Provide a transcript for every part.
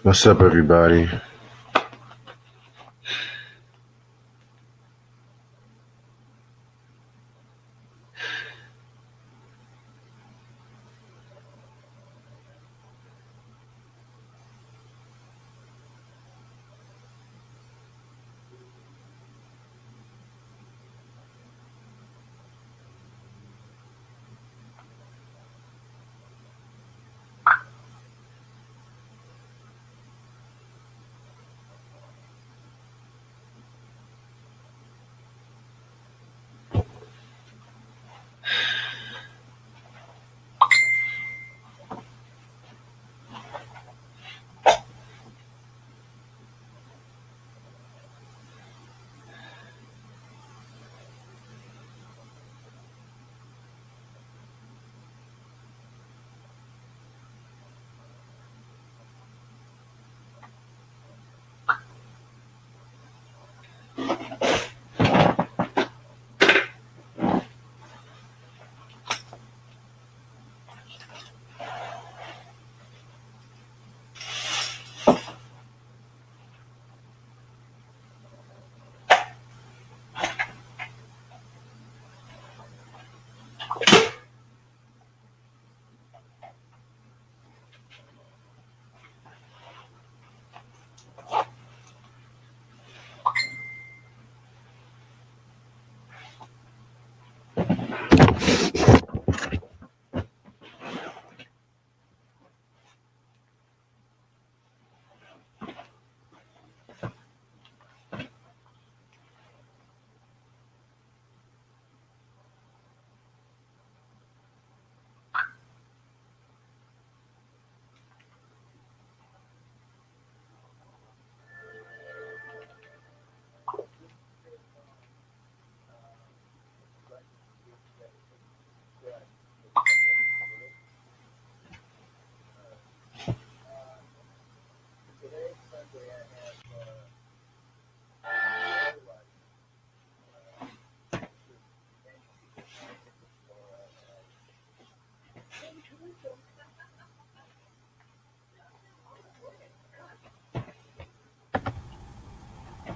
What's up, everybody?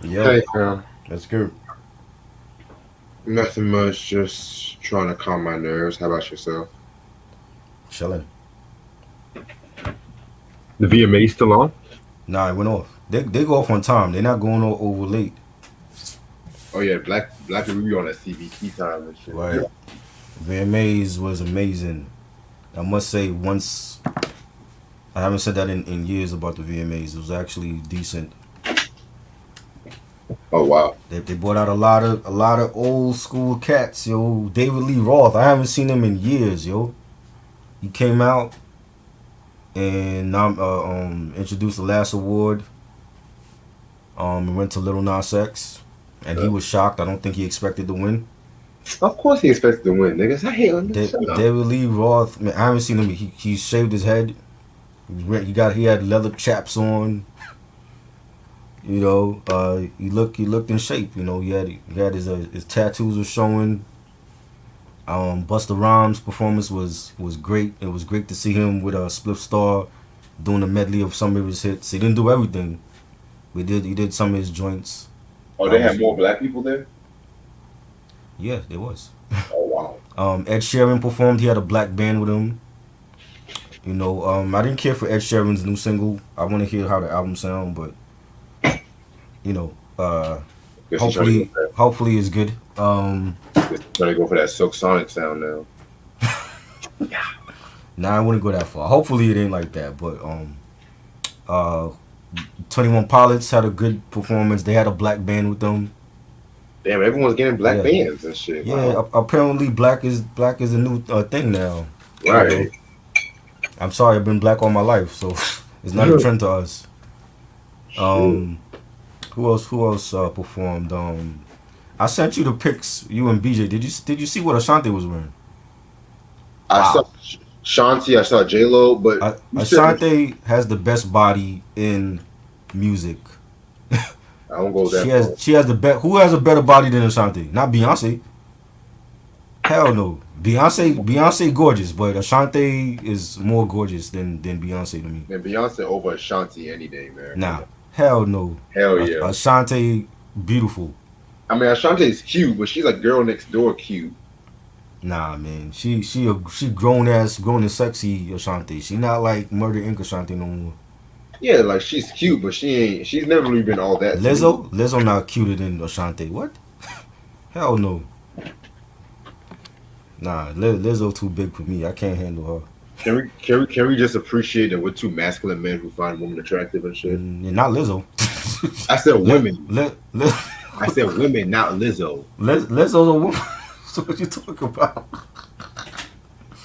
Yo, Hey, fam. that's good. Nothing much. Just trying to calm my nerves. How about yourself? Chilling. The VMA still on? Nah, it went off. They go off on time. They're not going over late. Oh yeah, black people be on that CBT time and shit. Right. VMAs was amazing. I must say, once I haven't said that in years about the VMAs. It was actually decent. Oh wow. They brought out a lot of old school cats, yo. David Lee Roth. I haven't seen him in years, yo. He came out and introduced the last award. Went to Little Nas X, and he was shocked. I don't think he expected to win. Of course he expected to win, niggas. I hate him. Shut up. David Lee Roth, man, I haven't seen him. He shaved his head. He had leather chaps on. You know, he looked in shape. You know, he had his tattoos were showing. Busta Rhymes' performance was great. It was great to see him with a Spliff Star doing a medley of some of his hits. He didn't do everything. He did some of his joints. Oh, they had more black people there. Yeah, there was. Oh wow. Ed Sheeran performed. He had a black band with him. You know, I didn't care for Ed Sheeran's new single. I want to hear how the album sound, but you know, Guess he's trying to go hopefully it's good. trying to go for that Silk Sonic sound now. Nah, I wouldn't go that far. Hopefully it ain't like that, but 21 Pilots had a good performance. They had a black band with them. Damn, everyone's getting black Yeah. bands and shit. Yeah, Wow. apparently black is a new thing now. Right. I'm sorry, I've been black all my life, so it's not a trend to us. Shit. Who else performed? I sent you the pics. You and BJ. Did you see what Ashanti was wearing? I saw Shanti. I saw J Lo, but you said- Ashanti has the best body in music. I don't go that far. She has the best. Who has a better body than Ashanti? Not Beyonce. Hell no. Beyonce gorgeous, but Ashanti is more gorgeous than Beyonce to me. Man, Beyonce over Ashanti any day, man. Nah, hell no. Hell yeah. Ashanti beautiful. I mean, Ashanti's cute, but she's like girl next door cute. Nah, man. She grown and sexy Ashanti. She not like Murder Inc. Ashanti no more. Yeah, like she's cute, but she's never really been all that. Lizzo not cuter than Ashanti. What? Hell no. Nah, Lizzo too big for me. I can't handle her. Can we just appreciate that we're two masculine men who find women attractive and shit? Not Lizzo. I said women. I said women, not Lizzo. Lizzo's a woman. So what you talking about?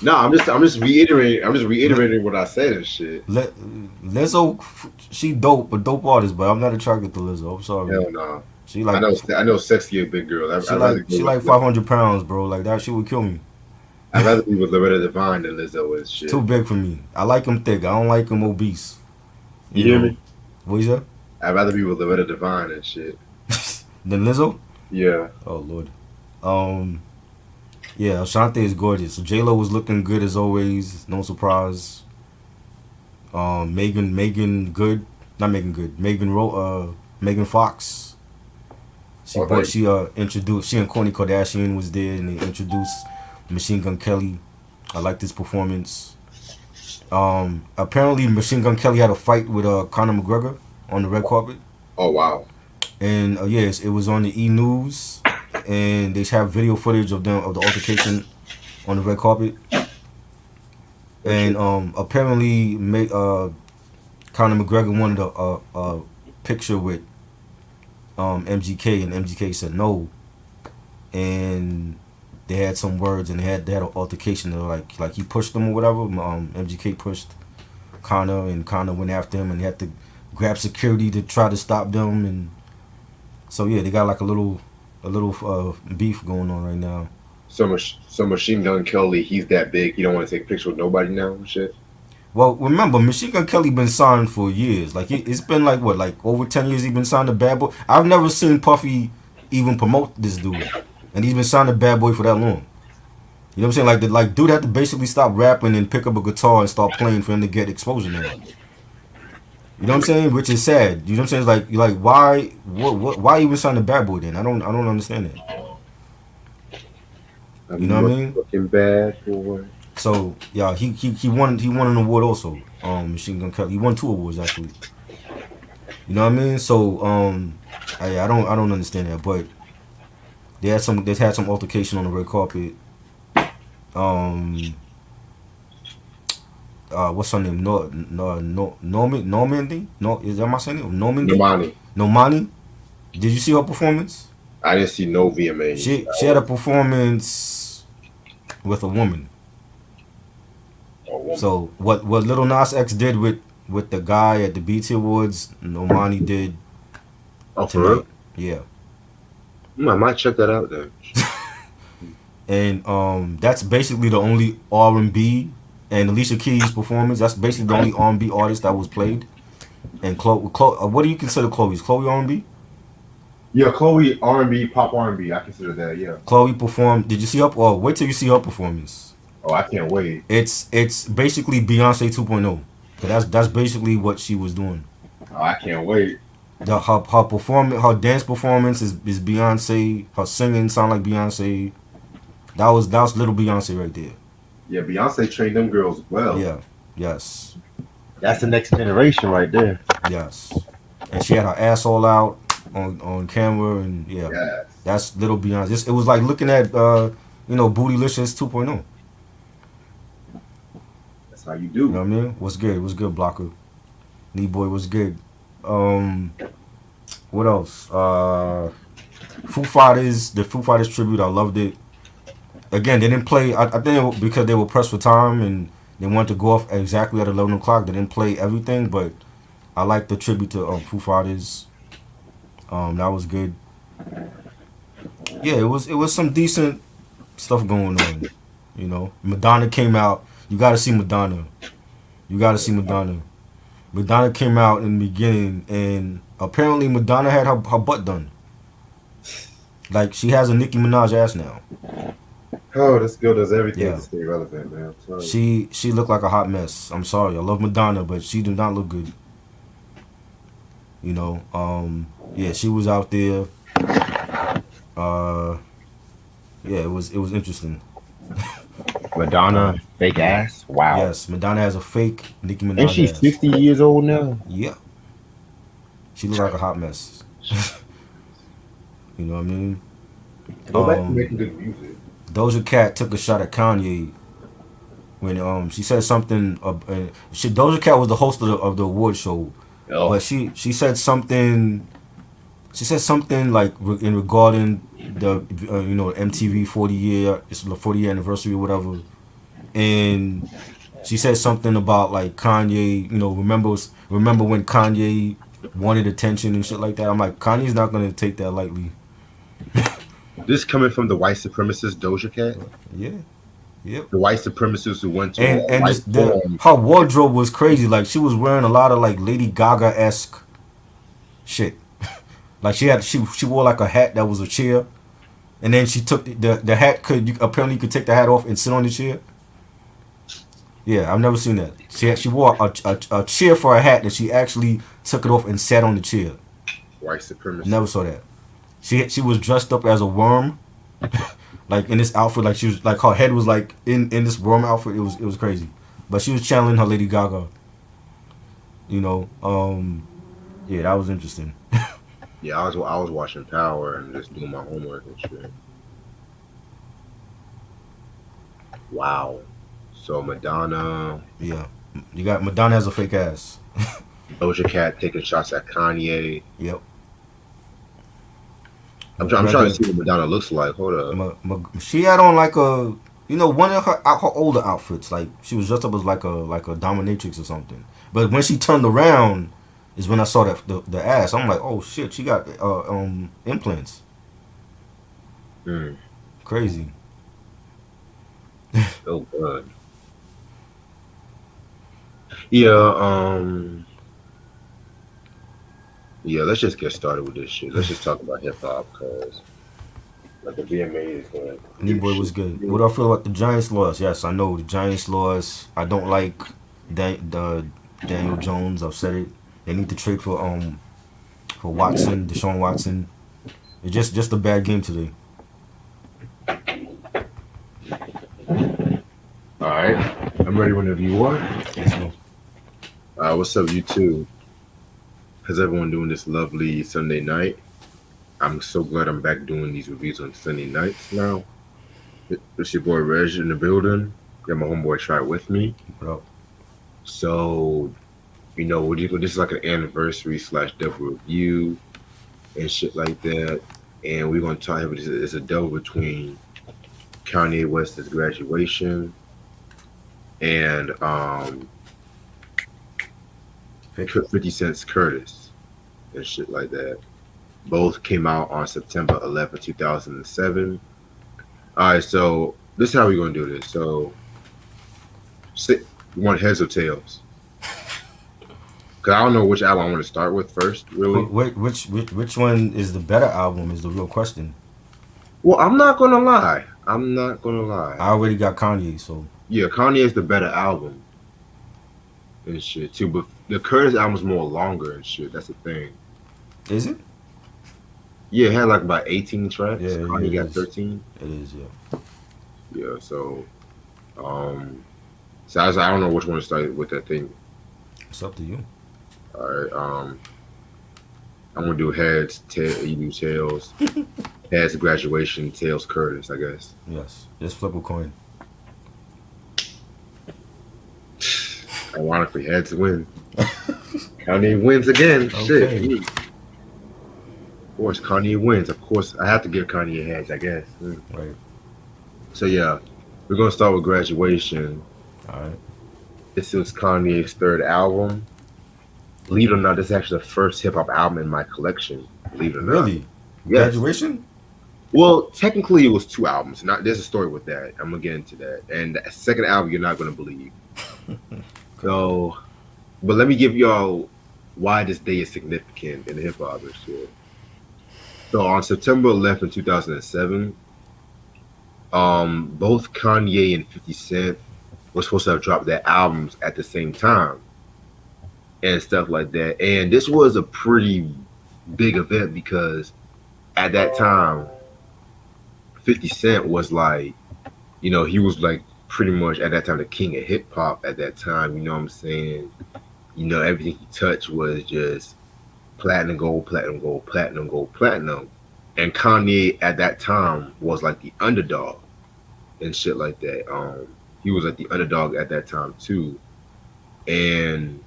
No, I'm just reiterating what I said and shit. Lizzo, she dope, a dope artist, but I'm not attracted to Lizzo. I'm sorry. Hell no. She like I know sexier big girls. She like 500 pounds, bro. Like that shit would kill me. I'd rather be with Loretta Devine than Lizzo is shit. Too big for me. I like him thick. I don't like him obese. You hear me? What you say? I'd rather be with Loretta Devine and shit. Than Lizzo? Yeah. Oh Lord. Yeah, Ashanti is gorgeous. J-Lo was looking good as always. No surprise. Megan good. Not Megan good. Megan Fox. She and Kourtney Kardashian was there and they introduced Machine Gun Kelly. I liked his performance. Apparently Machine Gun Kelly had a fight with Conor McGregor on the red carpet. Oh wow. And yes, it was on the E! News, and they have video footage of the altercation on the red carpet. And apparently, Conor McGregor wanted a picture with MGK, and MGK said no. And they had some words, and they had an altercation. They were like he pushed them or whatever. MGK pushed Conor, and Conor went after him, and he had to grab security to try to stop them. And so yeah, they got like a little beef going on right now. So Machine Gun Kelly, he's that big. He don't want to take a picture with nobody now and shit. Well, remember, Machine Gun Kelly been signed for years. Like it's been like over 10 years. He been signed to Bad Boy. I've never seen Puffy even promote this dude, and he's been signed to Bad Boy for that long. You know what I'm saying? Like dude had to basically stop rapping and pick up a guitar and start playing for him to get exposure now. You know what I'm saying? Which is sad. You know what I'm saying? It's like why why even sign to Bad Boy then? I don't understand that. You know what I mean? Looking bad boy. So yeah, he won an award also. Machine Gun Kelly. He won 2 awards actually. You know what I mean? So I don't understand that, but they had some altercation on the red carpet. What's her name? Normandy? No, is that my saying it? Normandy? Normani. Did you see her performance? I didn't see no VMA. She had a performance with a woman. So what Lil Nas X did with the guy at the BET Awards, Normani did. Oh, for real? Yeah. I might check that out then. And that's basically the only R&B, and Alicia Keys' performance. That's basically the only R&B artist that was played. And Chloe, what do you consider Chloe? Is Chloe R&B? Yeah, Chloe R&B, pop R&B. I consider that. Yeah. Chloe performed. Did you see her? Oh, wait till you see her performance. Oh, I can't wait. It's basically Beyonce 2.0. Cause that's basically what she was doing. Oh, I can't wait. Her performance, her dance performance is Beyonce. Her singing sound like Beyonce. That was little Beyonce right there. Yeah, Beyonce trained them girls well. Yeah. Yes. That's the next generation right there. Yes. And she had her ass all out on camera, and yeah. Yes. That's little Beyonce. It was like looking at Bootylicious 2.0. That's how you do. You know what I mean? What's good? What's good, Blocker? Lee Boy, what's good? What else? Foo Fighters, the Foo Fighters tribute, I loved it. Again, they didn't play, I think because they were pressed for time and they wanted to go off exactly at 11 o'clock. They didn't play everything, but I liked the tribute to Foo Fighters. That was good. Yeah, it was some decent stuff going on. You know, Madonna came out. You got to see Madonna. Madonna came out in the beginning, and apparently Madonna had her butt done. Like, she has a Nicki Minaj ass now. Oh, this girl does everything Yeah. to stay relevant, man. I'm telling you. She looked like a hot mess. I'm sorry, I love Madonna, but she did not look good. You know, yeah, she was out there. Uh, yeah, it was interesting. Madonna, fake ass. Wow. Yes, Madonna has a fake Nicki And Minaj she's ass. 60 years old now. Yeah, she looked like a hot mess. You know what I mean? Go back to making good music. Doja Cat took a shot at Kanye when she said something. Doja Cat was the host of the award show, Oh, but she said something. She said something like in regarding the MTV 40 year, it's the 40-year anniversary or whatever, and she said something about like Kanye. Remember when Kanye wanted attention and shit like that. I'm like, Kanye's not gonna take that lightly. this coming from the white supremacist Doja Cat, Yeah. Yep. the white supremacists who went to a And white forum. her wardrobe was crazy. Like she was wearing a lot of like Lady Gaga esque shit. Like she wore like a hat that was a chair, and then she took the hat apparently you could take the hat off and sit on the chair. Yeah, I've never seen that. She wore a chair for a hat that she actually took it off and sat on the chair. White supremacist. Never saw that. She was dressed up as a worm, like in this outfit. Like she was like her head was like in this worm outfit. It was crazy, but she was channeling her Lady Gaga. You know, yeah, that was interesting. Yeah, I was watching Power and just doing my homework and shit. Wow. So Madonna, Yeah, you got Madonna has a fake ass. Doja Cat taking shots at Kanye. Yep. I'm trying to see what Madonna looks like. Hold up. She had on like one of her older outfits. Like she was dressed up as like a dominatrix or something. But when she turned around, is when I saw the ass. I'm like, oh shit, she got implants. Mm. Crazy. Oh god. Yeah. Yeah. Let's just get started with this shit. Let's just talk about hip hop, cause like the VMA is going. Boy was good. What do I feel about the Giants loss? Yes, I know the Giants loss. I don't like the Daniel Jones. I've said it. They need to trade for Watson, Deshaun Watson. It's just a bad game today. All right, I'm ready whenever you are. Let's go. What's up, YouTube? How's everyone doing this lovely Sunday night? I'm so glad I'm back doing these reviews on Sunday nights now. It's your boy Reg in the building. Got my homeboy Try with me. What up? So, this is like an anniversary / double review and shit like that. And we're going to talk about it's a double between Kanye West's graduation and 50 Cent's Curtis and shit like that. Both came out on September 11, 2007. All right, so this is how we're going to do this. So, you want heads or tails? Because I don't know which album I want to start with first, really. Which one is the better album is the real question. Well, I'm not going to lie. I already got Kanye, so. Yeah, Kanye is the better album and shit, too. But the Curtis album's more longer and shit. That's the thing. Is it? Yeah, it had like about 18 tracks. Yeah, Kanye got 13. It is, yeah. Yeah, so I don't know which one to start with that thing. It's up to you. All right, I'm gonna do heads, you do tails. Heads graduation, tails Curtis, I guess. Yes, just flip a coin. Ironically, heads win. Kanye wins again. Okay. Shit. Of course, Kanye wins. Of course, I have to give Kanye heads, I guess. Right. So yeah, we're gonna start with graduation. All right. This is Kanye's third album. Believe it or not, this is actually the first hip hop album in my collection. Believe it or not. Really? Yes. Graduation? Well, technically it was 2 albums. There's a story with that. I'm gonna get into that. And the second album you're not gonna believe. So, but let me give y'all why this day is significant in hip hop and shit. So on September 11, 2007, Both Kanye and 50 Cent were supposed to have dropped their albums at the same time and stuff like that. And this was a pretty big event because at that time, 50 Cent was like, he was like pretty much at that time the king of hip hop at that time, you know what I'm saying? Everything he touched was just platinum gold, platinum gold, platinum gold, platinum. And Kanye at that time was like the underdog and shit like that. He was like the underdog at that time too. And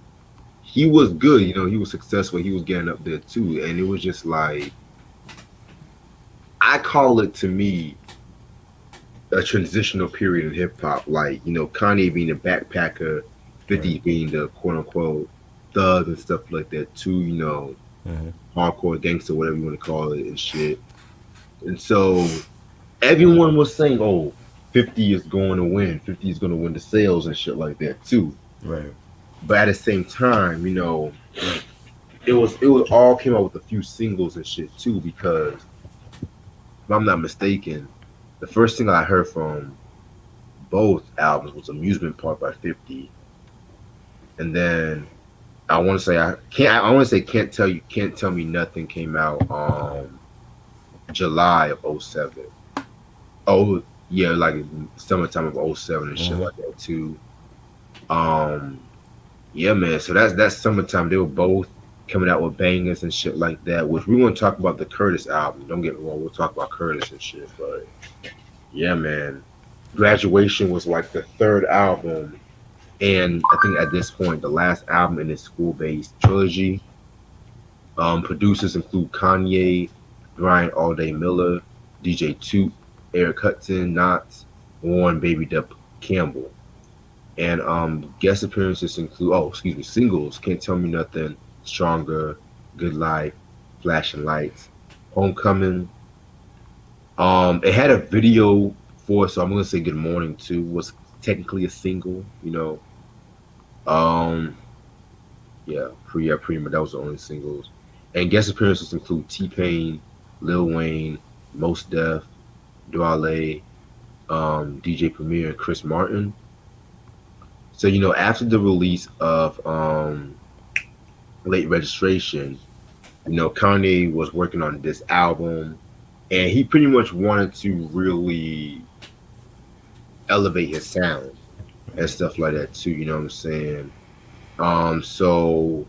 he was good, he was successful, he was getting up there too. And it was just like, I call it to me a transitional period in hip hop. Like, Kanye being the backpacker, 50 Right. being the quote unquote thug and stuff like that too, Mm-hmm. hardcore gangster, whatever you want to call it and shit. And so everyone was saying, oh, 50 is going to win. 50 is going to win the sales and shit like that too. Right. But at the same time, it was all came out with a few singles and shit too, because if I'm not mistaken, the first thing I heard from both albums was Amusement Park by 50. And then I want to say Can't Tell Me Nothing came out July of '07. Oh yeah, like summertime of '07 and shit Mm-hmm. like that too. Um yeah, man. So that's summertime. They were both coming out with bangers and shit like that. Which we want to talk about the Curtis album. Don't get me wrong, we'll talk about Curtis and shit. But yeah, man. Graduation was like the third album, and I think at this point the last album in his school-based trilogy. Producers include Kanye, Brian All Day Miller, DJ Toot, Eric Hudson, Knotts, Warren Baby Dub Campbell. And guest appearances include, singles, Can't Tell Me Nothing, Stronger, Good Life, Flashing Lights, Homecoming. It had a video for, so I'm gonna say Good Morning too, was technically a single. Um, pretty much that was the only singles. And guest appearances include T Pain, Lil Wayne, Mos Def, Dwale, DJ Premier, and Chris Martin. So after the release of Late Registration, Kanye was working on this album, and he pretty much wanted to really elevate his sound and stuff like that too. You know what I'm saying? So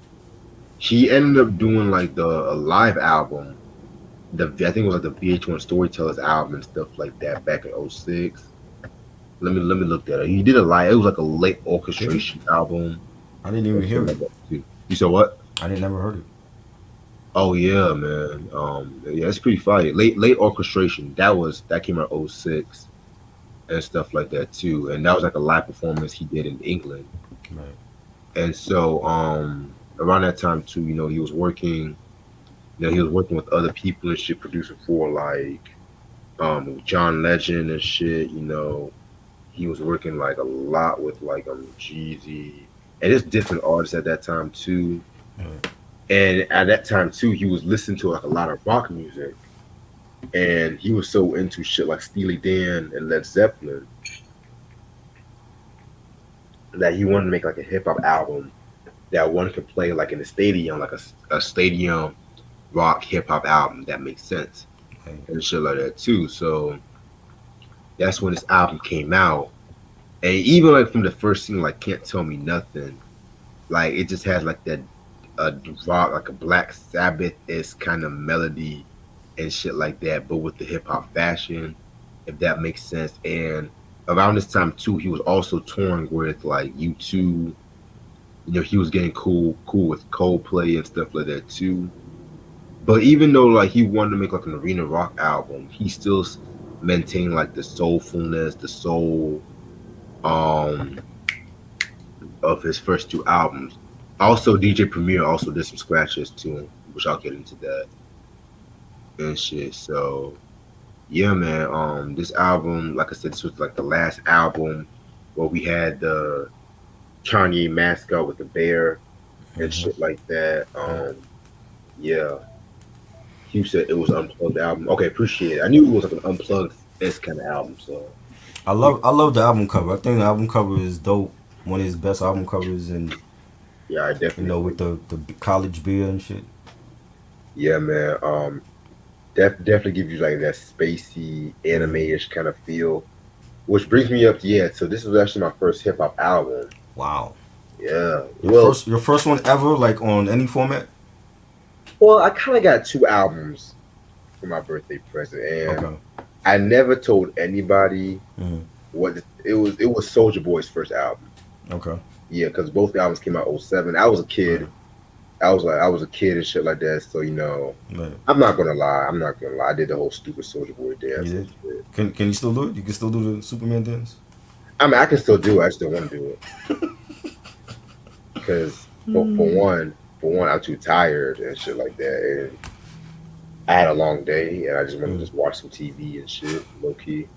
he ended up doing like a live album. I think it was like the VH1 Storytellers album and stuff like that back in '06. Let me look that up. He did a live. It was like a late orchestration album. I didn't even hear it. You said what? I didn't never heard it. Oh yeah, man. Yeah, it's pretty fire. Late orchestration. That came out '06 and stuff like that too. And that was like a live performance he did in England. Right. And so around that time too, he was working. He was working with other people and shit, producing for like John Legend and shit. He was working like a lot with like Jeezy and just different artists at that time too. Right. And at that time too, he was listening to like a lot of rock music, and he was so into shit like Steely Dan and Led Zeppelin that he wanted to make like a hip hop album that one could play like in a stadium, like a stadium rock hip hop album that makes sense Right. and shit like that too. So that's when this album came out, and even like from the first single, like Can't Tell Me Nothing, like it just has like that rock, like a Black Sabbath-ish kind of melody and shit like that, but with the hip hop fashion, if that makes sense. And around this time too, he was also touring with like U2. He was getting cool with Coldplay and stuff like that too. But even though like he wanted to make like an arena rock album, he still maintained like the soulfulness, the soul of his first two albums. Also, DJ Premier also did some scratches too, which I'll get into that and shit. So yeah, man. This album, like I said, this was like the last album where we had the Kanye mascot with the bear and Mhm. shit like that. Yeah. Hugh said it was an unplugged album. Okay, appreciate it. I knew it was like an unplugged this kind of album. So I love the album cover. I think the album cover is dope. One of his best album covers, and yeah, I you definitely know, agree. with the college beer and shit. Yeah, man. Definitely gives you like that spacey anime-ish kind of feel. Which brings me up to yeah. So this was actually my first hip hop album. Wow. Yeah. Your Well, first one ever, like on any format. I kind of got two albums for my birthday present, and Okay. I never told anybody Hmm. what it was. It was Soldier Boy's first album. Okay. Yeah, because both albums came out '07. I was a Right. kid. I was a kid and shit like that. So Right. I'm not gonna lie. I'm not gonna lie. I did the whole stupid Soldier Boy You dance and did. shit. Can you still do it? You can still do the Superman dance. I mean, I can still do it. I just don't want to do it because for one, I'm too tired and shit like that. And I had a long day, and I just want to Mm. just watch some TV and shit, low key.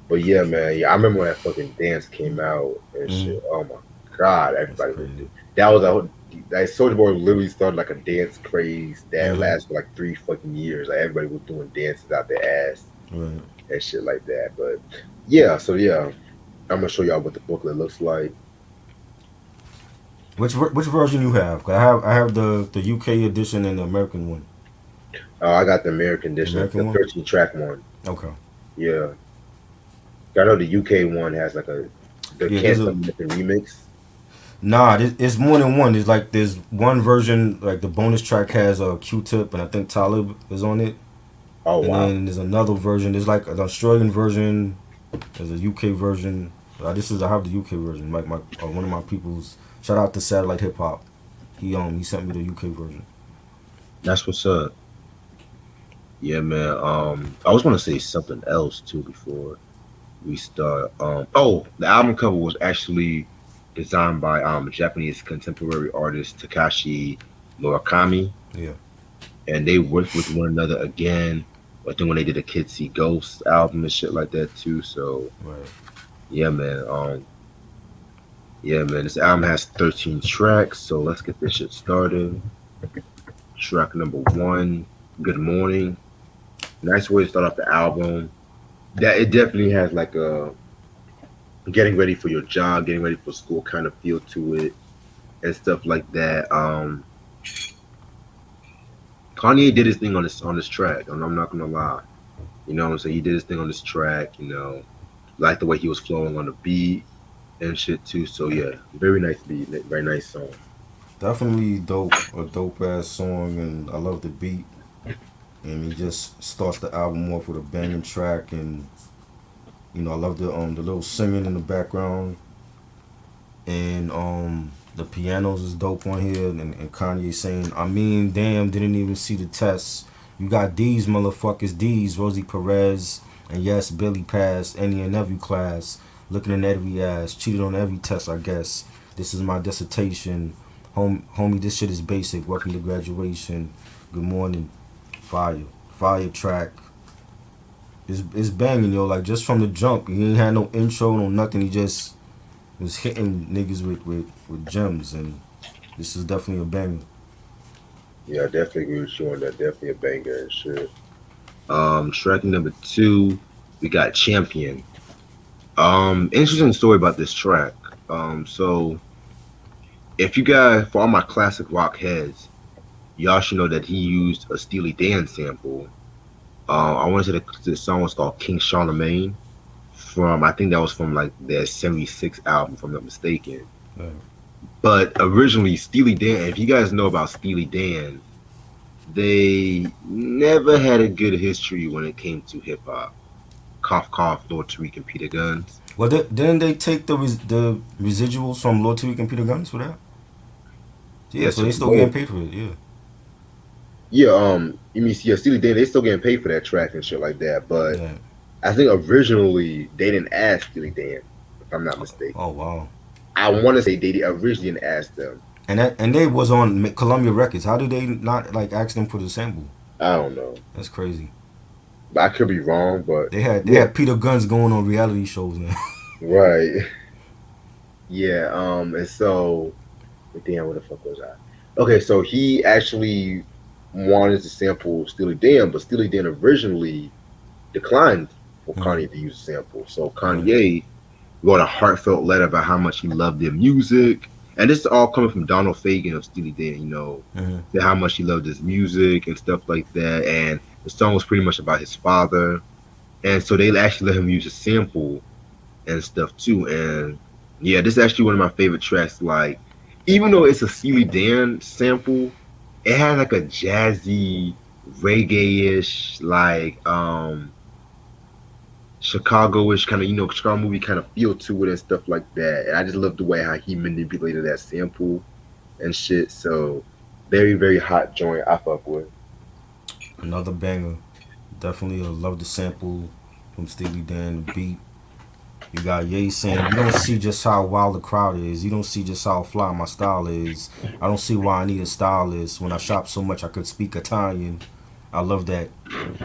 But yeah, man, yeah, I remember when that fucking dance came out and Mm. shit. Oh my god, That's everybody was crazy. that was a whole like Soldier Boy literally started like a dance craze that Hmm. lasted for like 3 fucking years. Like everybody was doing dances out their ass Right. and shit like that. But yeah, so yeah, I'm gonna show y'all what the booklet looks like. Which version you have? 'Cause I have the UK edition and the American one. I got the American The edition, the American one. 13 track one. Okay. Yeah, I know the UK one has like the Yeah. Can't Stop Nothing remix. Nah, it's more than one. There's one version, like the bonus track has a Q-Tip, and I think Talib is on it. Oh And wow, then there's another version. There's like an Australian version. There's a UK version. I have the UK version. Like my one of my people's, shout out to Satellite Hip Hop. He sent me the UK version. that's what's up. Yeah, man. I was gonna say something else too before we start. The album cover was actually designed by Japanese contemporary artist Takashi Murakami, Yeah. and they worked with one another again. I think when they did a Kids See Ghosts album and shit like that too. So Right. yeah, man. Yeah, man. This album has 13 tracks, so let's get this shit started. Track number one, Good Morning. Nice way to start off the album. That it definitely has like a getting ready for your job, getting ready for school kind of feel to it and stuff like that. Kanye did his thing on this track. I'm not gonna lie. You know what I'm saying? He did his thing on this track, like the way he was flowing on the beat and shit too. So yeah, very nice beat, very nice song. Definitely dope. A dope ass song, and I love the beat. And he just starts the album off with a banging track, and I love the little singing in the background, and the pianos is dope on here, and Kanye saying, I mean, damn, didn't even see the tests. You got these motherfuckers, these Rosie Perez, and yes, Billy passed any and every class, looking in every ass, cheated on every test, I guess. This is my dissertation, homie. This shit is basic. Welcome to graduation. Good morning. Fire track. It's banging, yo. Like just from the jump, he ain't had no intro, no nothing. He just was hitting niggas with gems, and this is definitely a banger. Yeah, I definitely agree with you on that. Definitely a banger and shit. Track number two, we got Champion. Interesting story about this track. So if you guys, for all my classic rock heads, y'all should know that he used a Steely Dan sample. I want to say the song was called King Charlemagne I think that was from like their '76 album, if I'm not mistaken. Right. But originally, Steely Dan, if you guys know about Steely Dan, they never had a good history when it came to hip hop. Cough, cough, Lord Tariq and Peter Guns. Well, didn't they take the residuals from Lord Tariq and Peter Guns for that? Yeah, Yeah, so so they still both. getting paid for it. Yeah. Yeah, you mean yeah, Steely Dan, they still getting paid for that track and shit like that. But Yeah. I think originally they didn't ask Steely Dan, if I'm not mistaken. Oh wow. I want to say they originally didn't ask them. And they was on Columbia Records. How did they not like ask them for the sample? I don't know. That's crazy. But I could be wrong, but They had yeah, Peter Guns going on reality shows now. right. Yeah, and so damn, where the fuck was I? Okay, so he actually wanted to sample Steely Dan, but Steely Dan originally declined for Mhm. Kanye to use a sample. So Kanye wrote a heartfelt letter about how much he loved their music. And this is all coming from Donald Fagen of Steely Dan, Mhm. said how much he loved his music and stuff like that. And the song was pretty much about his father. And so they actually let him use a sample and stuff too. And yeah, this is actually one of my favorite tracks. Like, even though it's a Steely Dan sample, it has like a jazzy, reggae-ish, like Chicago-ish kind of, Chicago movie kind of feel to it and stuff like that. And I just love the way how he manipulated that sample and shit. So very, very hot joint. I fuck with. Another banger. Definitely love the sample from Steely Dan, the beat. You got Ye saying, "You don't see just how wild the crowd is. You don't see just how fly my style is. I don't see why I need a stylist. When I shop so much, I could speak Italian." I love that.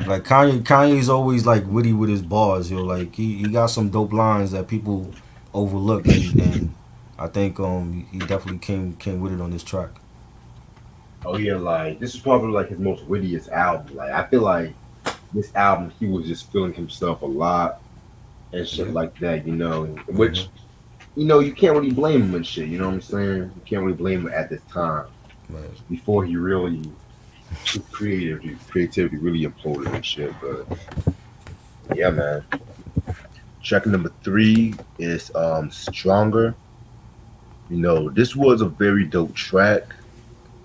Like Kanye's always like witty with his bars, yo. Like he got some dope lines that people overlook, and I think he definitely came with it on this track. Oh yeah, like this is probably like his most wittiest album. Like I feel like this album he was just feeling himself a lot and shit Yeah. like that, Hmm. which you can't really blame him and shit, you know what I'm saying? You can't really blame him at this time. Right. Before he really his creativity really imploded and shit. But yeah, man. Track number 3 is Stronger. This was a very dope track.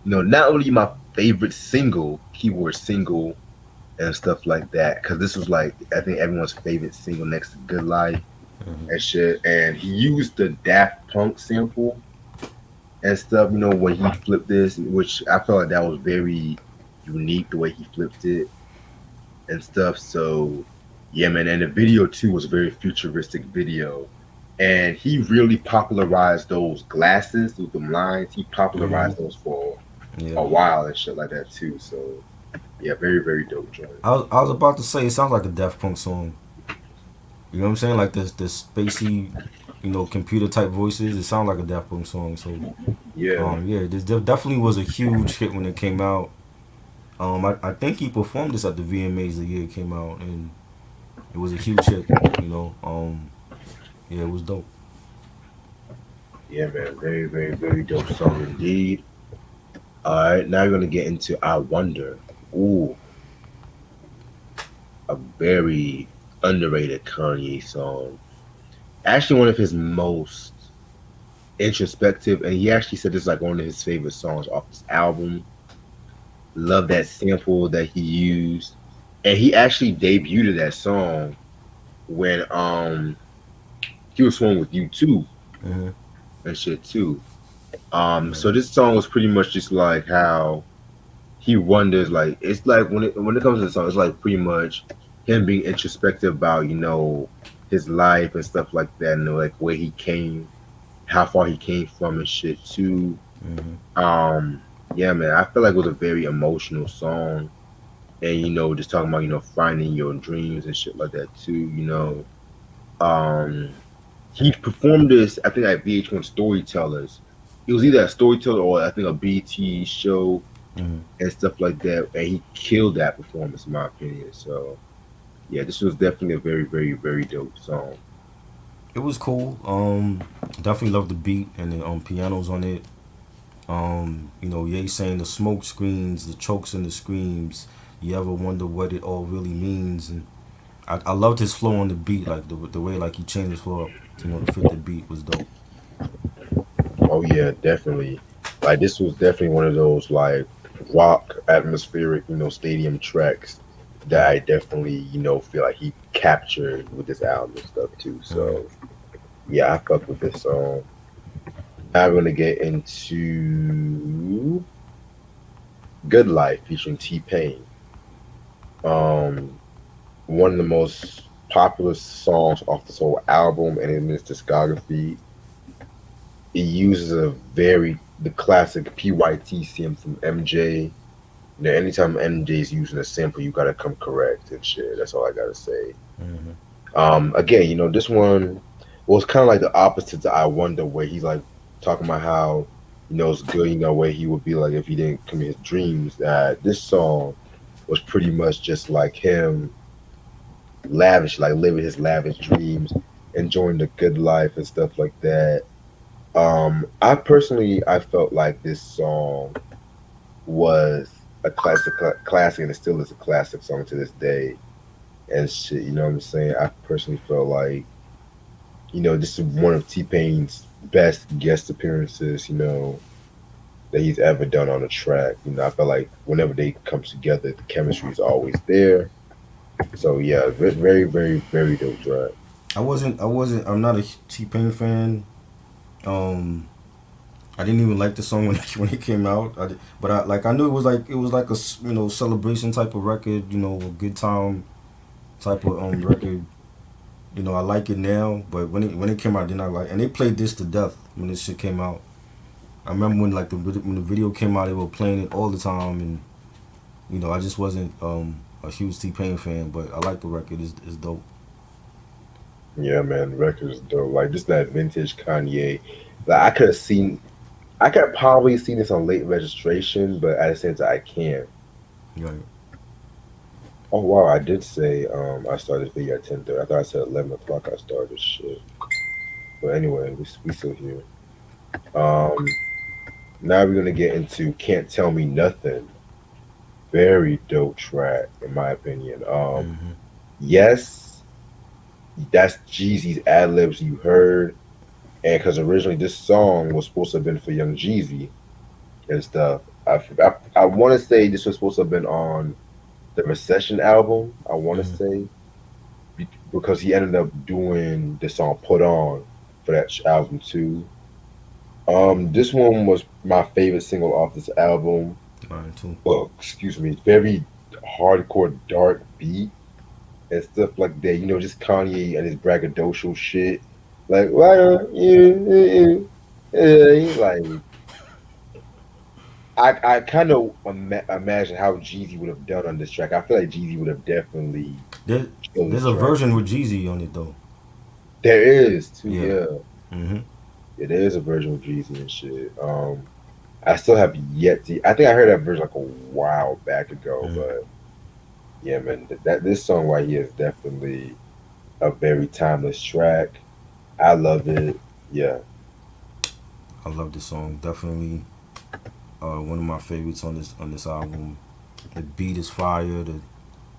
Not only my favorite single, keyword single, and stuff like that, because this was like I think everyone's favorite single next to Good Life Hmm. and shit. And he used the Daft Punk sample and stuff, when he flipped this, which I felt like that was very unique the way he flipped it and stuff. So yeah, man, and the video too was a very futuristic video. And he really popularized those glasses with them lines. He Hmm. popularized those for Yeah. a while and shit like that too. So yeah, very, very dope joint. I was about to say it sounds like a Daft Punk song. You know what I'm saying? Like this spacey, computer type voices. It sounds like a Daft Punk song. So Yeah. yeah, this definitely was a huge hit when it came out. I think he performed this at the VMAs the year it came out, and it was a huge hit. Yeah, it was dope. Yeah, man. Very, very, very dope song indeed. All right, now we're gonna get into I Wonder. Ooh, a very underrated Kanye song. Actually, one of his most introspective, and he actually said this is like one of his favorite songs off this album. Love that sample that he used, and he actually debuted that song when he was sworn with you too Hmm. and shit too. Right. So this song was pretty much just like how he wonders, like it's like when it comes to the song, it's like pretty much him being introspective about his life and stuff like that, and like where he came, how far he came from and shit too. Hmm. Um, yeah, man, I feel like it was a very emotional song, and just talking about finding your dreams and shit like that too. Right. Um, he performed this, I think, at VH1 Storytellers. It was either a storyteller or I think a BT show Hmm. and stuff like that, and he killed that performance in my opinion. So yeah, this was definitely a very, very, very dope song. It was cool. Definitely loved the beat and the pianos on it. Ye saying the smoke screens, the chokes and the screams. You ever wonder what it all really means? And I loved his flow on the beat, like the way like he changed his flow up, to fit the beat was dope. Oh yeah, definitely. Like this was definitely one of those like rock atmospheric, stadium tracks that I definitely, feel like he captured with this album and stuff too. Right. So yeah, I fuck with this song. Now we're gonna get into Good Life featuring T Pain. Um, one of the most popular songs off this whole album and in its discography. It uses the classic PYT sample from MJ. Anytime MJ is using a sample, you gotta come correct and shit. That's all I gotta say. Hmm. Again, this one was kind of like the opposite to I Wonder, where he's like talking about how it's good, where he would be like if he didn't commit his dreams. That this song was pretty much just like him lavish, like living his lavish dreams, enjoying the good life and stuff like that. I felt like this song was a classic, and it still is a classic song to this day. And shit, you know what I'm saying? I personally felt like, this is one of T Pain's best guest appearances, that he's ever done on a track. I felt like whenever they come together, the chemistry is always there. So yeah, very, very, very dope track. I'm not a T Pain fan. I didn't even like the song when it came out. I knew it was like a celebration type of record. A good time type of record. I like it now, but when it came out, then I like. And they played this to death when this shit came out. I remember when when the video came out, they were playing it all the time, and I just wasn't a huge T Pain fan, but I like the record. It's dope. Yeah, man, the record is dope. Like just that vintage Kanye. Like I could probably see this on late registration, but at the same time, I can't. Right. Oh wow, I did say I started the video at 10:30. I thought I said 11 o'clock. I started shit. But anyway, we still here. Um, Now we're gonna get into "Can't Tell Me Nothing." Very dope track, in my opinion. Yes, that's Jeezy's ad libs you heard, and because originally this song was supposed to have been for Young Jeezy and stuff. I want to say this was supposed to have been on the Recession album. I want to say because he ended up doing the song "Put On" for that album too. This one was my favorite single off this album. Mine too. Well, excuse me, very hardcore, dark beat and stuff like that. Just Kanye and his braggadocious shit. Like, why don't you? Like, I kind of imagine how Jeezy would have done on this track. I feel like Jeezy would have definitely. There's a version with Jeezy on it though. There is too. Yeah. Yeah. Mm-hmm. Yeah, there is a version with Jeezy and shit. I still have yet to. I think I heard that version like a while back ago, but yeah, man, this song right here is definitely a very timeless track. I love it. Yeah, I love this song. Definitely one of my favorites on this album. The beat is fire. The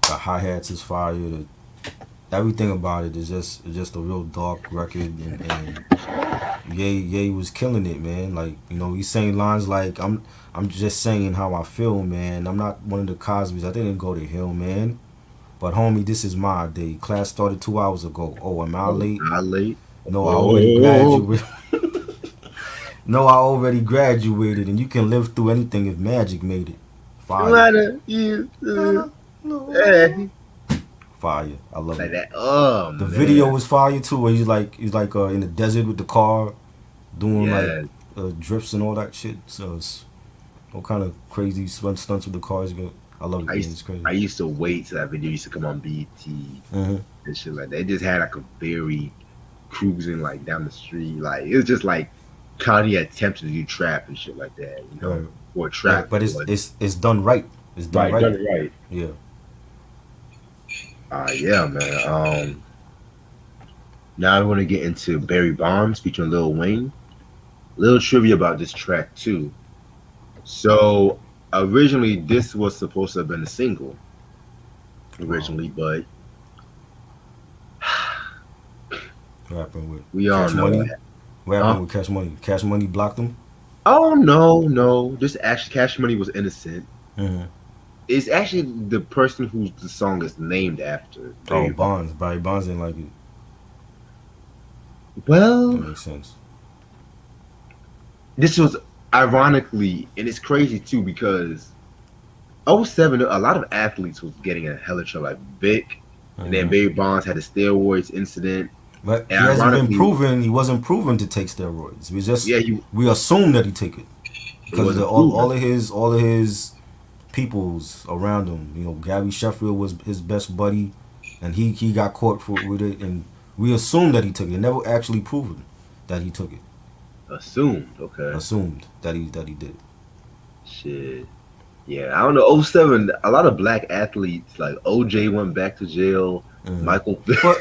hi hats is fire. Everything about it is just a real dark record, and Ye was killing it, man. Like he's saying lines like I'm just saying how I feel, man. I'm not one of the Cosbys. I didn't go to hell, man. But homie, this is my day. Class started 2 hours ago. Oh, am I late? Not late. No, I already graduated. No, I already graduated, and you can live through anything if magic made it. Fire. Fire. I love Like it. that. Oh, The man. video was fire too, where he's like in the desert with the car, doing like drifts and all that shit. So it's all kind of crazy stunts with the cars. I love it. It's crazy. I used to wait till that video used to come on BT and shit like that. It just had like a very cruising like down the street. Like it was just like Kanye attempted to do trap and shit like that, Right. or trap. Yeah, but it's done right. It's done right. Done it right. Yeah. Yeah, man. Now I want to get into Barry Bonds featuring Lil Wayne. Little trivia about this track too. So originally this was supposed to have been a single. Originally, but What happened with we all Cash know Money? that. What happened with Cash Money? Cash Money blocked him. Oh no! This actually Cash Money was innocent. Mm-hmm. It's actually the person who the song is named after. Oh, Bonds. Barry Bonds didn't like it. Well, That makes sense. this was ironically, and it's crazy too because 07, a lot of athletes was getting in hella trouble, like Vic, and then Barry Bonds had a steroids incident. But And he hasn't been ironically- proven. He wasn't proven to take steroids. We he assume that he take it because wasn't all of his peoples around him. Gary Sheffield was his best buddy, and he got caught with it, and we assumed that he took it. Never actually proven that he took it. assumed. Okay, Assumed that he did it. shit. Yeah, I don't know. 07, a lot of black athletes like OJ went back to jail. Michael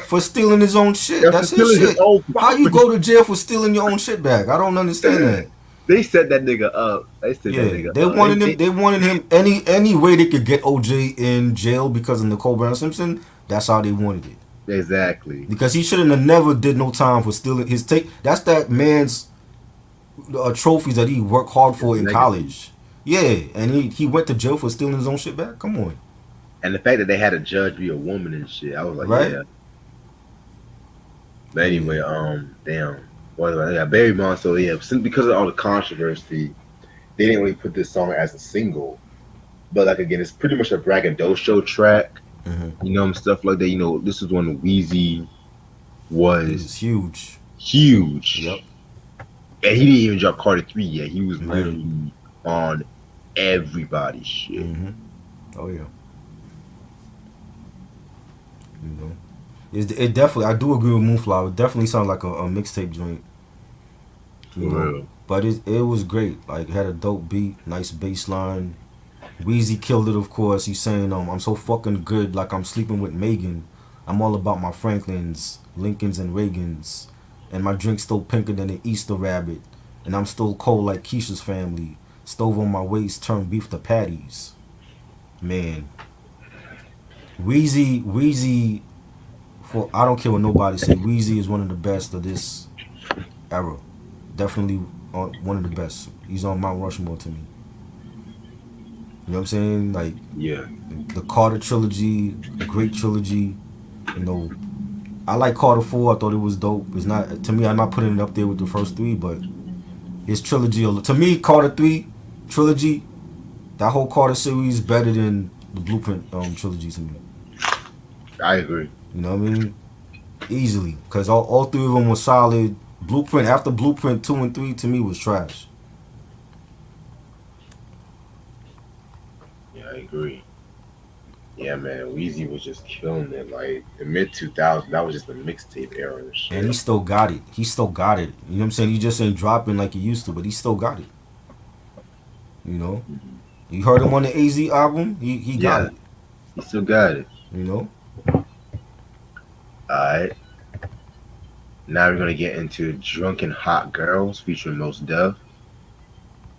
For stealing his own shit. for That's his stealing his shit. own How you property. go to jail for stealing your own shit back? I don't understand that. They set that nigga up. They set that Yeah, nigga they up. wanted him. They wanted him any way they could get OJ in jail because of Nicole Brown Simpson. That's how they wanted it. Exactly. Because he shouldn't have never did no time for stealing his take. That's that man's trophies that he worked hard for His in legacy. college. Yeah, and he went to jail for stealing his own shit back. Come on, And the fact that they had a judge be a woman and shit, I was like, Right? yeah. But anyway, damn. Well, yeah, Barry Bonds. So yeah, because of all the controversy, they didn't really put this song as a single. But like again, it's pretty much a braggadocio track. Mm-hmm. You know, and stuff like that. You know, this is when Wheezy was It's huge. huge. Yep. And he didn't even drop Carter 3 yet. He was Right. literally on everybody's shit. Mm-hmm. Oh yeah. You know, it definitely. I do agree with Moonflower. It definitely sounds like a mixtape joint. You For know, real. but it was great. Like it had a dope beat, nice bass line. Weezy killed it, of course. He's saying, I'm so fucking good, like I'm sleeping with Megan. I'm all about my Franklins, Lincolns, and Reagans. And my drink's still pinker than an Easter rabbit. And I'm still cold like Keisha's family. Stove on my waist, turned beef to patties. Man. Weezy, for I don't care what nobody say, Weezy is one of the best of this era. Definitely one of the best. He's on Mount Rushmore to me. You know what I'm saying? Like Yeah. the Carter trilogy, a great trilogy. You know, I like Carter 4. I thought it was dope. It's not to me. I'm not putting it up there with the first three, but his trilogy. To me, Carter 3 trilogy, that whole Carter series better than the Blueprint trilogy to me. I agree. You know what I mean? Easily, because all three of them were solid. Blueprint after Blueprint 2 and 3 to me was trash. Yeah, I agree. Yeah, man, Weezy was just killing it. Like the mid 2000s, that was just the mixtape era and shit. And he still got it. He still got it. You know what I'm saying? He just ain't dropping like he used to, but he still got it. You know? You heard him on the AZ album? He got Yeah. it. He still got it. You know? Alright. Now we're gonna get into Drunken Hot Girls featuring Mos Def.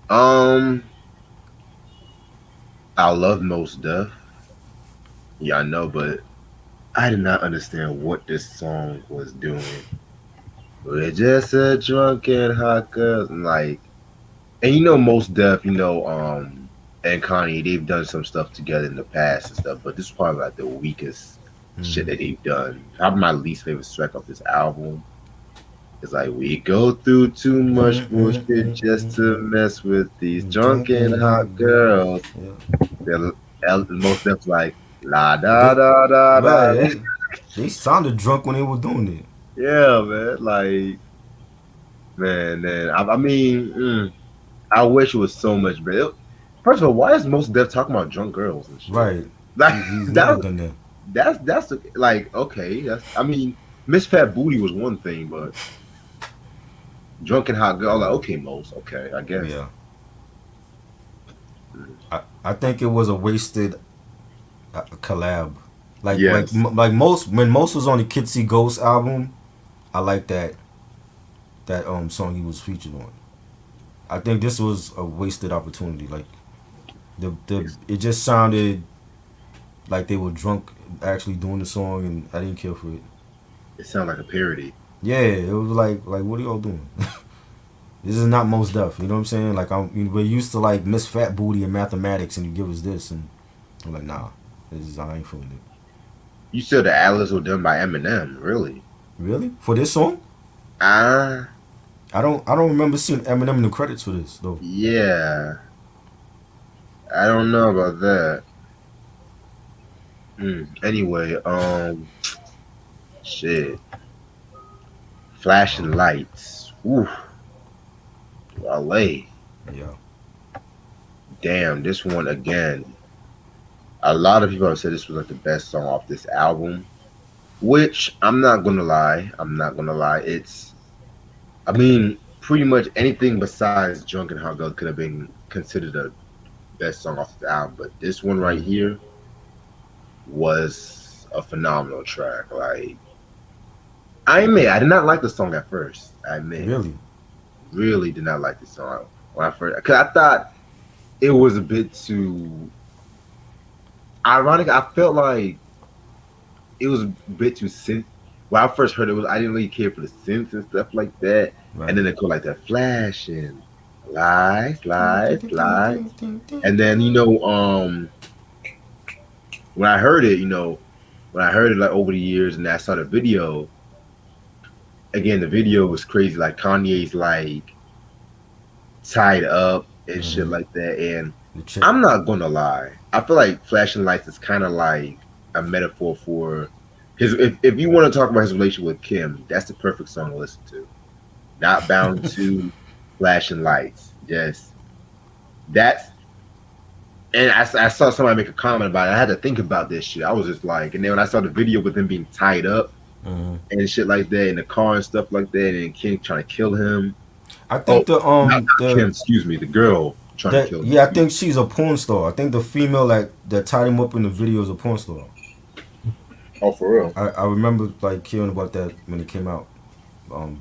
I love Mos Def. Yeah, I know, but I did not understand what this song was doing. We're just a drunken hot girls, and like, and you know, Mos Def, you know, and Kanye, they've done some stuff together in the past and stuff, but this is probably like the weakest shit that they've done. Probably my least favorite track off this album. It's like we go through too much bullshit just to mess with these drunken hot girls. Yeah. Most Def like la da da da da. Right. They sounded drunk when they were doing it. Yeah, man. Like, man. I mean, I wish it was so much better. First of all, why is Most Def talking about drunk girls and shit? Right. Like He's never done that. that's like okay. I mean, Miss Fat Booty was one thing, but drunken hot girl. Like okay, Most. Okay, I guess. Yeah. I think it was a wasted collab. Like Yes. like most when Most was on the Kitsy Ghost album, I like that song he was featured on. I think this was a wasted opportunity. Like it just sounded like they were drunk actually doing the song, and I didn't care for it. It sounded like a parody. Yeah, it was like what are y'all doing? This is not Most Def. You know what I'm saying? Like we're used to like Miss Fat Booty and Mathematics, and you give us this, and I'm like, nah, I ain't feeling it. You said the ad-libs were done by Eminem, really? Really? For this song? Ah, I don't remember seeing Eminem in the credits for this though. yeah. I don't know about that. Anyway, shit. Flashing lights. Ooh. LA. Yeah. Damn, this one again. A lot of people have said this was like the best song off this album. Which I'm not gonna lie. It's I mean, pretty much anything besides Drunken Hot Girl could have been considered the best song off the album. But this one right here was a phenomenal track. Like I admit, I did not like the song at first. I admit, Really? really did not like the song when I first, because I thought it was a bit too ironic. I felt like it was a bit too synth. When I first heard it, I didn't really care for the synths and stuff like that. Right. And then they go like that flashing lights, lights, lights. And then when I heard it, when I heard it like over the years, and I saw the video. Again, the video was crazy. Like Kanye's like tied up and shit like that. And I'm not gonna lie, I feel like flashing lights is kind of like a metaphor for his. If you want to talk about his relationship with Kim, that's the perfect song to listen to. Not bound to flashing lights. Yes, that's. And I saw somebody make a comment about it. I had to think about this shit. I was just like, and then when I saw the video with him being tied up and shit like that in the car and stuff like that, and Kim trying to kill him. I think not Kim, excuse me, the girl trying to kill him. Yeah, I think she's a porn star. I think the female that tied him up in the video is a porn star. Oh, for real? I remember like hearing about that when it came out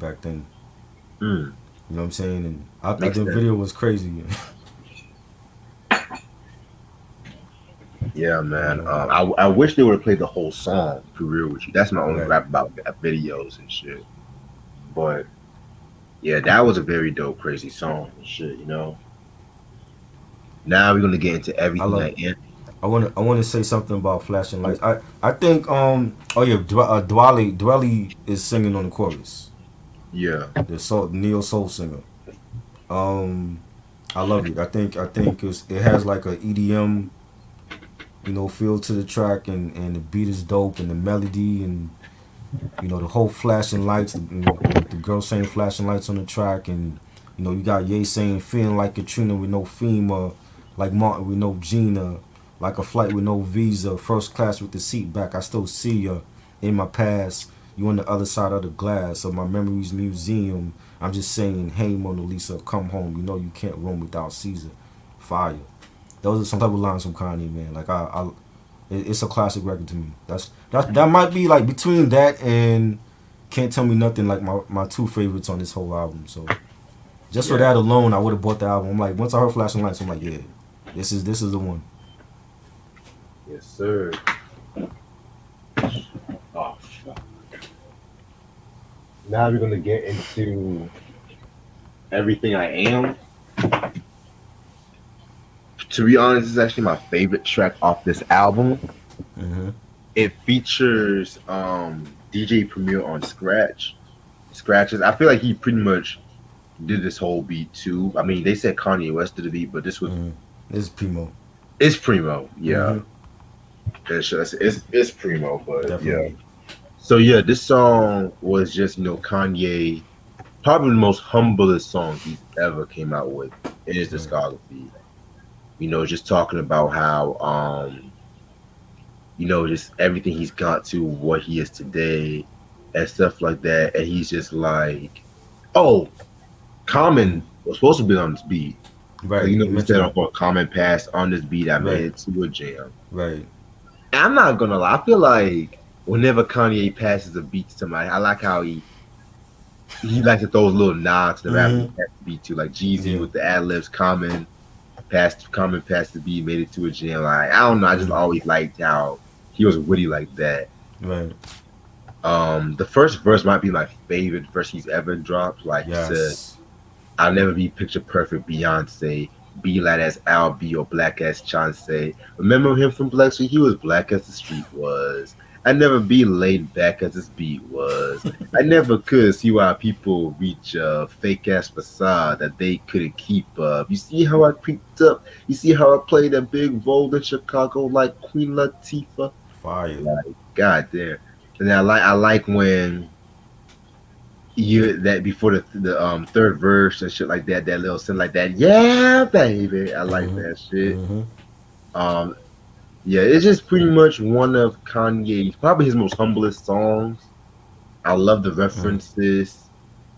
back then. You know what I'm saying? And I think the video was crazy. Yeah, man. I wish they would have played the whole song, to be real with you. That's my only rap about videos and shit. But yeah, that was a very dope, crazy song and shit, Now we're gonna get into everything. I want to say something about flashing lights. I think Dwally is singing on the chorus. Yeah, the neo soul singer. I love it. I think it has like a EDM, feel to the track, and the beat is dope, and the melody, and the whole flashing lights. The girl saying flashing lights on the track, and you got Ye saying feeling like Katrina with no FEMA, like Martin with no Gina, like a flight with no visa, first class with the seat back. I still see ya in my past. You on the other side of the glass of my memories museum. I'm just saying, hey Mona Lisa, come home. You can't roam without Caesar. Fire. Those are some type of lines from Kanye, man. Like it's a classic record to me. That might be like between that and Can't Tell Me Nothing, like my two favorites on this whole album. So just for that alone, I would have bought the album. I'm like, once I heard Flashing Lights, I'm like, yeah, this is the one. Yes, sir. Oh fuck. Now we're gonna get into Everything I Am. To be honest, this is actually my favorite track off this album. It features DJ Premier on scratches. I feel like he pretty much did this whole beat too. I mean, they said Kanye West did the beat, but this was It's Primo. It's Primo, yeah. It's Primo, but definitely. Yeah. So yeah, this song was just Kanye, probably the most humblest song he's ever came out with in his discography. Just talking about how just everything he's got to what he is today and stuff like that. And he's just like, oh, Common was supposed to be on this beat. Right. We said on Common passed on this beat, I made it to a jam. Right. And I'm not gonna lie, I feel like whenever Kanye passes a beat to somebody, I like how he likes to throw those little nods to the rapper beat too, like Jeezy with the ad libs. Common passed the beat, made it to a jam. Like I don't know, I just always liked how he was witty like that. Right. The first verse might be my favorite verse he's ever dropped. Like he said, "I'll never be picture perfect Beyonce, be light as Al B or black as Chance. Remember him from Black Street? He was black as the street was. I never be laid back as this beat was. I never could see why people reach a fake ass facade that they couldn't keep up. You see how I creeped up? You see how I played a big role in Chicago like Queen Latifah? Fire. Like, God damn. And I like when that before the third verse and shit like that little thing like that. Yeah, baby. I like that shit. Yeah, it's just pretty much one of Kanye's, probably his most humblest songs. I love the references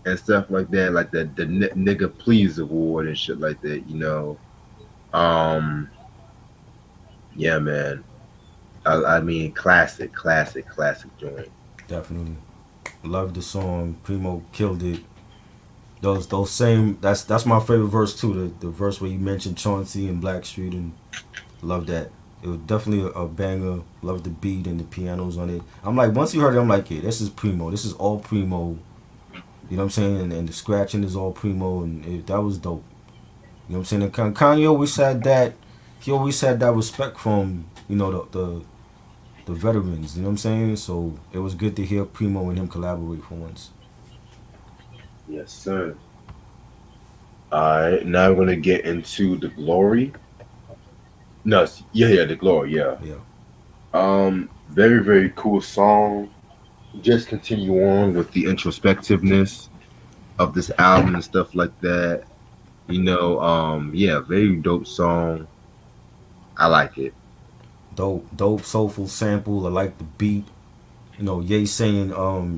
and stuff like that, like the Nigga Please Award and shit like that, Yeah, man. I mean, classic joint. Definitely. Love the song. Primo killed it. Those same that's my favorite verse too. The verse where you mentioned Chauncey and Blackstreet, and love that. It was definitely a banger. Love the beat and the pianos on it. I'm like, once you heard it, I'm like, yeah, this is Primo. This is all Primo. You know what I'm saying? And the scratching is all Primo, and that was dope. You know what I'm saying? And Kanye always had that. He always had that respect from the veterans. You know what I'm saying? So it was good to hear Primo and him collaborate for once. Yes, sir. All right, now we're gonna get into the glory. No, yeah, the glory, yeah. Yeah. Very, very cool song. Just continue on with the introspectiveness of this album and stuff like that. Yeah, very dope song. I like it. Dope, soulful sample. I like the beat. You know, Ye saying,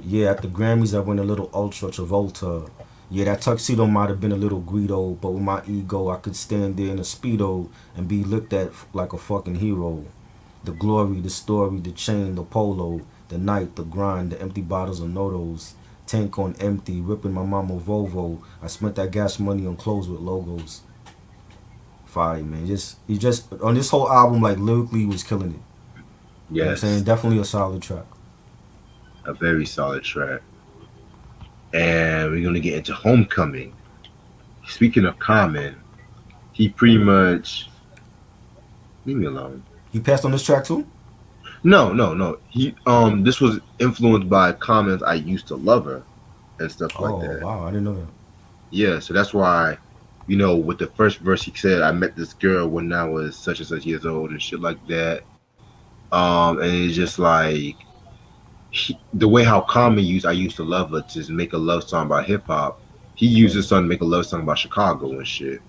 yeah, at the Grammys I went a little ultra Travolta. Yeah, that tuxedo might have been a little Guido, but with my ego, I could stand there in a Speedo and be looked at like a fucking hero. The glory, the story, the chain, the polo, the night, the grind, the empty bottles of Notos. Tank on empty, ripping my mama Volvo. I spent that gas money on clothes with logos. Fire, man. He just on this whole album, like lyrically, he was killing it. You know what I'm saying? Yes, Definitely a solid track. a very solid track. And we're gonna get into Homecoming. Speaking of Common, he pretty much leave me alone. He passed on this track too. No. He this was influenced by comments I used to love her and stuff like Oh that. wow, I didn't know that. Yeah, so that's why, with the first verse he said, I met this girl when I was such and such years old and shit like that. And it's just like the way how Common used I used to love her to make a love song about hip hop. He used this song to make a love song about Chicago and shit.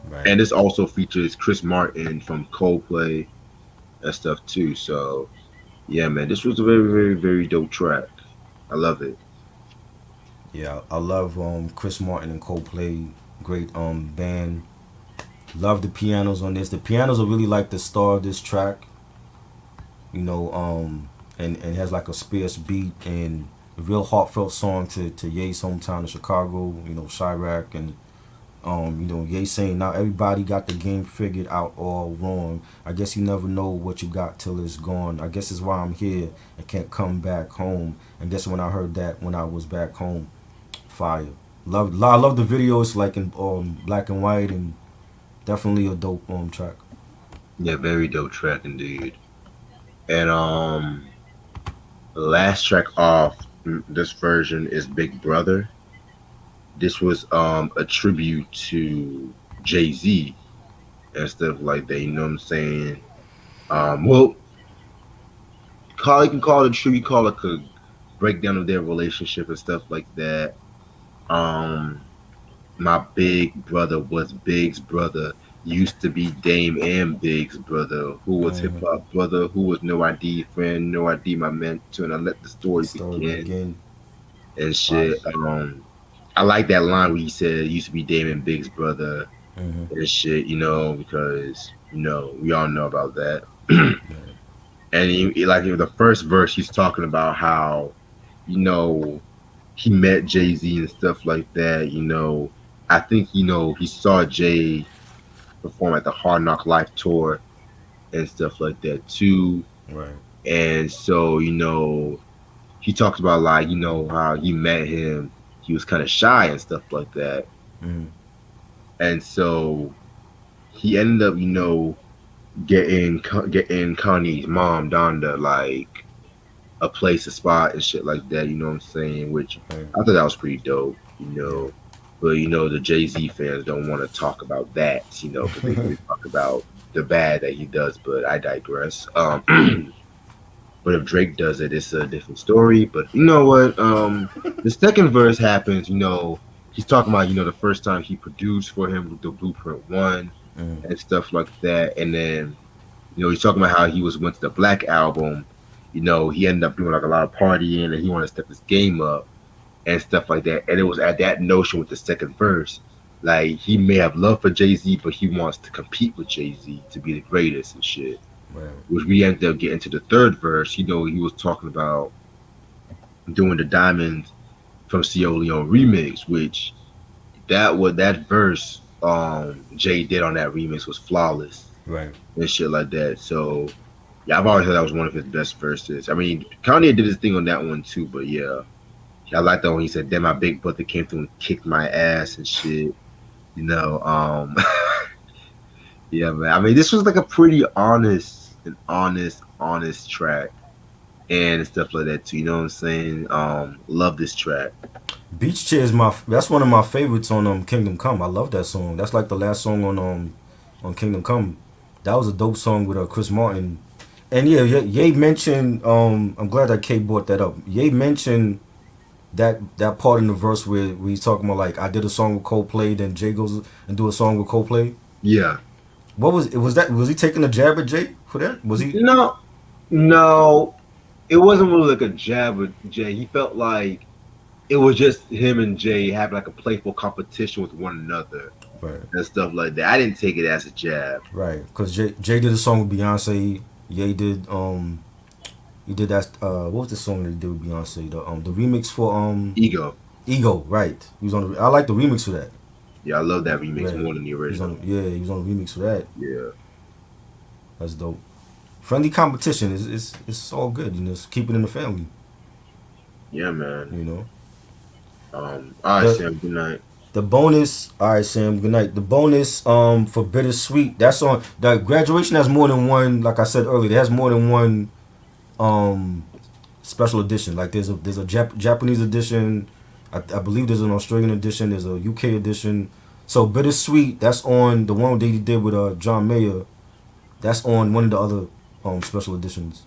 Right. And this also features Chris Martin from Coldplay and stuff too. So yeah, man, this was a very, very, very dope track. I love it. Yeah, I love Chris Martin and Coldplay. Great band. Love the pianos on this. The pianos are really like the star of this track. You know, and has like a sparse beat and a real heartfelt song to Ye's hometown of Chicago. You know, Chirac and Ye saying now everybody got the game figured out all wrong. I guess you never know what you got till it's gone. I guess it's why I'm here and can't come back home. And guess when I heard that when I was back home, fire. I love the video. It's like in black and white and definitely a dope track. Yeah, very dope track indeed. And the last track off this version is Big Brother. This was a tribute to Jay-Z and stuff like that. You know what I'm saying? Well, you can call it a tribute, call it a breakdown of their relationship and stuff like that. Um, my big brother was Big's brother. Used to be Dame and Big's brother, who was hip Mhm. hop brother, who was No ID friend, No ID my mentor, and I let the story Story begin again. and Fire. shit. I like that line where he said used to be Dame and Big's brother Hmm. and shit, because we all know about that. Yeah. And like in the first verse, he's talking about how you know he met Jay Z and stuff like that. I think he saw Jay perform at the Hard Knock Life tour and stuff like that too. Right. And so he talks about like how he met him. He was kind of shy and stuff like that, Hmm. and so he ended up getting Kanye's mom Donda like a place, a spot, and shit like that. You know what I'm saying? Which Right. I thought that was pretty dope. Yeah. But the Jay Z fans don't want to talk about that. Because they really talk about the bad that he does. But I digress. But if Drake does it, it's a different story. But you know what? The second verse happens. He's talking about the first time he produced for him with the Blueprint One Hmm. and stuff like that. And then he's talking about how he went to the Black album. He ended up doing like a lot of partying and he wanted to step his game up and stuff like that. And it was at that notion with the second verse. Like he may have love for Jay-Z, but he wants to compete with Jay-Z to be the greatest and shit. Right. which we ended up getting to the third verse. You know, he was talking about doing the Diamond from CO Leon remix, which that verse Jay did on that remix was flawless Right. and shit like that. So yeah, I've always heard that was one of his best verses. I mean, Kanye did his thing on that one too, but yeah, I like that when he said, "Then my big brother came through and kicked my ass and shit." You know, yeah, man. I mean, this was like a pretty honest track and stuff like that too. You know what I'm saying? Love this track. Beach Chair is that's one of my favorites on Kingdom Come. I love that song. That's like the last song on Kingdom Come. That was a dope song with Chris Martin. And yeah, Ye mentioned I'm glad that Kay brought that up. Ye mentioned that part in the verse where he's talking about like I did a song with Coldplay, then Jay goes and do a song with Coldplay. Yeah. What was he taking a jab at Jay for that? Was he? No, no, it wasn't really like a jab with Jay. He felt like it was just him and Jay having like a playful competition with one another Right. and stuff like that. I didn't take it as a jab. Right. Because Jay did a song with Beyonce. Ye did he did that what was the song that he did with Beyonce? The remix for Ego. Ego, right. He was on I like the remix for that. Yeah, I love that remix Right. more than the He was original. he was on the remix for that. Yeah. That's dope. Friendly competition is it's all good, you know, it's keep it in the family, Yeah, man. you know. All right, The- Sam. Good night. The bonus, all right, Sam. Good night. The bonus, for Bittersweet. That's on the graduation. Has more than one. Like I said earlier, it has more than one, special edition. Like there's a Japanese edition. I believe there's an Australian edition. There's a UK edition. So Bittersweet. That's on the one that he did with John Mayer. That's on one of the other special editions.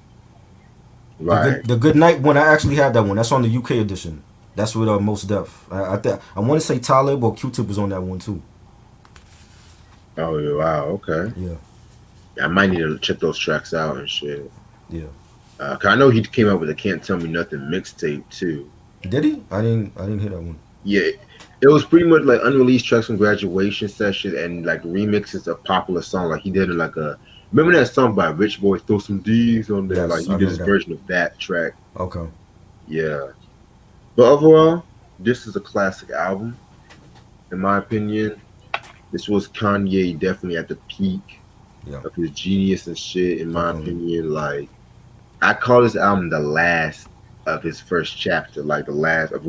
Right. The Good Night one. I actually have that one. That's on the UK edition. That's with Most Def. I want to say Talib or Q-Tip was on that one too. Oh, yeah, wow. Okay. Yeah. I might need to check those tracks out and shit. Yeah. 'Cause I know he came out with a "Can't Tell Me Nothing" mixtape too. Did he? I didn't hear that one. Yeah, it was pretty much like unreleased tracks from graduation session and like remixes of popular songs. Like he did like remember that song by Rich Boy, Throw Some D's on there. Yes, Like he I did know his that. version of that track. Okay. Yeah, but overall, this is a classic album, in my opinion. This was Kanye definitely at the peak Yeah. of his genius and shit. In my Definitely. opinion, like I call this album the last of his first chapter, like the last of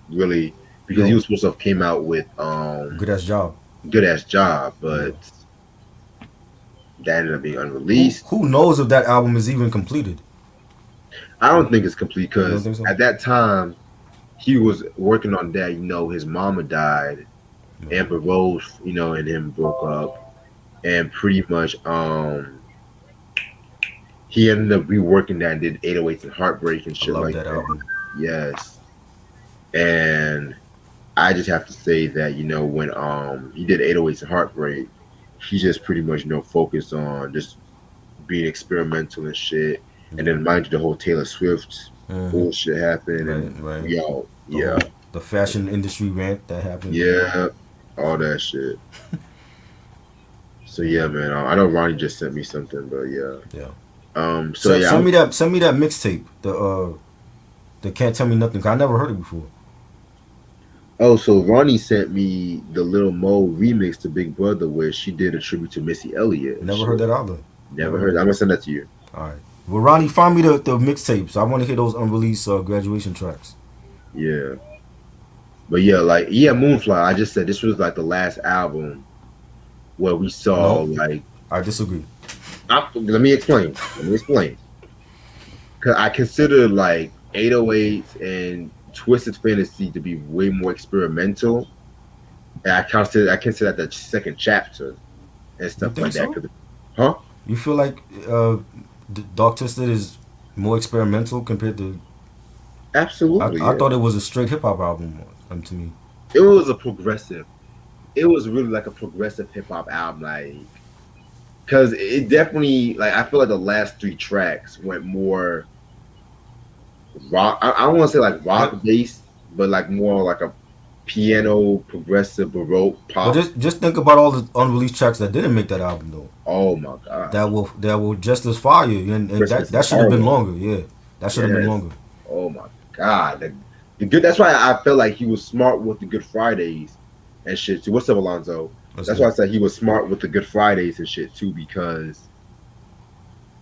really, because he was supposed to have came out with Good ass job. Good Ass Job, but that ended up being unreleased. Who knows if that album is even completed? I don't think it's complete You don't because think so? at that time he was working on that. You know, his mama died, Amber Rose, you know, and him broke up, and pretty much he ended up reworking that and did 808s and Heartbreak and I shit love like that that. album. Yes. And I just have to say that, you know, when he did 808s and Heartbreak, he just pretty much, you know, focused on just being experimental and shit. And then mind you, the whole Taylor Swift bullshit happened and Right. yo, yeah. The fashion industry rant that happened. Yeah, all that shit. So yeah, man. I know Ronnie just sent me something, but yeah. Yeah. So yeah. Send me that mixtape. The Can't Tell Me Nothing. 'Cause I never heard it before. Oh, so Ronnie sent me the Lil Mo remix to Big Brother where she did a tribute to Missy Elliott. Never heard that either. Never heard. I'm gonna send that to you. All right. Well, Ronnie, find me the mixtapes. I want to hear those unreleased graduation tracks. Yeah. But yeah, Moonfly. I just said this was like the last album where we saw like. I disagree. Let me explain. Cause I consider like 808s and Twisted Fantasy to be way more experimental, and I consider that the second chapter and stuff You like think that. Huh? You feel like Dark Twisted is more experimental compared to? Absolutely. I thought it was a straight hip hop album. To me, it was a progressive. It was really like a progressive hip hop album, like, cause it definitely like I feel like the last 3 tracks went more rock. I don't want to say like rock based, but like more like a piano, progressive, baroque, But pop. just think about all the unreleased tracks that didn't make that album though. Oh my god, That were just as fire, and Christmas that in should have been Harlem. longer. Yeah, that should have been Yes. longer. Oh my god. The good. That's why I felt like he was smart with the Good Fridays and shit too. What's up, Alonzo? Let's That's why see. I said he was smart with the Good Fridays and shit too, because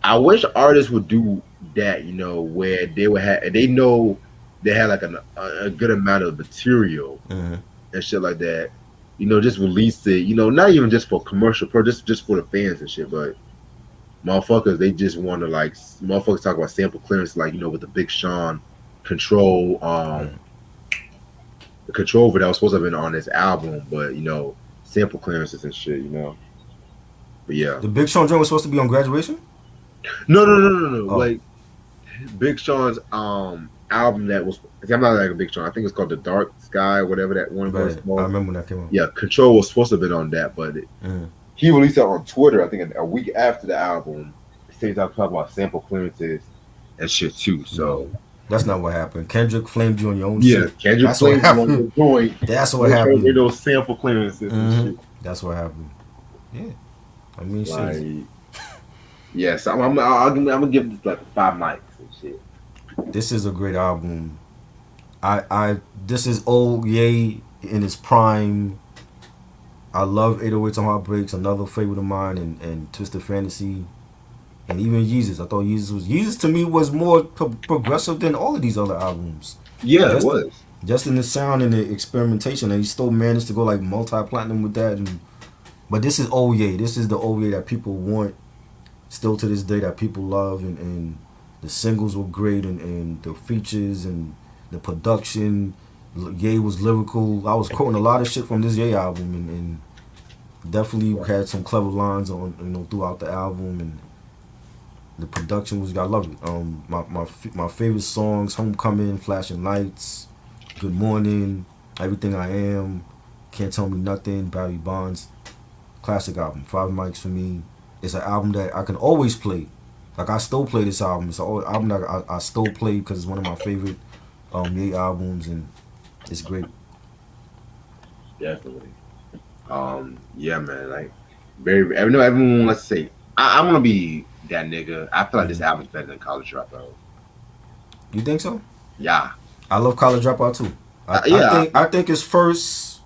I wish artists would do that. Where they would have, they know they had like a good amount of material Mm-hmm. and shit like that. Just release it. Not even just for commercial, just for the fans and shit, but motherfuckers, they just want to like motherfuckers talk about sample clearance, like with the Big Sean control, Right. the control that was supposed to have been on this album, but sample clearances and shit. But yeah, The Big Sean joint was supposed to be on Graduation. no. Oh, Like Big Sean's album that was, I'm not like a Big Sean. I think it's called The Dark Sky, whatever that one was right. I called. remember when that came out. Yeah, Control was supposed to have been on that, but Mhm. he released it on Twitter. I think a week after the album. He talking about sample clearances and shit too. So. That's not what happened. Kendrick flamed you on your own Yeah, shit. Kendrick That's what Flames on happened. the joint. That's what With happened. those sample clearances and Mhm. shit. That's what happened. Yeah, I mean, shit. Like, yeah, so I'm gonna give this like 5 nights and shit. This is a great album. This is old Ye in his prime. I love 808s and Heartbreaks, another favorite of mine, and Twisted Fantasy, and even Yeezus. I thought Yeezus to me was more progressive than all of these other albums. Yeah, it Just was. just in the sound and the experimentation, and he still managed to go like multi-platinum with that. But this is old Ye. This is the old Ye that people want still to this day, that people love, and the singles were great, and the features and the production. Ye was lyrical. I was quoting a lot of shit from this Ye album, and definitely had some clever lines on throughout the album, and the production was, I love it. My favorite songs: Homecoming, Flashing Lights, Good Morning, Everything I Am, Can't Tell Me Nothing, Barry Bonds. Classic album. 5 mics for me. It's an album that I can always play. Like, I still play this album. It's an album that I still play because it's one of my favorite Ye albums, and it's great. Definitely. Yeah, man. Like, very. I know everyone. Let's say I want to be that nigga. I feel like this album's better than College Dropout. You think so? Yeah. I love College Dropout too. Yeah. I think his first.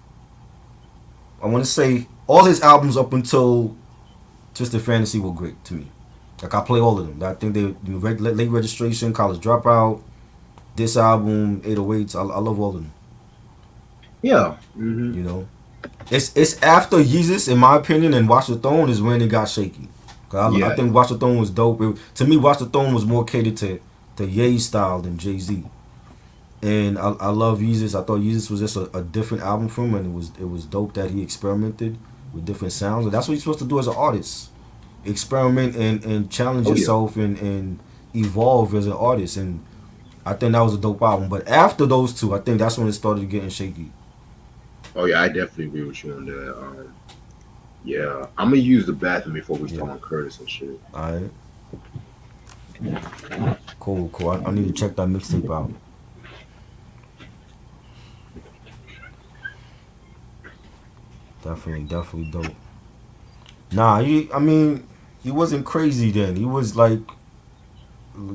I want to say all his albums up until Twisted Fantasy were great to me. Like, I play all of them. I think they late registration, College Dropout, this album, 808s. I love all of them. Yeah. Mm-hmm. You know, it's after Yeezus, in my opinion, and Watch the Throne is when it got shaky. I think Watch the Throne was dope. To me, Watch the Throne was more catered to Ye's style than Jay-Z. And I love Yeezus. I thought Yeezus was just a different album from him, and it was dope that he experimented with different sounds. And that's what you're supposed to do as an artist. Experiment and challenge yourself and evolve as an artist. And I think that was a dope album. But after those two, I think that's when it started getting shaky. Oh yeah, I definitely agree with you on that. Yeah, I'm gonna use the bathroom before we start on Curtis and shit. Alright. Cool. I need to check that mixtape out. Definitely dope. Nah, he wasn't crazy then. He was like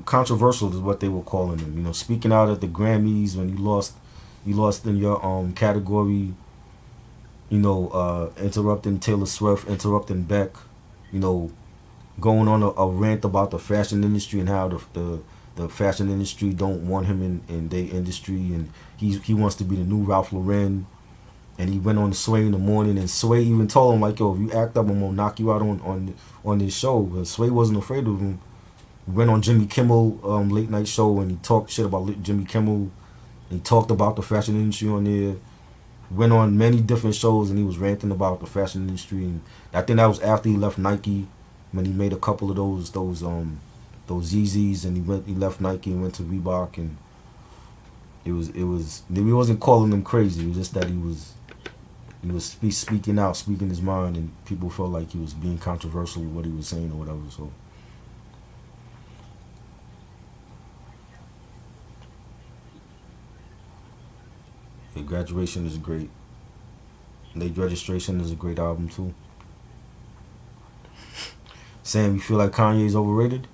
controversial is what they were calling him. Speaking out at the Grammys when you lost in your category. Interrupting Taylor Swift, interrupting Beck. Going on a rant about the fashion industry and how the fashion industry don't want him in their industry, and he wants to be the new Ralph Lauren. And he went on Sway in the morning, and Sway even told him, like, yo, if you act up, I'm gonna knock you out on this show. But Sway wasn't afraid of him. He went on Jimmy Kimmel late night show, and he talked shit about Jimmy Kimmel. He talked about the fashion industry on there. Went on many different shows, and he was ranting about the fashion industry. And I think that was after he left Nike, when he made a couple of those Yeezys, and he left Nike and went to Reebok, and he wasn't calling him crazy. It was just that he was speaking out, speaking his mind, and people felt like he was being controversial with what he was saying or whatever. So Graduation is great. Late Registration is a great album too. Sam, you feel like Kanye's overrated?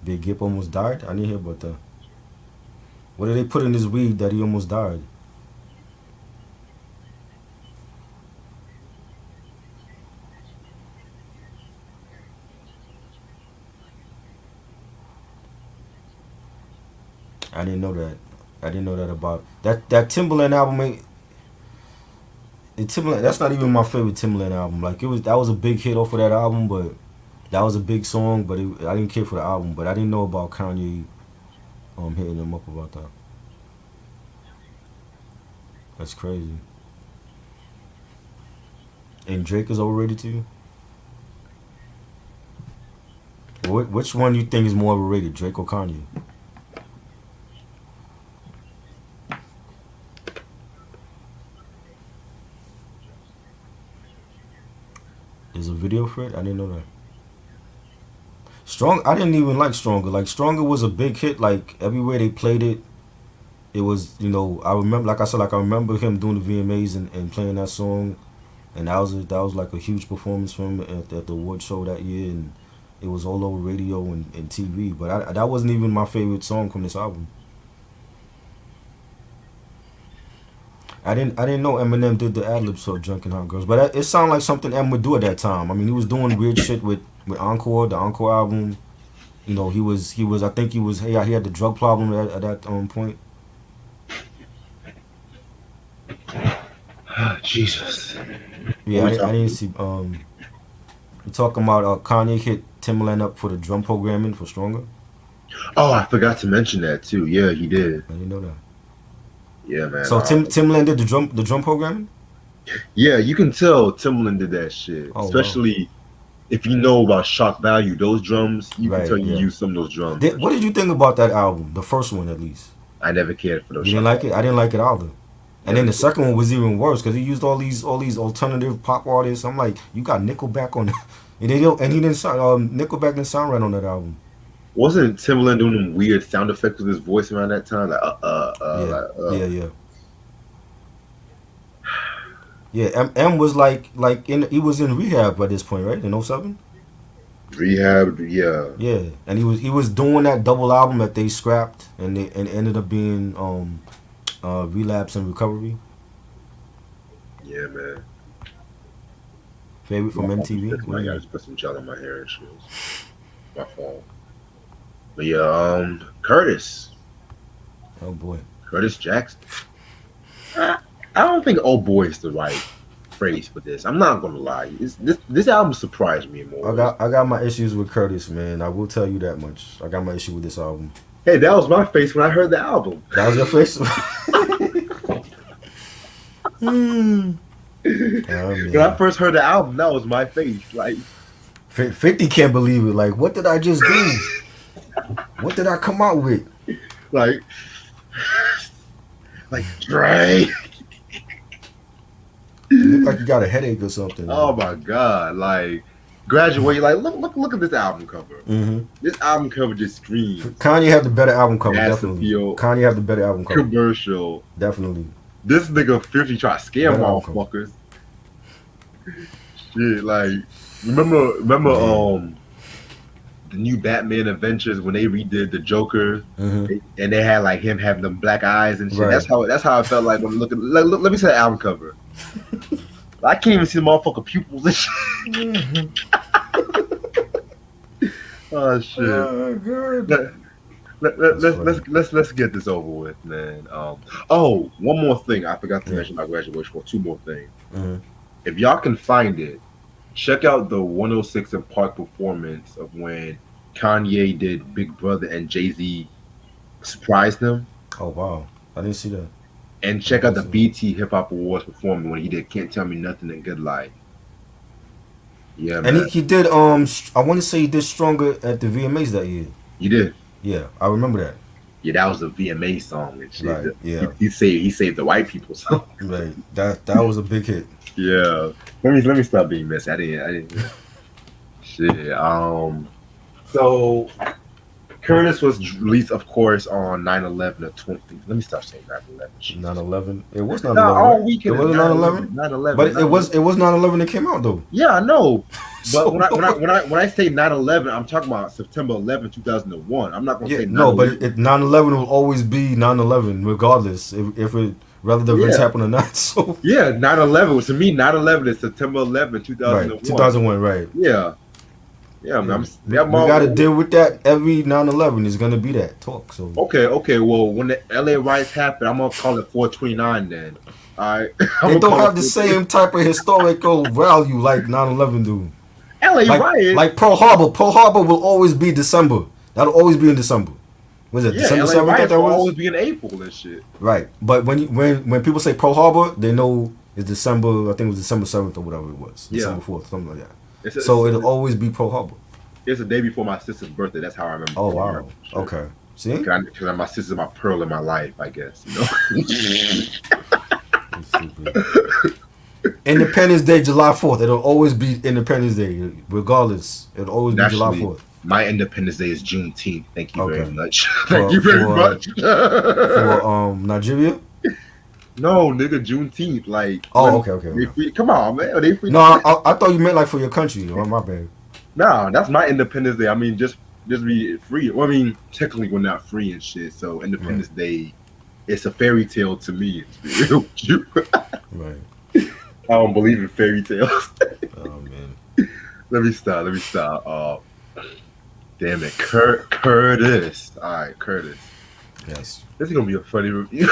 Big Gip almost died? I didn't hear about that. What did they put in his weed that he almost died? I didn't know that. I didn't know that about that Timberland album. Timberland. That's not even my favorite Timberland album. Like that was a big hit off of that album, but that was a big song. But I didn't care for the album. But I didn't know about Kanye, hitting him up about that. That's crazy. And Drake is overrated to you? Which one do you think is more overrated, Drake or Kanye? There's a video for it? I didn't know that. I didn't even like Stronger. Like, Stronger was a big hit. Like, everywhere they played it, it was, I remember, like I said, I remember him doing the VMAs and playing that song. And that was like a huge performance for him at the award show that year. And it was all over radio and TV. But that wasn't even my favorite song from this album. I didn't know Eminem did the ad-libs for Drunken Hot Girls, but it sounded like something Em would do at that time. I mean, he was doing weird shit with Encore, the Encore album. He had the drug problem at that point. Jesus. Yeah, I didn't see. We're talking about Kanye hit Timberland up for the drum programming for Stronger. Oh, I forgot to mention that too. Yeah, he did. I didn't know that. Yeah, man. So Timberland did the drum programming? Yeah, you can tell Timberland did that shit. Oh, especially if you know about shock value, those drums, you Right, can tell you yeah. use some of those drums. What did you think about that album? The first one, at least. I never cared for those. You didn't like it? I didn't like it either. And then the second one was even worse because he used all these alternative pop artists. I'm like, you got Nickelback on, and he didn't sound Nickelback didn't sound right on that album. Wasn't Timberland doing them weird sound effects with his voice around that time? Yeah. M was he was in rehab by this point, right? In 07? Rehab, yeah. Yeah, and he was doing that double album that they scrapped and ended up being Relapse and Recovery. Yeah, man. Favorite from MTV? I gotta put some gel in my hair and shit. My fault. But yeah, Curtis. Oh boy. Curtis Jackson. I don't think "oh boy" is the right phrase for this. I'm not gonna lie. This album surprised me more. I got my issues with Curtis, man. I will tell you that much. I got my issue with this album. Hey, that was my face when I heard the album. That was your face? When I first heard the album, that was my face. Like 50 can't believe it. Like, what did I just do? What did I come out with? Like Dre. You look like you got a headache or something. Oh my god! Like Graduate. Like look at this album cover. Mm-hmm. This album cover just screams. Kanye have the better album cover, Massive definitely. appeal. Kanye have the better album cover, Commercial. definitely. This nigga 50 try to scare Better album motherfuckers. Shit, like remember the new Batman Adventures when they redid the Joker, Mm-hmm. and they had like him having them black eyes and shit. Right. That's how I felt like when looking. Let me see the album cover. I can't even see the motherfucking pupils and shit. Oh shit! Oh, God. Let's get this over with, man. Oh, one more thing I forgot to mention about Graduation. Well, two more things. Mm-hmm. If y'all can find it, check out the 106 and Park performance of when Kanye did Big Brother and Jay-Z surprised him. Oh wow, I didn't see that. And check out the BT Hip Hop Awards performance when he did Can't Tell Me Nothing and Good Life. Yeah, man. And he did I want to say he did Stronger at the VMAs that year. You did? Yeah, I remember that. Yeah, that was a VMA song and shit. Right, yeah. He saved the white people song. Right, that was a big hit. Yeah. Let me stop being messy. I didn't. Shit. So Curtis was released, of course, on 9/11 of 20. Let me stop saying 9/11. 9/11. It was No, 9/11. all Right? It weekend is wasn't 9/11. 9/11. 9/11. But it was 9/11 that came out though. Yeah, I know. So, But when I say 9/11, I'm talking about September 11, 2001. I'm not gonna yeah, say no, but 9/11. 9/11 will always be 9/11 regardless if it whether the events Yeah. happen or not. So Yeah, 9/11. To me, 9/11 is September 11, right, 2001. 2001, right. Yeah. Yeah, man. We got to deal with that every 9/11 is going to be that talk. So Okay. Well, when the LA riots happen, I'm gonna call it 429 then. All right. they don't have the same type of historical value like 9/11 do. LA riots. Like Pearl Harbor. Pearl Harbor will always be December. That'll always be in December. Was it Yeah, December LA 7th riots that will was? always be in April and shit. Right. But when people say Pearl Harbor, they know it's December, I think it was December 7th or whatever it was. Yeah. December 4th, something like that. So it'll always be Pearl Harbor. It's the day before my sister's birthday. That's how I remember. Oh, wow. Okay. See? Because my sister's my pearl in my life, I guess. You know. Independence Day, July 4th. It'll always be Independence Day, regardless. It'll always be July 4th. My Independence Day is Juneteenth. Thank you very much. Thank you very much. For Nigeria? No, nigga, Juneteenth. Like. Oh, okay. Come on, man. They free. No, I thought you meant like for your country. Oh, my bad. No, that's my Independence Day. I mean, just be free. Well, I mean, technically we're not free and shit. So Independence Day, it's a fairy tale to me. Right. I don't believe in fairy tales. Oh man. Let me stop. Damn it, Curtis. All right, Curtis. Yes. This is gonna be a funny review.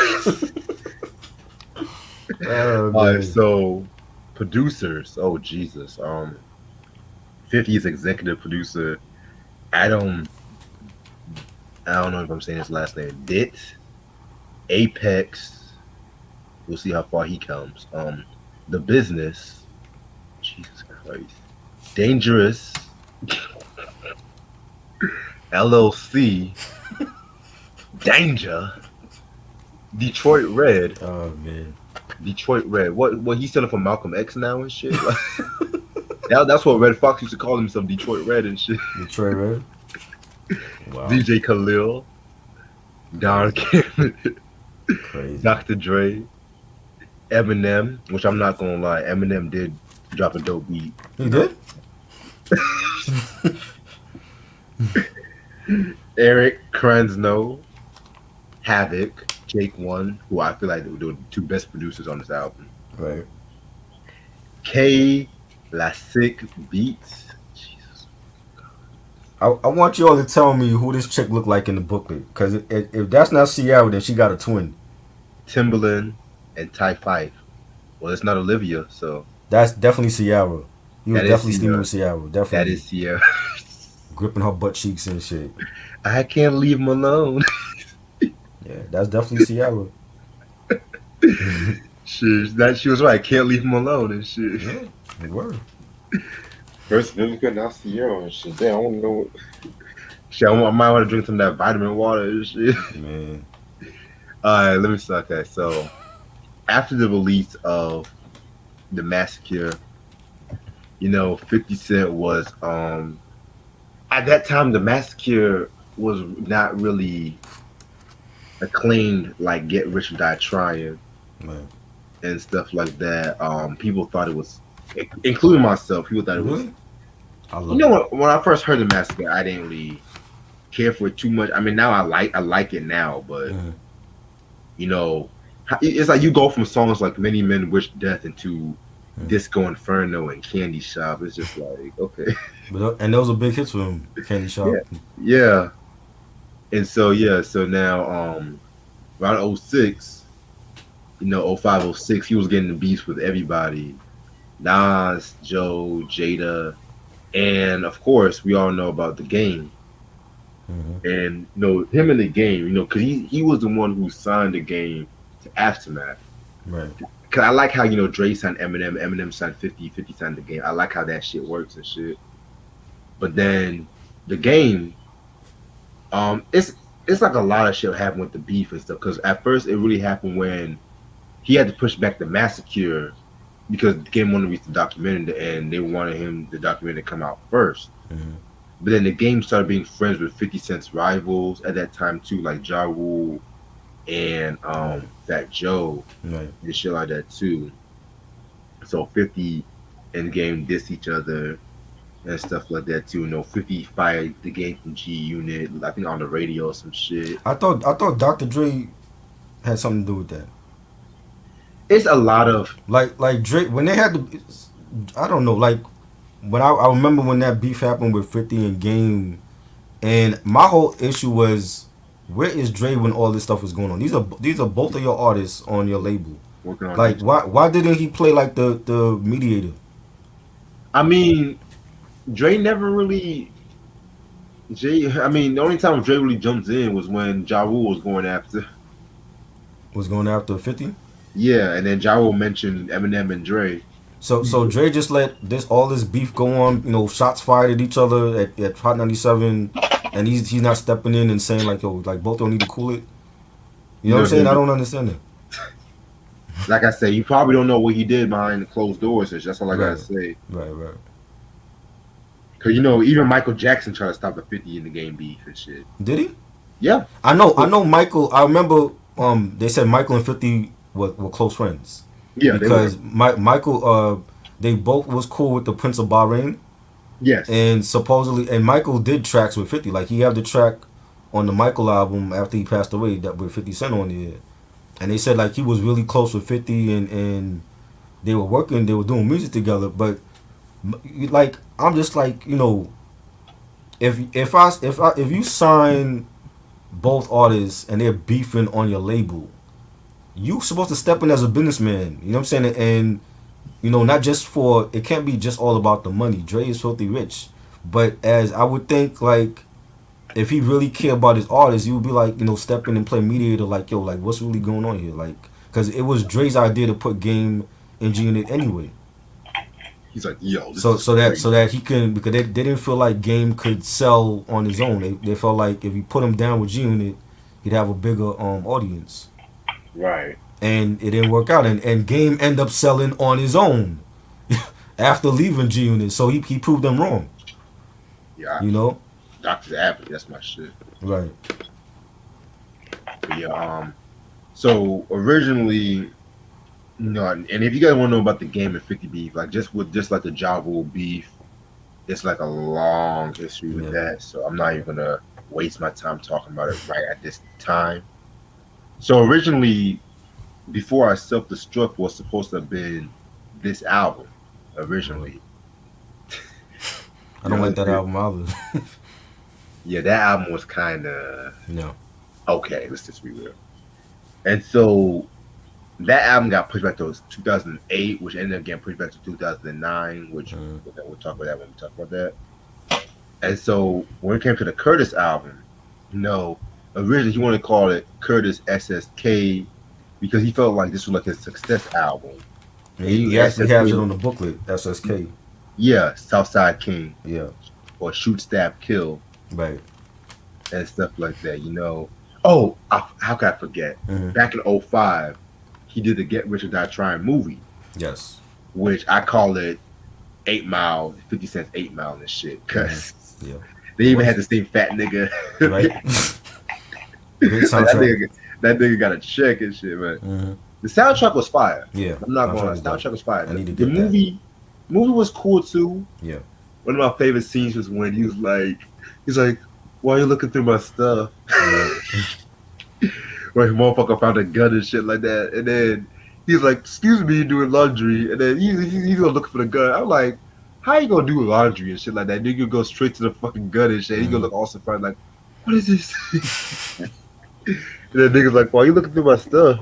Oh, all right, so producers. Oh Jesus. 50's executive producer Adam. I don't know if I'm saying his last name. Dit. Apex. We'll see how far he comes. The Business. Jesus Christ. Dangerous. LLC. Danger. Detroit Red. Oh man. Detroit Red. What he's selling for Malcolm X now and shit? Like, that's what Red Fox used to call himself, Detroit Red and shit. Detroit Red. Wow. DJ Khalil. Don Cameron. Crazy. Dr. Dre. Eminem, which I'm not gonna lie, Eminem did drop a dope beat. He did? Eric Krensno, Havoc, Jake One, who I feel like they were the two best producers on this album. Right. K Lasik Beats. Jesus. I want you all to tell me who this chick looked like in the booklet, because if that's not Sierra, then she got a twin. Timbaland and Ty Fife. Well, it's not Olivia, so that's definitely Sierra. You was That is definitely steaming Sierra. with Sierra. Definitely. that is Sierra. Gripping her butt cheeks and shit. I can't leave him alone. Yeah, that's definitely Sierra. Shit, she was right. Can't leave him alone and shit. Yeah, they were. First Vivica, now Sierra and shit. Damn, I don't know. Shit, I might want to drink some of that vitamin water and shit. Man. Alright, let me start that. So, after the release of The Massacre, 50 Cent was, at that time, The Massacre was not really acclaimed like Get Rich or Die Trying Man. and stuff like that. People thought it was, including myself, people thought it was. Really? I love When I first heard The Massacre, I didn't really care for it too much. I mean, now I like it now, but it's like you go from songs like Many Men Wish Death into Disco Inferno and Candy Shop. It's just like, okay. And those were big hits for him, Candy Shop. Yeah. And so now around 06, 05, 06, he was getting the beats with everybody. Nas, Joe, Jada, and of course we all know about The Game. And him in The Game, because he was the one who signed The Game to Aftermath. Right. Cause I like how Dre signed Eminem signed 50 signed The Game. I like how that shit works and shit. But then The Game, it's like a lot of shit happened with the beef and stuff. Cause at first it really happened when he had to push back The Massacre because The Game wanted to release the documentary and they wanted the documentary to come out first. But then the game started being friends with 50 Cent's rivals at that time too, like Ja Rule and Right. Fat Joe Right. and shit like that too. So 50 and Game diss each other and stuff like that too. You know, 50 fired the Game from G Unit, I think on the radio or some shit. I thought Dr. Dre had something to do with that. It's a lot of Like Dre when they had the, I don't know, like when I remember when that beef happened with 50 and Game, and my whole issue was, where is Dre when all this stuff was going on? These are both of your artists on your label. working on Like it. why didn't he play like the mediator? I mean, Dre never really. I mean, the only time Dre really jumped in was when Ja Rule was going after. Was going after 50? Yeah, and then Ja Rule mentioned Eminem and Dre. So Dre just let all this beef go on, shots fired at each other at Hot 97, and he's not stepping in and saying like, yo, like both don't need to cool it. You know what I'm saying? I don't understand it. Like I said, you probably don't know what he did behind the closed doors. So that's all I gotta Right. say. Right. Cause even Michael Jackson tried to stop the 50 in the game beef and shit. Did he? Yeah, I know Michael. I remember they said Michael and 50 were close friends. yeah, Because they were. Michael, they both was cool with the Prince of Bahrain, Yes, and supposedly, and Michael did tracks with 50. Like he had the track on the Michael album after he passed away that with 50 Cent on there, and they said like he was really close with 50, and they were doing music together. But like I'm just like, if you sign both artists and they're beefing on your label, you supposed to step in as a businessman. You know what I'm saying? And not just for, it can't be just all about the money. Dre is filthy rich, but as I would think, like if he really cared about his artists, he would be like, step in and play mediator. Like, yo, like what's really going on here? Like, because it was Dre's idea to put Game in G Unit anyway. he's like, yo. This So is that crazy. so that he can, because they didn't feel like Game could sell on his own. They felt like if you put him down with G Unit, he'd have a bigger audience. Right. And it didn't work out, and Game ended up selling on his own after leaving G Unit. So he proved them wrong. Yeah, Doctor's Advocate. That's my shit. Right. But yeah. So originally, and if you guys want to know about the Game and 50 beef, like just like the Ja Rule beef, it's like a long history with Yeah. that. So I'm not even gonna waste my time talking about it right at this time. So originally, Before I Self Destruct was supposed to have been this album originally. I don't like that album either. Yeah, that album was kind of No. okay. Let's just be real. And so that album got pushed back to 2008, which ended up getting pushed back to 2009, which we'll talk about that when we talk about that. And so when it came to the Curtis album, originally he wanted to call it Curtis SSK because he felt like this was like his success album. He actually has it on the booklet, SSK. Yeah, Southside King Yeah. or Shoot, Stab, Kill Right. and stuff like that. Oh, how could I forget? Mhm. Back in 05, he did the Get Rich or Die Trying movie, Yes. which I call it 8 Mile, 50 Cent's 8 Mile and shit. Because Yeah. they even had the same fat nigga. Right. Great Like, soundtrack. that nigga got a check and shit, man. Mm-hmm. The soundtrack was fire. Yeah. I'm not going to lie. is The dope. soundtrack was fire. I need to The get that. movie was cool too. Yeah. One of my favorite scenes was when he's like, why are you looking through my stuff? Where motherfucker found a gun and shit like that. And then he's like, excuse me, doing laundry. And then he's gonna look for the gun. I'm like, how you gonna do laundry and shit like that? Nigga go straight to the fucking gun and shit. He gonna look all surprised like, what is this? And then nigga's like, why are you looking through my stuff?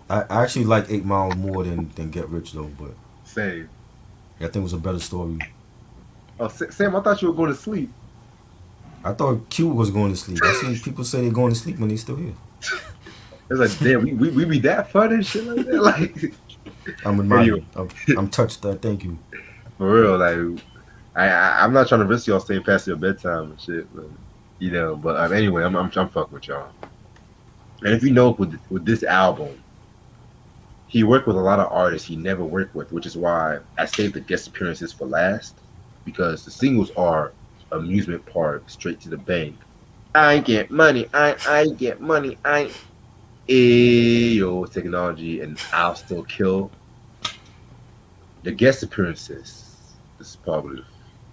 I actually like 8 Mile more than Get Rich though, but Same. I think it was a better story. Oh, Sam, I thought you were going to sleep. I thought Q was going to sleep. I see people say they're going to sleep when they're still here. It's like, damn, we be that fun and shit like that. Like, I'm admired. I'm touched. Thank you. for real, like, I'm not trying to risk y'all staying past your bedtime and shit, but, But anyway, I'm fucking with y'all. And if you know, with this album, he worked with a lot of artists he never worked with, which is why I saved the guest appearances for last, because the singles are Amusement Park, straight to the bank. I get money. I get money. Ayo, technology, and I'll still kill. The guest appearances. This is probably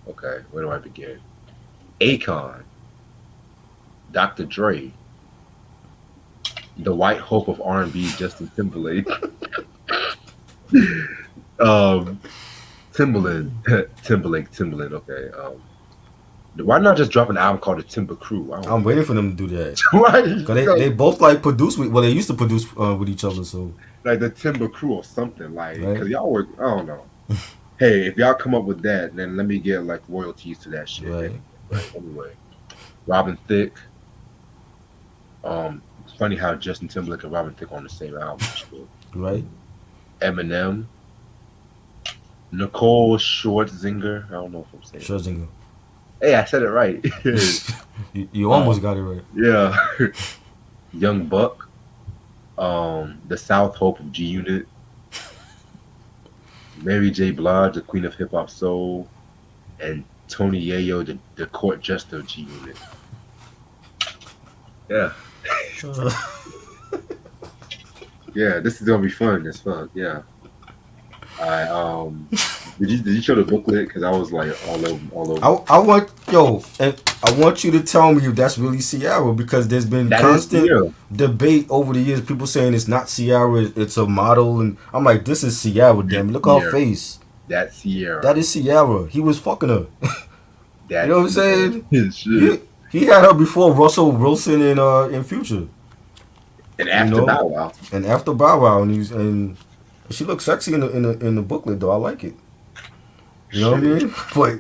okay. Where do I begin? Akon, Dr. Dre, the white hope of R&B, Justin Timberlake. um, Timberland. Okay. Why not just drop an album called the Timber Crew? I'm waiting for them to do that. Why? Cause they both like produce with, well, they used to produce with each other, so Like the Timber Crew or something, like, right? because y'all work. I don't know. Hey, if y'all come up with that, then let me get like royalties to that shit. Right. Anyway, Robin Thicke. It's funny how Justin Timberlake and Robin Thicke on the same album. Right. Eminem. Nicole Schwarzenegger. I don't know if I'm saying. Schwarzenegger. Hey, I said it right. You almost got it right. Yeah. Young Buck. The South Hope of G Unit. Mary J. Blige, the Queen of Hip Hop Soul, and Tony Yayo, the Court Jester of G Unit. Yeah. Yeah, this is gonna be fun as fuck. Yeah. Did you show the booklet? Because I was like all over. I want you to tell me if that's really Ciara, because there's been That constant debate over the years. People saying it's not Ciara, it's a model, and I'm like, this is Ciara. Damn, look at her face. That's Sierra. That is Ciara. He was fucking her. That's you know what I'm saying? His shit. He had her before Russell Wilson in Future. And after Bow Wow. And after Bow Wow, and she looks sexy in the booklet though. I like it. You know what I mean? But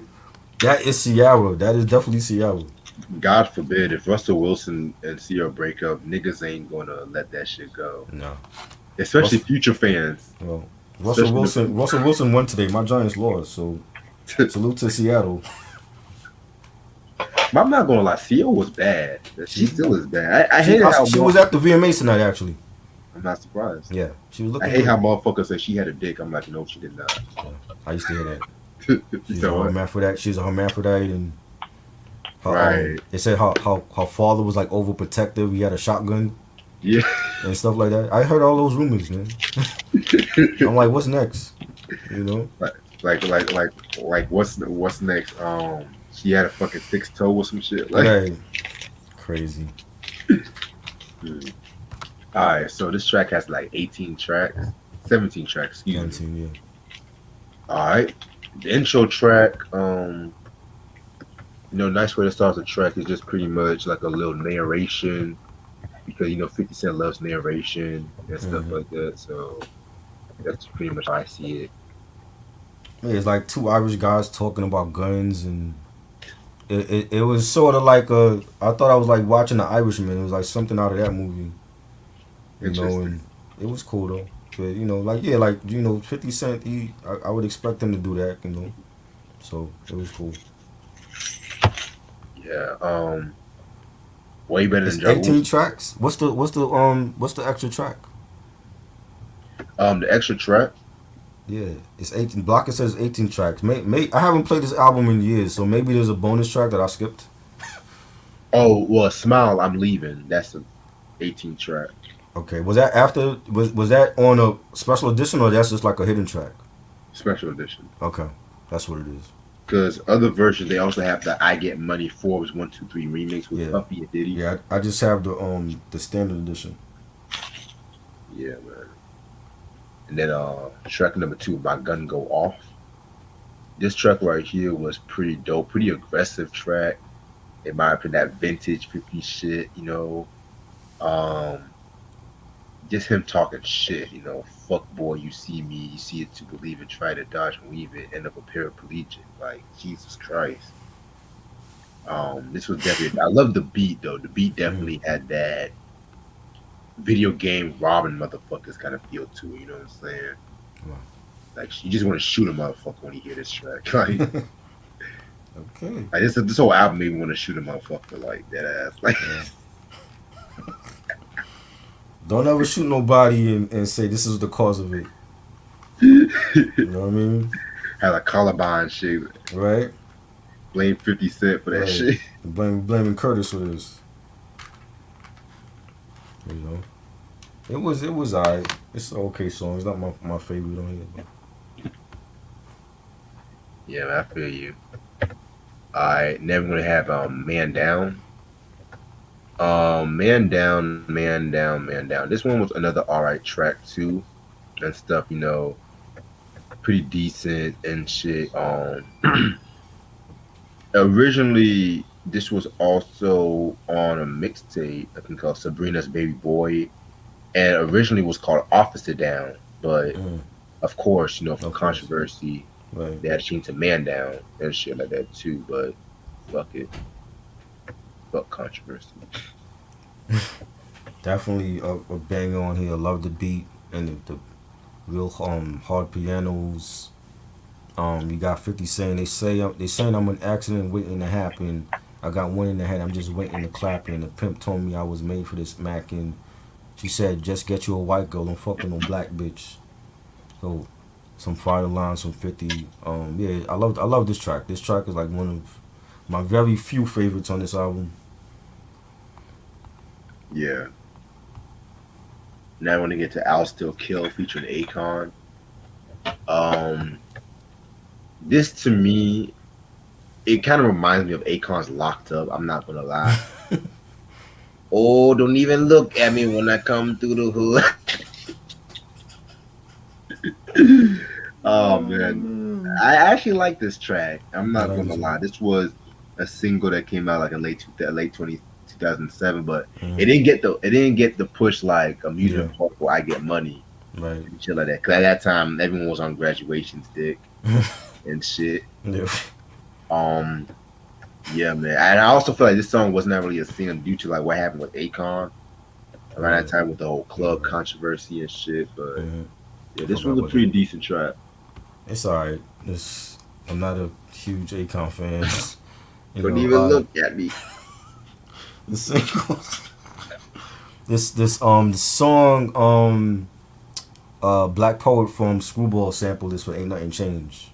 that is Ciara. That is definitely Ciara. God forbid if Russell Wilson and Sierra break up, niggas ain't gonna let that shit go. No. Especially Future fans. Well, Russell Wilson won today. My Giants lost, so salute to Seattle. I'm not gonna lie, Sierra was bad. She still is bad. I hate how she was at the VMAs tonight. Actually, I'm not surprised. Yeah, she was looking. I hate how motherfuckers say she had a dick. I'm like, no, she did not. Yeah, I used to hear that. She's So a what? hermaphrodite. She's a hermaphrodite, and her, Right. they said her father was like overprotective. He had a shotgun. Yeah. And stuff like that. I heard all those rumors, man. I'm like, what's next? You know? Like what's next? She had a fucking fixed toe or some shit. Like, Right. Crazy. Alright, so this track has like 18 tracks. 17 tracks, excuse 17, me. yeah. Alright. The intro track, nice way to start the track is just pretty much like a little narration. Because 50 Cent loves narration and stuff like that, so that's pretty much how I see it. Yeah, it's like two Irish guys talking about guns, and it was sort of like I thought I was like watching The Irishman. It was like something out of that movie, and it was cool though. But 50 Cent, I would expect him to do that, so it was cool. Yeah, way better It's than 18 tracks. What's the extra track? The extra track. Yeah, it's 18. Blocker says 18 tracks. I haven't played this album in years, so maybe there's a bonus track that I skipped. Oh well, Smile, I'm Leaving. That's an 18 track. Okay, was that after? Was that on a special edition, or that's just like a hidden track? Special edition. Okay, that's what it is. Because other versions, they also have the I Get Money Forbes 1, 2, 3 remix with Puffy and Diddy. Yeah, I just have the standard edition. Yeah, man. And then track number 2, My Gun Go Off. This track right here was pretty dope, pretty aggressive track. In my opinion, that vintage 50 shit, just him talking shit, fuck boy, you see me, you see it to believe it, try to dodge and weave it, end up a paraplegic, like Jesus Christ. This was definitely, I love the beat though. The beat definitely had that video game robbing motherfuckers kind of feel to it, you know what I'm saying? Wow. Like you just want to shoot a motherfucker when you hear this track. Like, okay. Like this whole album made me want to shoot a motherfucker like that ass. Like, don't ever shoot nobody and say this is the cause of it. You know what I mean? Had a Columbine shit. Right? blame 50 Cent for that Right. shit. Blaming Curtis for this. You know, it was alright. It's an okay song. It's not my favorite on here. Yeah, man, I feel you. I never gonna have Man Down. Man Down, Man Down, Man Down. This one was another alright track too and stuff, you know, pretty decent and shit. Originally this was also on a mixtape, I think called Sabrina's Baby Boy, and originally was called Officer Down, but Mm, of course, you know, for of course. controversy, Right. they had to change to Man Down and shit like that too. But fuck it, fuck controversy. Definitely a banger on here. I love the beat and the real hard pianos. You got 50 saying they saying I'm an accident waiting to happen. I got one in the head. I'm just waiting to clap. And the pimp told me I was made for this macking. She said just get you a white girl. Don't fuck with no black bitch. So some fire lines from 50. Yeah, I love this track. This track is like one of my very few favorites on this album. Yeah. Now I want to get to I'll Still Kill featuring Akon. Um, this to me, it kind of reminds me of Akon's Locked Up. I'm not gonna lie. Oh, don't even look at me when I come through the hood. Oh man, I actually like this track. I'm not gonna lie. This was a single that came out like in late 2007, but Mhm. it didn't get the push like Amusement Park where I Get Money Right. and shit like that. Cause at that time everyone was on graduation stick and shit. Yeah. Yeah, man. And I also feel like this song was not really a single due to like what happened with Akon around that time with the whole club controversy and shit. But Mhm. yeah, this was a pretty decent track. It's alright. I'm not a huge Akon fan. You Don't know, even look at me. the single. The song Black Poet from Screwball sample this for Ain't Nothing Changed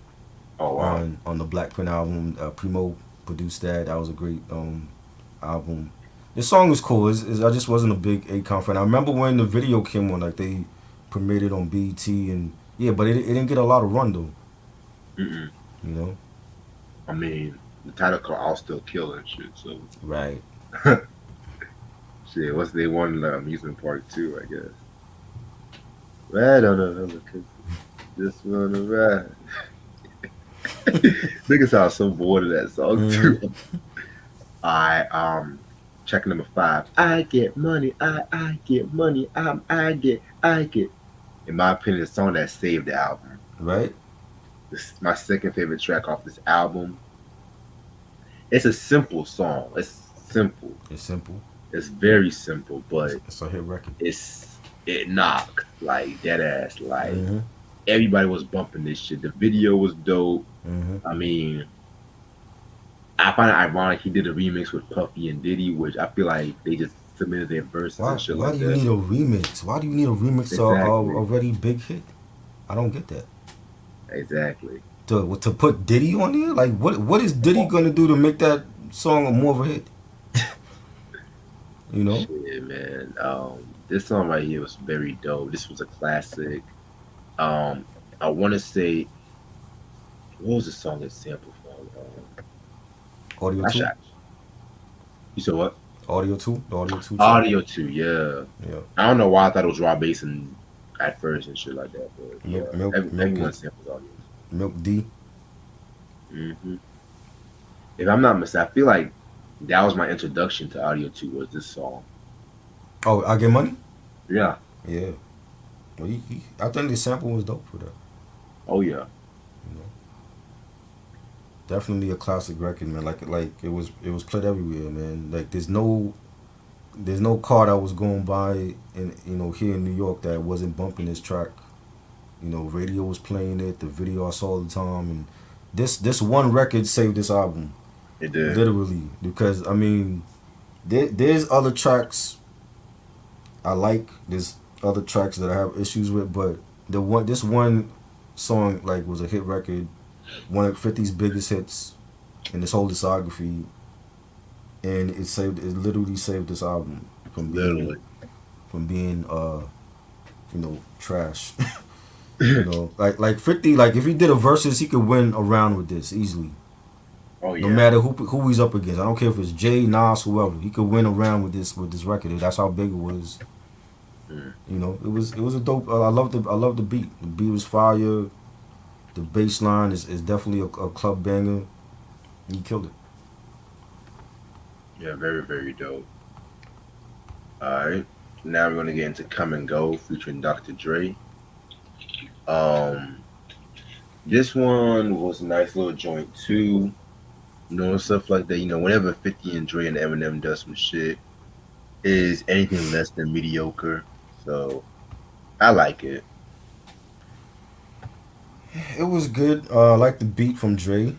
Oh wow. on the Black Print album. Primo produced that. That was a great album. This song is cool. I just wasn't a big Akon fan. I remember when the video came on, like they premiered it on BET and yeah, but it didn't get a lot of run though. Mm-mm. You know. I mean, the title called "I'll Still Kill" and shit. So Right. shit, what's they won the amusement park too? I guess. Right on another kiss. Just wanna ride. Niggas sound so bored of that song too. Check number 5. I get money. I get money. I get. In my opinion, the song that saved the album. Right. This is my second favorite track off this album. It's a simple song. It's simple. It's simple. It's very simple, but It's a hit record. it knocked like dead ass. Like Mm-hmm. everybody was bumping this shit. The video was dope. Mm-hmm. I mean, I find it ironic he did a remix with Puffy and Diddy, which I feel like they just submitted their verses and shit Why like do you that. need a remix? Why do you need a remix to Exactly. already big hit? I don't get that. Exactly. To put Diddy on there? Like what is Diddy gonna do to make that song more of a hit? You know? Shit, man. This song right here was very dope. This was a classic. I want to say, what was the song that sampled from? Audio 2? You said what? Audio 2? The Audio 2 track? Audio 2, yeah. Yeah. I don't know why I thought it was Raw Basin at first and shit like that, but yeah, everyone samples audio. Milk D. Mm-hmm. If I'm not mistaken, I feel like that was my introduction to Audio 2 was this song. Oh, I Get Money? Yeah. Yeah. Well, I think the sample was dope for that. Oh yeah. You know, definitely a classic record, man. Like it was played everywhere, man. Like there's no car that was going by in here in New York that wasn't bumping this track. You know, radio was playing it, the video I saw all the time, and this one record saved this album. It did. Literally, because I mean, there's other tracks I like. There's other tracks that I have issues with, but this one song like was a hit record, one of 50's biggest hits, in this whole discography, and it literally saved this album from Literally. being trash. Like 50, like if he did a versus, he could win a round with this easily. Oh yeah. No matter who he's up against. I don't care if it's Jay, Nas, whoever. He could win a round with this record. That's how big it was. It was a dope. I love the beat. The beat was fire. The bass line is definitely a club banger. He killed it. Yeah, very, very dope. Alright. Now we're gonna get into Come and Go featuring Dr. Dre. This one was a nice little joint too. Stuff like that. Whenever 50 and Dre and Eminem does some shit, is anything less than mediocre. So I like it. It was good. I like the beat from Dre.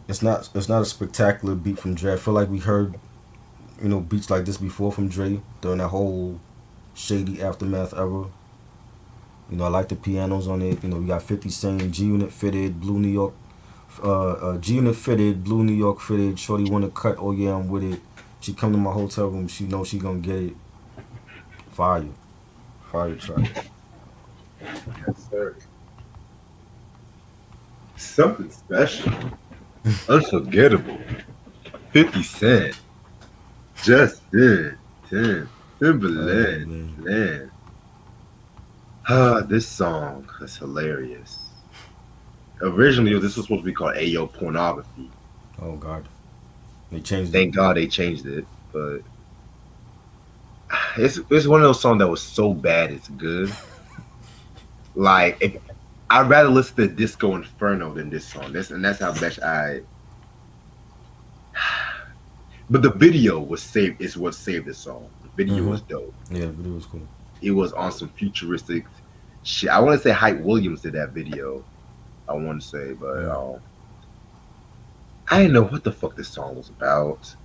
It's not a spectacular beat from Dre. I feel like we heard, beats like this before from Dre during that whole shady Aftermath era. I like the pianos on it. We got 50 saying G-Unit fitted, Blue New York, G-Unit fitted, Blue New York fitted, Shorty wanna cut, oh yeah, I'm with it. She come to my hotel room, she know she gonna get it. Fire track. Yes, sir. Something special. Unforgettable. 50 Cent. Justin. Timberland. Man. This song is hilarious. Originally, this was supposed to be called Ayo Pornography. Oh God, they changed it. Thank God they changed it, but it's one of those songs that was so bad it's good. Like, I'd rather listen to Disco Inferno than this song. That's how much I. But the video was saved. It's what saved the song. The video was dope. Yeah, the video was cool. It was on some futuristic shit. I want to say Hype Williams did that video. I want to say, but I didn't know what the fuck this song was about.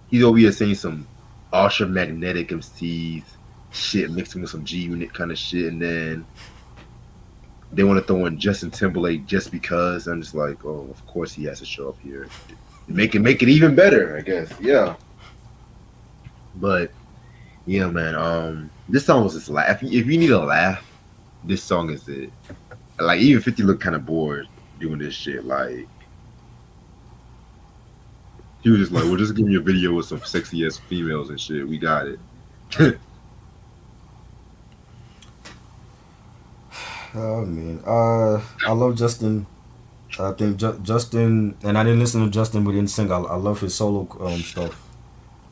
He's over here saying some ultra magnetic MCs shit mixing with some G-Unit kind of shit, and then they want to throw in Justin Timberlake just because. I'm just like, oh, of course he has to show up here. Make it even better, I guess. Yeah. But yeah, man. This song was just laugh. If you need a laugh, this song is it. Like, even 50 looked kind of bored doing this shit. Like, he was just like, "Well, just give me a video with some sexy ass females and shit. We got it." Oh man, I love Justin. I think Justin, and I didn't listen to Justin, but didn't sing. I love his solo stuff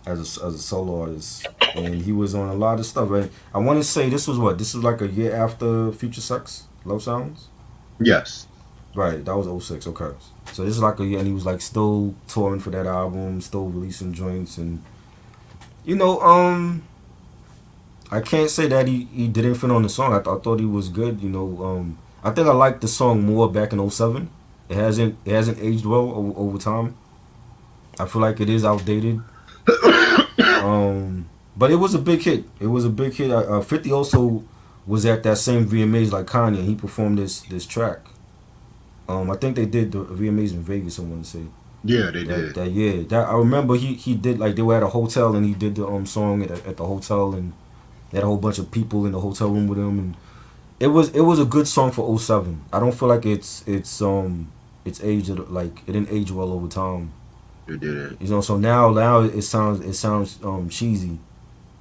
as a solo artist, and he was on a lot of stuff. Right? I want to say this was like a year after Future Sex, Love Sounds. Yes. Right, that was 06, okay. So this is like a year, and he was like still touring for that album, still releasing joints, and I can't say that he didn't fit on the song. I thought he was good, I think I liked the song more back in 07. It hasn't aged well over time. I feel like it is outdated. But it was a big hit. 50 also was at that same VMAs like Kanye. He performed this track. I think they did the VMAs in Vegas, I want to say. Yeah, they did. I remember he did, like, they were at a hotel and he did the song at the hotel, and they had a whole bunch of people in the hotel room with him, and it was a good song for 07. I don't feel like it's aged, like, it didn't age well over time. It didn't. So now it sounds cheesy.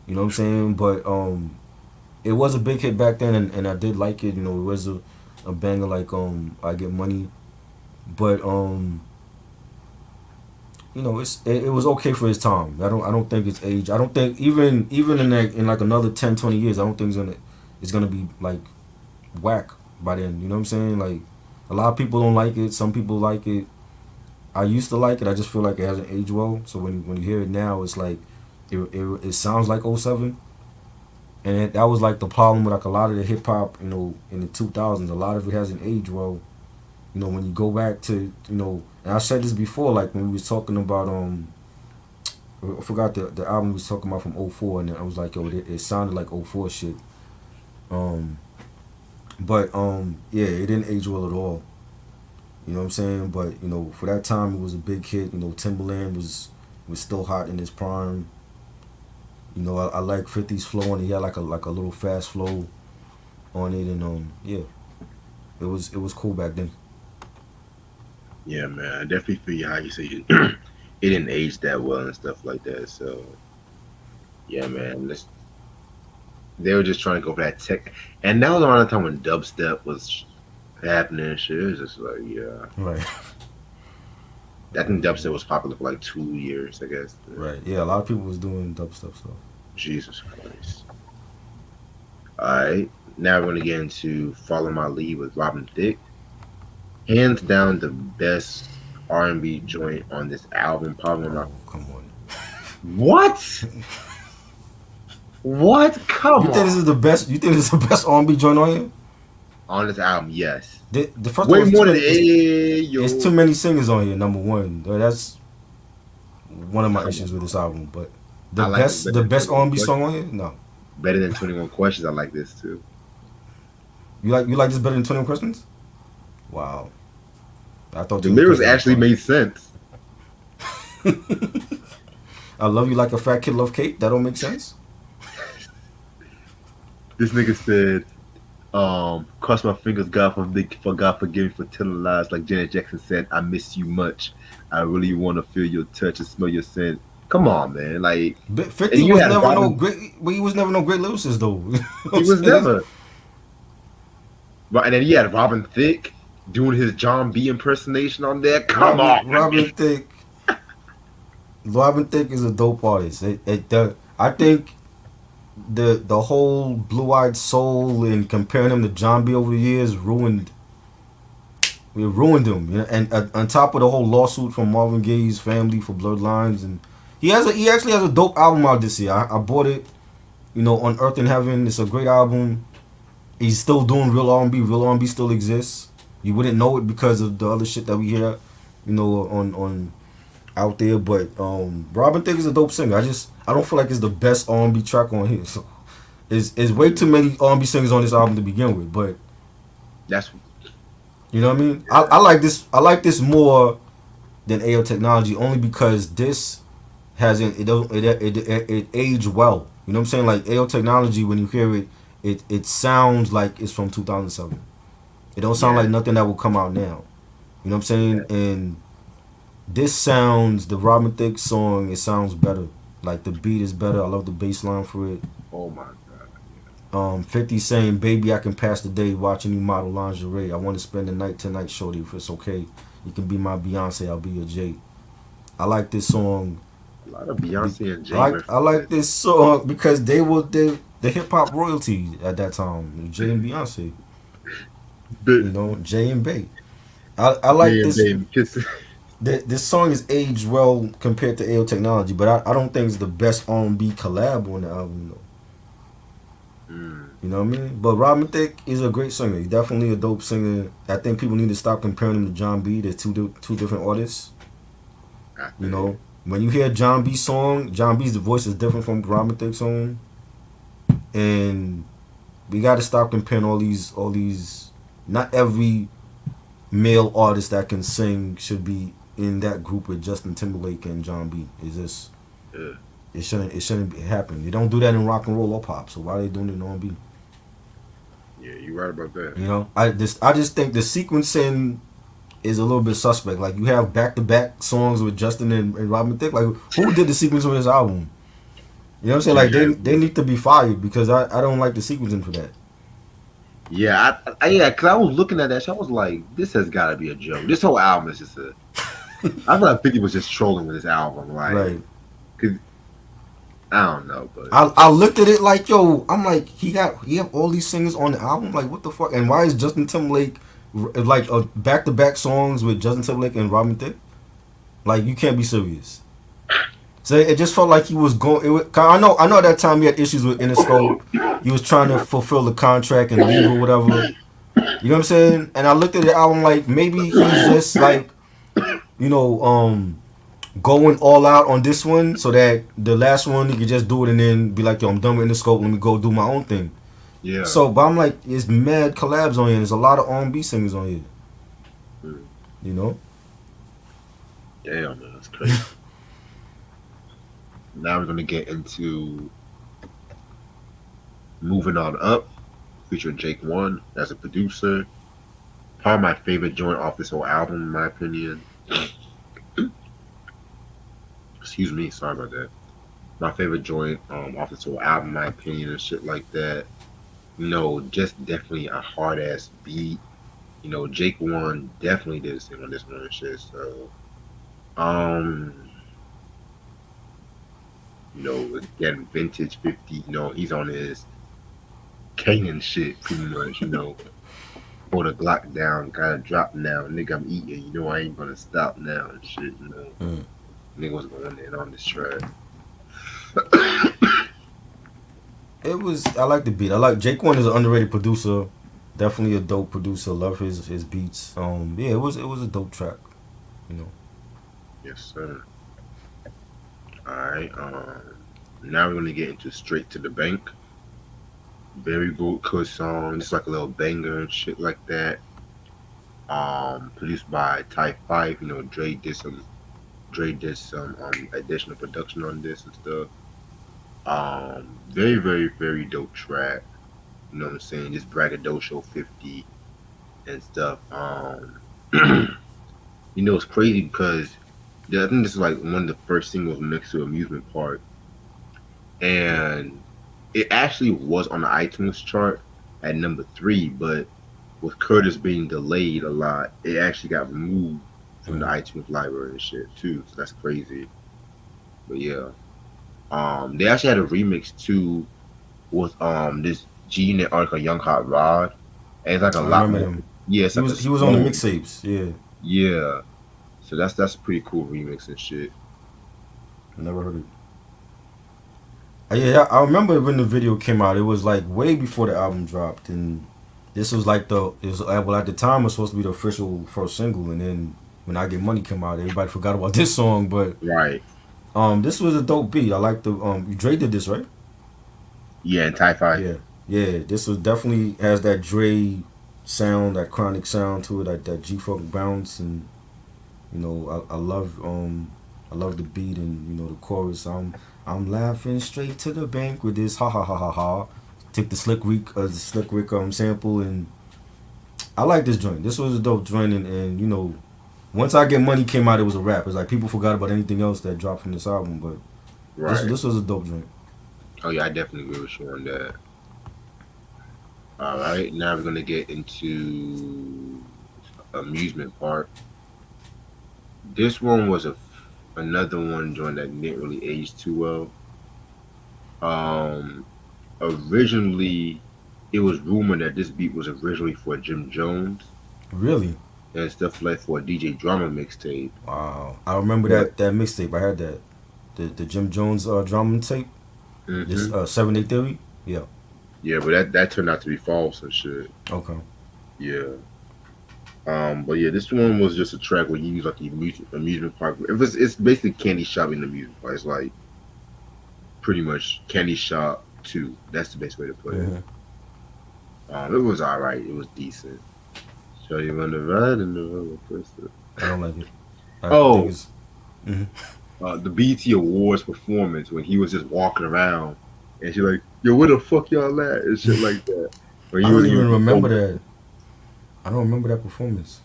You know what I'm saying? But it was a big hit back then, and I did like it. It was a banger like I Get Money. But it was okay for his time. I don't think it's age. I don't think even in like another 10, 20 years, I don't think it's gonna be like whack by then. You know what I'm saying? Like, a lot of people don't like it. Some people like it. I used to like it. I just feel like it hasn't aged well. So when you hear it now, it's like it sounds like 07. And that was like the problem with like a lot of the hip hop, in the 2000s. A lot of it hasn't aged well. When you go back to, and I said this before, like when we was talking about I forgot the album we was talking about from 04, and I was like, yo, it sounded like 04 shit. But yeah, it didn't age well at all. You know what I'm saying? But you know, for that time, it was a big hit. You know, Timberland was still hot in his prime. You know, I like 50's flow on it. He had like a little fast flow on it, and yeah, it was cool back then. Yeah, man. I definitely feel you how you say it didn't age that well and stuff like that. So yeah, man. They were just trying to go for that tech, and that was around the time when dubstep was happening and shit. It was just like, yeah. Right. I think dubstep was popular for like 2 years, I guess. Right. Yeah, a lot of people was doing dubstep stuff. Jesus Christ. Alright. Now we're gonna get into Follow My Lead with Robin Thicke. Hands down the best R&B joint on this album, probably not. Come on. What? What? Come You on. think this is the best? You think this is the best R&B joint on here? On this album, yes. The first Way one more than it's Ayo. too many singers on here. Number one, that's one of my issues with this album. But I like it better the best than R&B 21 song on here, no. Better than 21 Questions. I like this too. You like this better than 21 Questions? Wow. I thought The 21 lyrics Questions actually made sense. I love you like a fat kid love cake. That don't make sense. This nigga said, cross my fingers, God forgive me for telling lies. Like Janet Jackson said, I miss you much. I really want to feel your touch and smell your scent. Come on, man. Like, 50 and you was had never Robin- no great. But he was never no great lyricist though. he was never. Right, and then he had Robin Thicke doing his John B impersonation on there. Come on. Robin Thicke. Robin Thicke is a dope artist. I think the whole Blue Eyed Soul and comparing him to John B over the years ruined him. You know, and on top of the whole lawsuit from Marvin Gaye's family for Blurred Lines, and he actually has a dope album out this year. I bought it, you know, on Earth and Heaven. It's a great album. He's still doing real R&B. Real R&B still exists. You wouldn't know it because of the other shit that we hear, you know, on out there. But Robin Thicke is a dope singer. I don't feel like it's the best R&B track on here. So it's way too many R&B singers on this album to begin with. But That's you know what I mean? I like this. I like this more than AO Technology only because this hasn't it aged well. You know what I'm saying? Like AO Technology, when you hear it, it sounds like it's from 2007. It don't sound like nothing that will come out now. You know what I'm saying? Yeah. And this sounds, the Robin Thicke song, it sounds better. Like the beat is better. I love the bass line for it. oh my God. 50 saying, baby, I can pass the day watching you model lingerie. I want to spend the night tonight, shorty. If it's okay, you can be my Beyonce, I'll be your Jay. I like this song. A lot of Beyonce and Jay. I like this song because they were the hip hop royalty at that time. Jay and Beyonce. You know, Jay and Bay. I like this. This song is aged well compared to AO Technology, but I don't think it's the best R&B collab on the album though. You know what I mean? But Robin Thicke is a great singer. He's definitely a dope singer. I think people need to stop comparing him to John B. They're two different artists. You know, when you hear John B's song, John B's voice is different from Robin Thicke's song, and we got to stop comparing all these. Not every male artist that can sing should be in that group with Justin Timberlake and John B. Is this? Yeah. It shouldn't happen. They don't do that in rock and roll or pop. So why are they doing it in R&B? Yeah, you're right about that. You know, I just think the sequencing is a little bit suspect. Like you have back-to-back songs with Justin and Robin Thicke. Like who did the sequence on this album? You know what I'm saying? Like they need to be fired because I don't like the sequencing for that. Yeah, because I was looking at that shit, I was like, this has got to be a joke. This whole album is just a. I feel like 50 was just trolling with this album, like, Right. Cause I don't know, but I looked at it like, yo, I'm like, he have all these singers on the album, like what the fuck? And why is Justin Timberlake like back-to-back songs with Justin Timberlake and Robin Thicke? Like you can't be serious. So it just felt like he was going. I know at that time he had issues with Interscope. He was trying to fulfill the contract and leave or whatever. You know what I'm saying? And I looked at the album like maybe he's just like, you know, going all out on this one so that the last one he could just do it and then be like, yo, I'm done with Interscope. Let me go do my own thing. yeah. So, but I'm like, it's mad collabs on here. There's a lot of R&B singers on here. You know. Damn, man, that's crazy. Now we're gonna get into Moving On Up, featuring Jake One as a producer. Probably my favorite joint off this whole album, in my opinion. Excuse me, sorry about that. My favorite joint off this whole album, in my opinion, and shit like that. You know, just definitely a hard ass beat. You know, Jake One definitely did sing on this one and shit. So, you know, again, vintage 50. You know, he's on his Canaan shit pretty much. You know, hold a Glock down, kind of drop now, nigga. I'm eating. You know, I ain't gonna stop now and shit. You know, nigga was going in on this track. It was. I like the beat. I like Jake One is an underrated producer. Definitely a dope producer. Love his beats. Yeah, it was a dope track. You know. Yes, sir. All right. Now we're gonna get into Straight to the Bank. Very good song. It's like a little banger and shit like that. Produced by Type 5. You know, Dre did some additional production on this and stuff. Very, very, very dope track. You know what I'm saying? Just braggadocio 50 and stuff. You know, it's crazy because I think this is like one of the first singles next to Amusement Park. And it actually was on the iTunes chart at number 3, but with Curtis being delayed a lot, it actually got removed from the iTunes library and shit too. So that's crazy. But yeah. They actually had a remix too with this G-Unit article, Young Hot Rod. And it's like a lot more. Him. Yeah, he was on the mixtapes. Yeah. Yeah. So that's a pretty cool remix and shit. I never heard it. Yeah, I remember when the video came out. It was like way before the album dropped, and this was like at the time it was supposed to be the official first single, and then when I Get Money came out, everybody forgot about this song. But right, this was a dope beat. I like the Dre did this, right? Yeah, and Type 5. Yeah. This was definitely has that Dre sound, that chronic sound to it, that G-Funk bounce, and you know I love the beat and you know the chorus. I'm laughing straight to the bank with this ha ha ha ha ha. Took the Slick Rick sample, and I like this joint. This was a dope joint, and you know, once I Get Money came out, it was a wrap. It's like people forgot about anything else that dropped from this album, but this was a dope joint. Oh yeah, I definitely agree with you on that. All right, now we're gonna get into Amusement Park. This one was another one joint that didn't really age too well. Originally, it was rumored that this beat was originally for Jim Jones. Really? And stuff like for a DJ Drama mixtape. Wow, I remember that mixtape. I had that, the Jim Jones drama tape. Mm-hmm. This 7 Day Theory. Yeah. Yeah, but that turned out to be false and shit. Okay. Yeah. But yeah, this one was just a track where he used like the amusement park. It's basically Candy Shop in the amusement park. It's like pretty much Candy Shop 2. That's the best way to put it. It was alright. It was decent. Show you on the ride and the roller coaster. I don't like it. The BET Awards performance when he was just walking around and she's like, "Yo, where the fuck y'all at?" and shit like that. I don't even remember that. I don't remember that performance.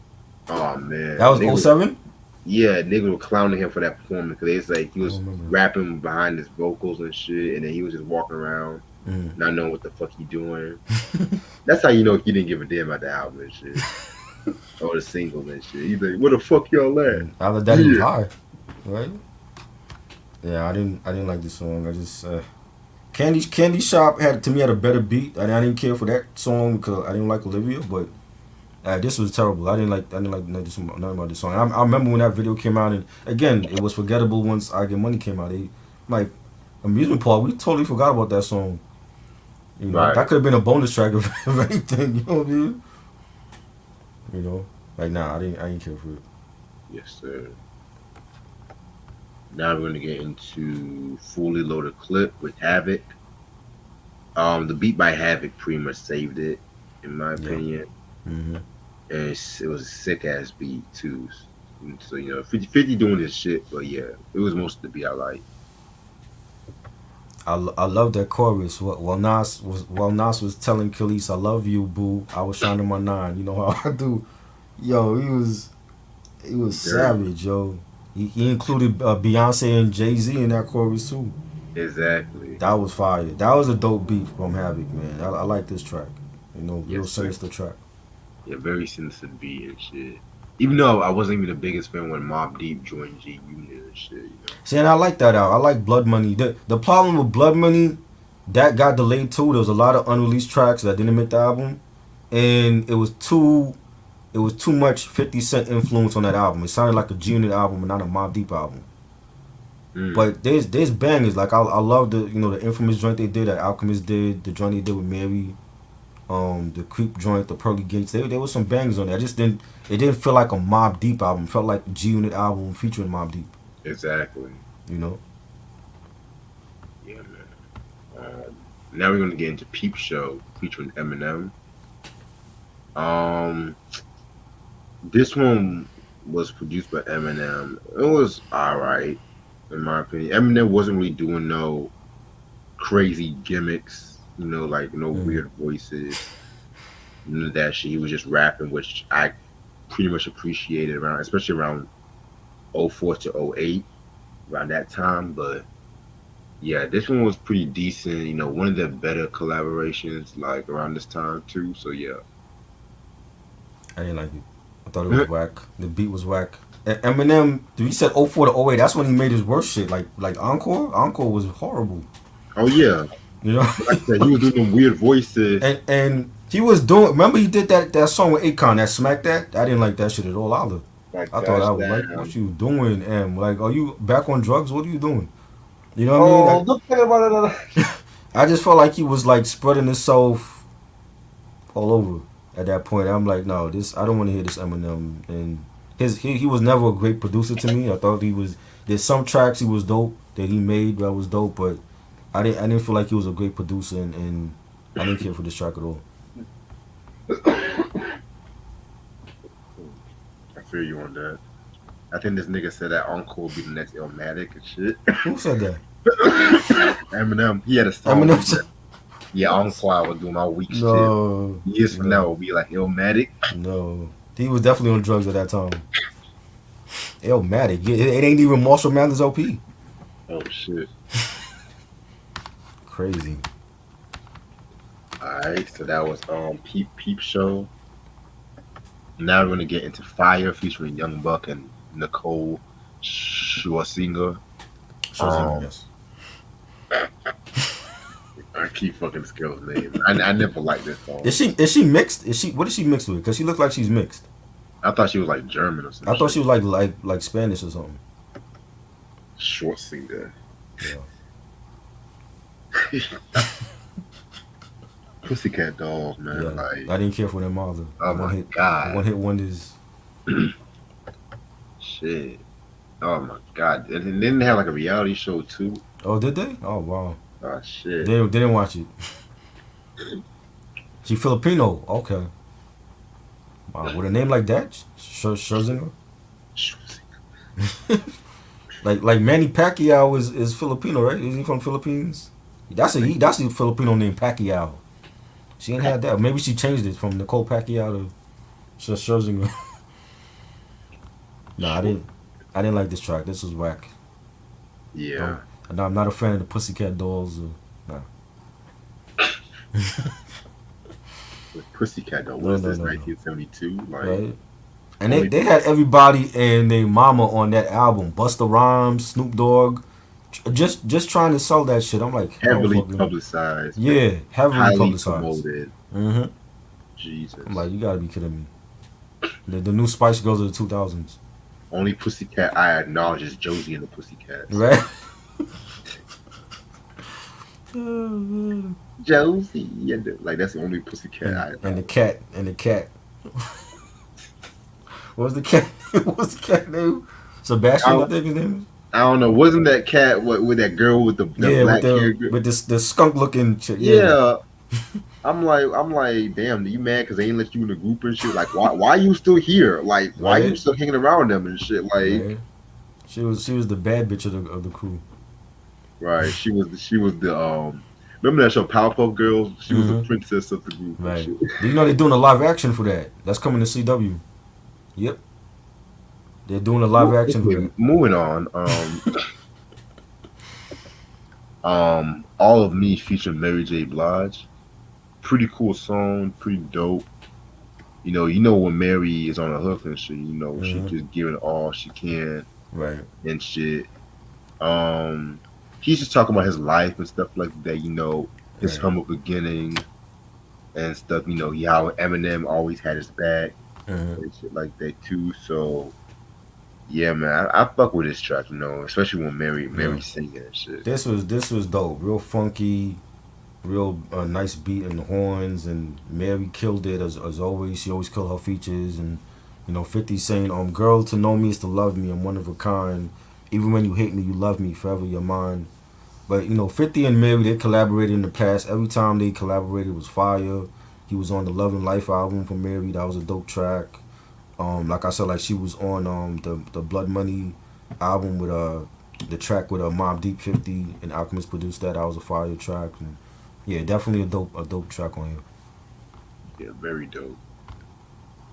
Oh man, that was 07? Yeah, niggas were clowning him for that performance because it's like he was rapping behind his vocals and shit, and then he was just walking around, not knowing what the fuck he doing. That's how you know he didn't give a damn about the album and shit, or the singles and shit. He's like, "Where the fuck y'all at?" Either that he was high, right? Yeah, I didn't like this song. I just Candy Shop had a better beat. I didn't care for that song because I didn't like Olivia, but. This was terrible. I didn't like nothing about this song. I remember when that video came out, and again, it was forgettable once I Get Money came out. Like Amusement Park, we totally forgot about that song. You know, that could have been a bonus track of anything. You know what I mean? You know, like I didn't care for it. Yes, sir. Now we're gonna get into Fully Loaded Clip with Havoc. The beat by Havoc pretty much saved it, in my opinion. and it was a sick ass beat too. So 50 doing his shit, but yeah, it was most of the beat I like. I love that chorus. While Nas was telling Khalees, "I love you, boo," I was shining my nine. You know how I do. Yo, he was savage, yo. He included Beyonce and Jay-Z in that chorus too. Exactly. That was fire. That was a dope beat from Havoc, man. I like this track. Real Yes, sir. sinister track. Yeah, very sinister beat and shit. Even though I wasn't even the biggest fan when Mobb Deep joined G Unit and shit. See, and I like that out. I like Blood Money. The problem with Blood Money, that got delayed too. There was a lot of unreleased tracks that didn't make the album, and it was too much 50 Cent influence on that album. It sounded like a G Unit album and not a Mobb Deep album. But there's bangers. Like I love the the infamous joint they did, that Alchemist did, the joint they did with Mary, the Creep joint, the Pearly Gates. There was some bangers on there. It didn't feel like a Mobb Deep album. It felt like a G Unit album featuring Mobb Deep. Exactly. You know. Yeah, man. Now we're gonna get into Peep Show featuring Eminem. This one was produced by Eminem. It was alright, in my opinion. Eminem wasn't really doing no crazy gimmicks, like no weird voices, none of that shit. He was just rapping, which I pretty much appreciated especially around 04 to 08, around that time. But yeah, this one was pretty decent. One of the better collaborations like around this time too. So yeah. I didn't like it. I thought it was whack. The beat was whack. Eminem, he said 04 to 08. That's when he made his worst shit. Like Encore. Encore was horrible. Oh yeah. You know. Like I said, he was doing them weird voices. And he was doing. Remember he did that song with Akon, that Smack That. I didn't like that shit at all either. Like, I thought I was like, what you doing, Em? Like, are you back on drugs? What are you doing? You know what I mean? Look about it. I just felt like he was like spreading himself all over at that point. I'm like, no, I don't want to hear this Eminem. And he was never a great producer to me. I thought there's some tracks he was dope that he made that was dope, but I didn't feel like he was a great producer, and I didn't care for this track at all. I feel you on that. I think this nigga said that Encore will be the next Illmatic and shit. Who said that? Eminem. He had a song. Eminem said, yeah, Encore, I was doing my weak no, shit. Years from now, it will be like Illmatic. No. He was definitely on drugs at that time. Illmatic. It ain't even Marshall Mathers LP. Oh, shit. Crazy. Alright, so that was Peep Show. Now we're going to get into Fire featuring Young Buck and Nicole Schwarzenegger. Yes. I keep fucking this girl's name. I never liked this song. Is she mixed? What is she mixed with? Because she looked like she's mixed. I thought she was like German or something. I thought she was like Spanish or something. Schwarzenegger. Yeah. Pussycat Dolls, man. Yeah. Like, I didn't care for them either. oh my god. One hit wonders. Shit. Oh my god. And then they have like a reality show too. Oh, did they? Oh wow. Oh shit. They didn't watch it. She Filipino. Okay. Wow, with a name like that, Schwarzenegger. like Manny Pacquiao is Filipino, right? Is he from Philippines? That's a Filipino name, Pacquiao. She ain't had that. Maybe she changed it from Nicole Pacquiao to Schwarzenegger. Nah, I didn't like this track. This was whack. Yeah. I'm not a fan of the Pussycat Dolls. Nah. The Pussycat Dolls. What is this? 1972. Like, right. And they had everybody and their mama on that album. Busta Rhymes, Snoop Dogg, just trying to sell that shit. I'm like, heavily publicized. Yeah, heavily publicized. Promoted. Mm-hmm. Jesus. I'm like, you gotta be kidding me. The new Spice Girls of the 2000s. Only Pussycat I acknowledge is Josie and the Pussycats. Right? Josie. Like, that's the only Pussycat I acknowledge. And the cat. What was the cat name? Sebastian, I think his name is. I don't know. Wasn't that cat with that girl with the black hair? With the skunk looking chick? Yeah. I'm like, damn, you mad because they ain't let you in the group and shit? Like, why you still here? Like, why you Right, still hanging around them and shit? Like, right. She was the bad bitch of the crew. right? She was the Remember that show Powerpuff Girls? She was the Mm-hmm. princess of the group and Right. shit. Do you know they're doing a live action for that? That's coming to CW. Yep. They're doing a live action for Okay, that. moving on. All of Me featuring Mary J. Blige. Pretty cool song, pretty dope. When Mary is on a hook and shit, she Mm-hmm. just giving all she can Right. and shit. Um, he's just talking about his life and stuff like that. His Right. humble beginning and stuff. How Eminem always had his back Mm-hmm. and shit like that too. So yeah, man, I fuck with this track. Especially when Yeah. Mary singing and shit. This was dope. Real funky, real nice beat in the horns, and Mary killed it as always. She always killed her features, and 50 saying, girl, to know me is to love me. I'm one of a kind. Even when you hate me, you love me. Forever you're mine. But 50 and Mary, they collaborated in the past. Every time they collaborated was fire. He was on the Love and Life album for Mary. That was a dope track. Like I said, like she was on the Blood Money album with the track with Mobb Deep 50 and Alchemist produced that. That was a fire track. And yeah, definitely a dope track on here. Yeah, very dope.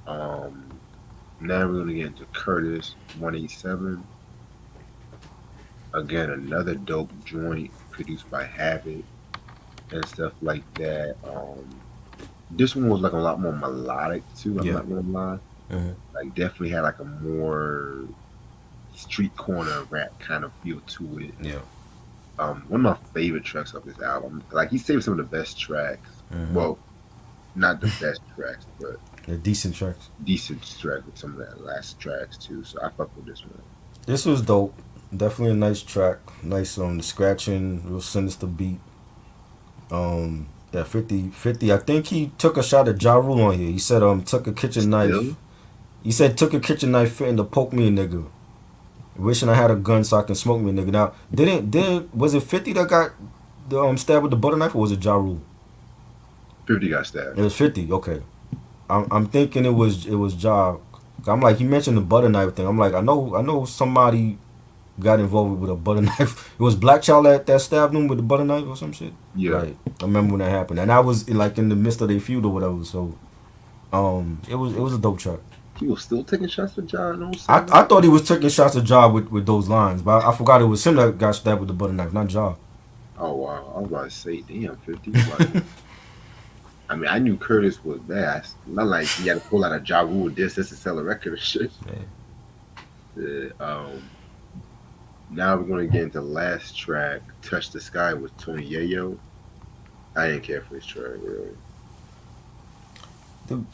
Now we're gonna get into Curtis 187. Again, another dope joint produced by Havoc and stuff like that. This one was like a lot more melodic too. I'm Yeah. not gonna lie. Hmm. Like definitely had like a more street corner rap kind of feel to it. Yeah. One of my favorite tracks of this album. Like he saved some of the best tracks. Hmm. Well, not the best tracks, but Yeah, decent tracks. decent tracks with some of that last tracks too. So I fuck with this one. This was dope. Definitely a nice track. Nice the scratching, real sinister beat. That 50, I think he took a shot at Ja Rule on here. He said took a kitchen knife. Still, He said took a kitchen knife fitting to poke me a nigga. Wishing I had a gun so I can smoke me a nigga. Now didn't was it 50 that got the stabbed with the butter knife, or was it Ja Rule? 50 got It stabbed. was 50. Okay. I'm thinking it was Ja. I'm like, he mentioned the butter knife thing. I'm like, I know somebody got involved with a butter knife. It was Black Child that stabbed him with the butter knife or some shit. Yeah, Right. I remember when that happened, and I was like in the midst of their feud or whatever. So it was a dope track. he was still taking shots with John in I 07. thought he was taking shots at Ja with those lines, but I forgot it was him that got stabbed with the butter knife, not Ja. Oh wow, I was about to say, damn, 50. Like, I mean, I knew Curtis was bad. Not like he had to pull out a Ja Rule disc just to sell a record or shit. Yeah. Now we're gonna get into the last track, "Touch the Sky" with Tony Yayo. I didn't care for this track really.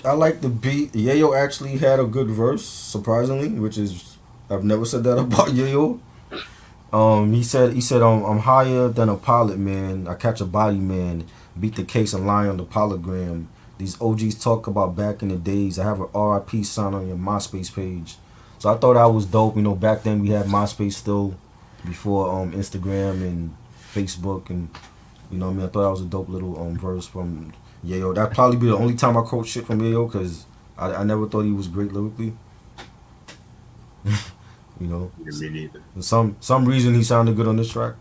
I like the beat. Yayo actually had a good verse, surprisingly, which is I've never said that about Yayo. He said I'm higher than a pilot, man. I catch a body, man. Beat the case and lie on the polygram. These OGs talk about back in the days. I have an RIP sign on your MySpace page. So I thought that was dope. Back then we had MySpace still, before Instagram and Facebook, and what I mean. I thought that was a dope little verse from Yayo. That'd probably be the only time I quote shit from Yayo, because I never thought he was great lyrically. you know, Yeah, me neither. For some reason he sounded good on this track.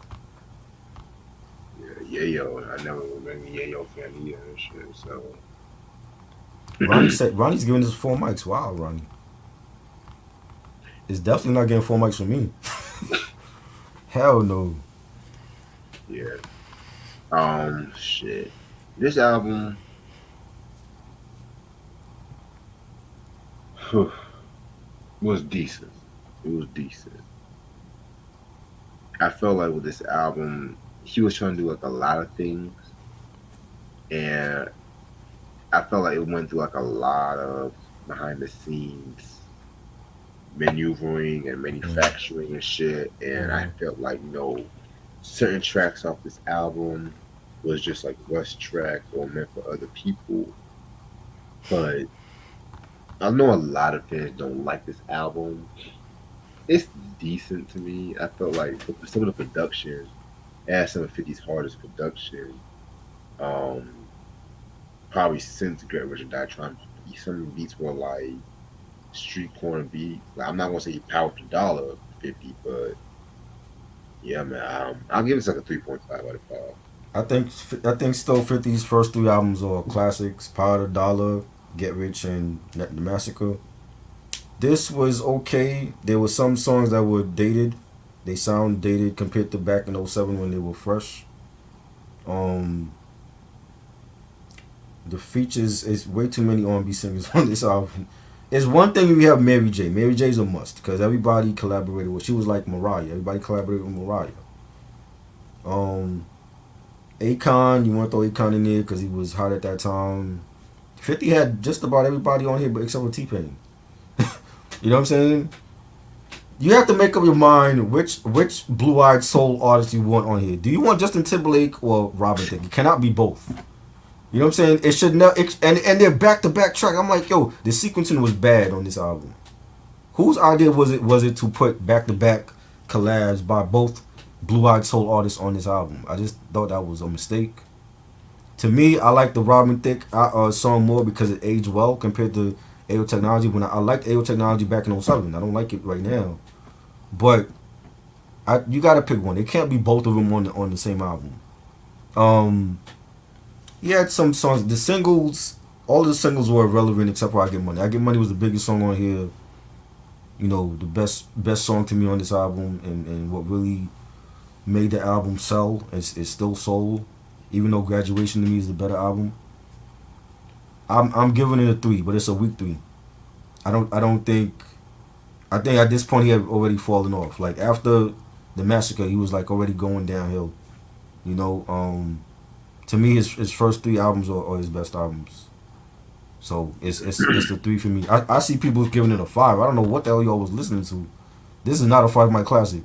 Yeah, Yayo. I never was any Yayo fan either and shit. So Ronnie said Ronnie's giving us 4 mics. Wow, Ronnie. It's definitely not getting 4 mics from me. Hell no. yeah. Shit. This album was decent. It was decent. I felt like with this album, he was trying to do like a lot of things, and I felt like it went through like a lot of behind the scenes maneuvering and Mm-hmm. manufacturing and shit. And I Mm-hmm. felt like certain tracks off this album was just like rush tracks or meant for other people. But I know a lot of fans don't like this album. It's decent to me. I felt like some of the production, as some of 50's hardest production. Um, probably since Get Rich or Die Trying. Some beats were like street corner beat. Like, I'm not gonna say he powered the dollar 50, but yeah, man. I'll give this like a 3.5 out of 5. I think still 50's first three albums are classics: Power the Dollar, Get Rich, and The Massacre. This was okay. There were some songs that were dated. They sound dated compared to back in '07 when they were fresh. Um, the features is way too many R&B singers on this album. It's one thing if you have Mary J. Mary J's a must because everybody collaborated with. She was like Mariah. Everybody collaborated with Mariah. Akon, you want to throw Akon in there because he was hot at that time. 50 had just about everybody on here, but except for T-Pain. You know what I'm saying? You have to make up your mind which blue-eyed soul artist you want on here. Do you want Justin Timberlake or Robin Thicke? It cannot be both. You know what I'm saying? It should not. And they're back-to-back track. I'm like, yo, the sequencing was bad on this album. Whose idea was it to put back-to-back collabs by both blue-eyed soul artists on this album? I just thought that was a mistake. To me, I like the Robin Thicke song more because it aged well compared to AO Technology. When I liked AO Technology back in '07, I don't like it right now. But you gotta pick one. It can't be both of them on the same album. He had some songs. The singles, all the singles were irrelevant except for I Get Money. I Get Money was the biggest song on here. You know, the best song to me on this album, and what really made the album sell. It's still sold, even though Graduation to me is the better album. I'm giving it a 3, but it's a weak 3. I think at this point he had already fallen off. Like after the Massacre, he was like already going downhill. You know, to me his first 3 albums are his best albums. So it's a 3 for me. I see people giving it a 5. I don't know what the hell y'all was listening to. This is not a 5 mic classic.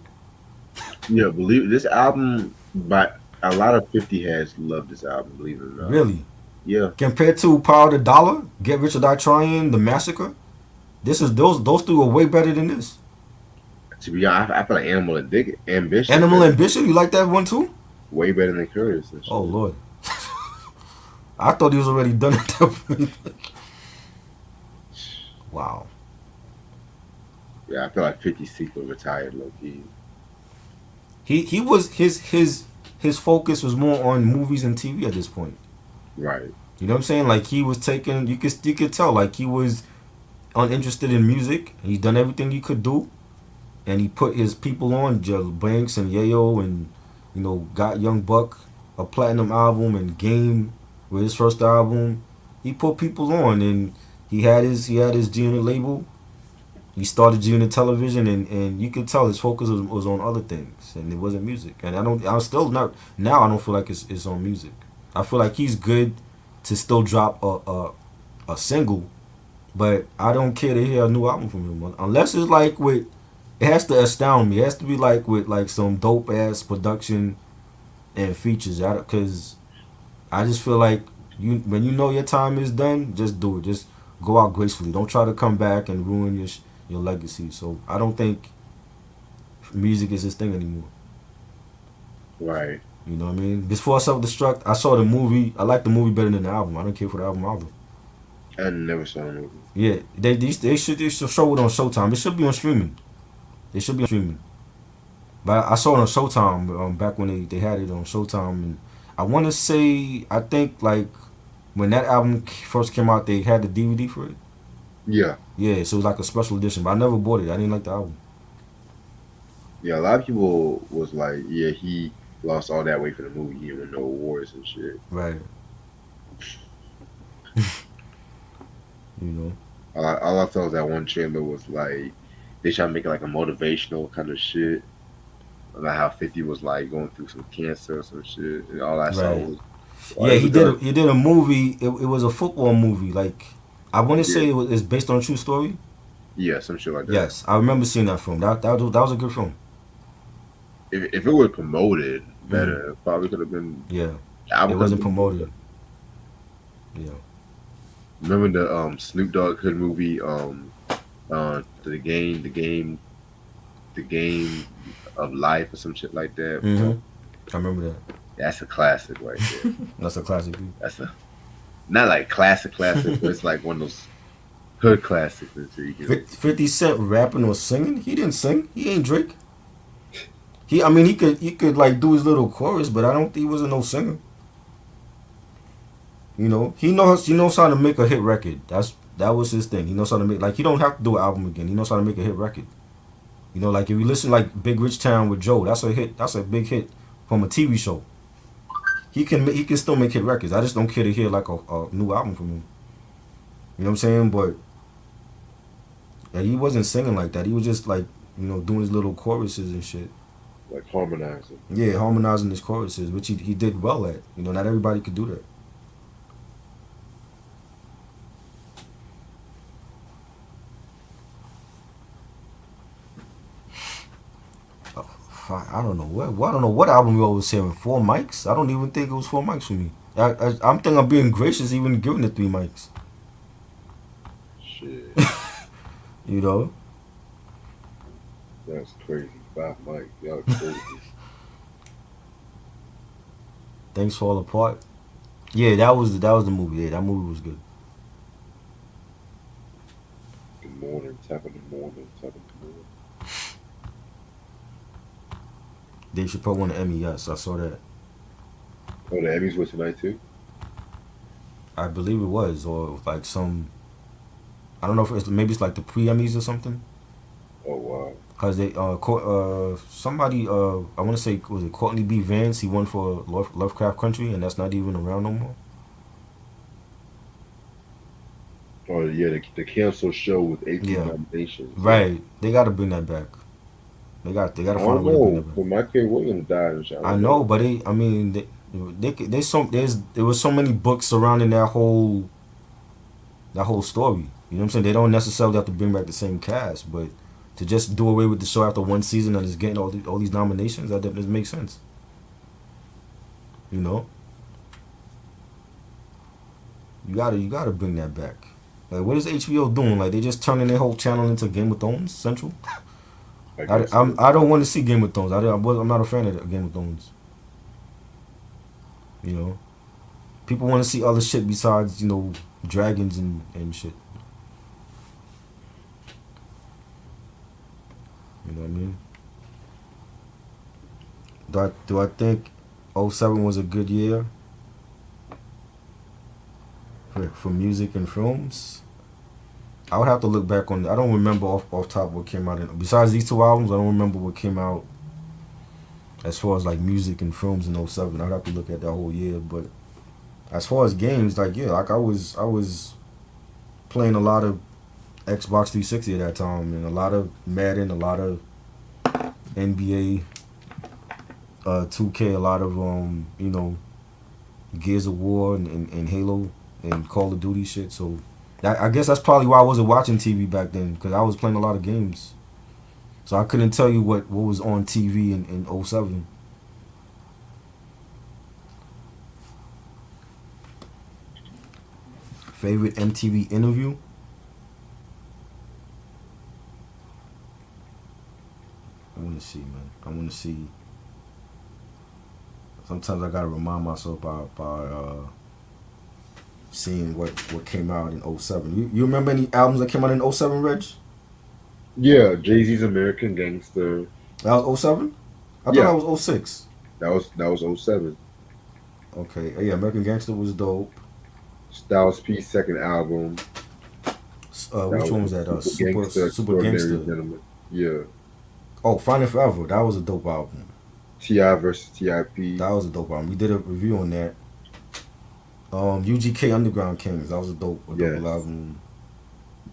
Yeah, believe it, this album, but a lot of 50 heads love this album. Believe it or not. Really? Yeah. Compared to Power the Dollar, Get Rich or Die Trying, The Massacre, those 3 were way better than this. To be honest, I feel like Animal Ambition. Animal Ambition, you like that one too? Way better than Curtis. And shit. Oh Lord. I thought he was already done at that point. Wow. Yeah, I feel like 50 Cent retired low key. He was his focus was more on movies and TV at this point. Right. You know what I'm saying? Like he was taking, you could tell like he was uninterested in music. He's done everything he could do, and he put his people on, Jill Banks and Yayo, and you know got Young Buck a platinum album, and Game with his first album. He put people on, and he had his G-Unit label. He started G-Unit Television, and you could tell his focus was on other things, and it wasn't music. And I'm still not now. I don't feel like it's on music. I feel like he's good to still drop a single, but I don't care to hear a new album from him unless it's like with. It has to astound me. It has to be like with like some dope ass production and features. Because I just feel like when you know your time is done, just do it. Just go out gracefully. Don't try to come back and ruin your legacy. So I don't think music is his thing anymore. Right. You know what I mean? Before Self-Destruct, I saw the movie. I like the movie better than the album. I don't care for the album either. I never saw the movie. Yeah, they should show it on Showtime. It should be on streaming. It should be on streaming. But I saw it on Showtime back when they had it on Showtime, and I want to say I think like when that album first came out, they had the DVD for it. Yeah. Yeah, so it was like a special edition, but I never bought it. I didn't like the album. Yeah, a lot of people was like, yeah, he lost all that weight for the movie. He didn't win no awards and shit. Right. You know. All I saw was that one trailer was like they tried to make it like a motivational kind of shit about how 50 was like going through some cancer or some shit, and all I saw was. Yeah, he did a movie. It was a football movie. Like I want to say it's based on a true story. Yeah, some shit like that. Yes, I remember seeing that film. That was a good film. If it were promoted better, it probably could have been. Yeah, it wasn't promoted. Yeah. Remember the Snoop Dogg hood movie, the game of life or some shit like that. Mm-hmm. I remember that. That's a classic right there. That's a classic. not like classic, but it's like one of those hood classics. So you can, 50 Cent rapping or singing? He didn't sing. He ain't Drake. He could like do his little chorus, but I don't think he wasn't no singer. You know, he knows how to make a hit record. That was his thing. He knows how to make, like, he don't have to do an album again. He knows how to make a hit record. You know, like if you listen like Big Rich Town with Joe, that's a hit. That's a big hit from a TV show. He can still make hit records. I just don't care to hear like a new album from him. You know what I'm saying? But yeah, he wasn't singing like that. He was just like, you know, doing his little choruses and shit. like harmonizing. Yeah, harmonizing his choruses, which he did well at. You know, not everybody could do that. I don't know what album we always hearing. 4 mics? I don't even think it was 4 mics for me. I'm thinking I'm being gracious even giving it 3 mics. Shit, You know? that's crazy. 5 mics, y'all crazy. Things Fall Apart. Yeah, that was the movie. Yeah, that movie was good. Good morning, top of the morning, top of the morning. Dave Chappelle won an Emmy. Yes, I saw that. Oh, the Emmys were tonight too. I believe it was, or like some. I don't know if maybe it's like the pre-Emmys or something. Oh wow. Cause they somebody I want to say, was it Courtney B. Vance? He won for Lovecraft Country, and that's not even around no more. Oh yeah, the canceled show with 18 Yeah. nominations. Right, they got to bring that back. They got to I find a don't way to bring know. that back. When Michael Williams died and shit. I know, but there was so many books surrounding that whole story. You know what I'm saying? They don't necessarily have to bring back the same cast, but to just do away with the show after 1 season and it's getting all these nominations, that doesn't make sense. You know, you gotta bring that back. Like, what is HBO doing? Like, they just turning their whole channel into Game of Thrones Central. I don't want to see Game of Thrones. I'm not a fan of Game of Thrones. You know, people want to see other shit besides, you know, dragons and shit. You know what I mean? Do I think 07 was a good year for music and films? I would have to look back on. I don't remember off top what came out. Besides these 2 albums, I don't remember what came out as far as like music and films in 07. I'd have to look at that whole year. But as far as games, like, yeah, like I was playing a lot of Xbox 360 at that time, and a lot of Madden, a lot of NBA 2K, a lot of you know, Gears of War and Halo and Call of Duty shit. So I guess that's probably why I wasn't watching TV back then, because I was playing a lot of games. So I couldn't tell you what was on TV in 07. Favorite MTV interview? I want to see, man. I want to see. Sometimes I gotta remind myself by seeing what came out in 07. You remember any albums that came out in 07, Reg? Yeah, Jay-Z's American Gangster. That was 07? I Yeah. thought that was 06. That was 07. Okay. Yeah, American Gangster was dope. Styles P's second album. Which one was that? Super Extraordinary Gangster. Gentleman. Yeah. Oh, Finding Forever. That was a dope album. T.I. versus T.I.P. That was a dope album. We did a review on that. UGK Underground Kings. That was a dope Yes. album.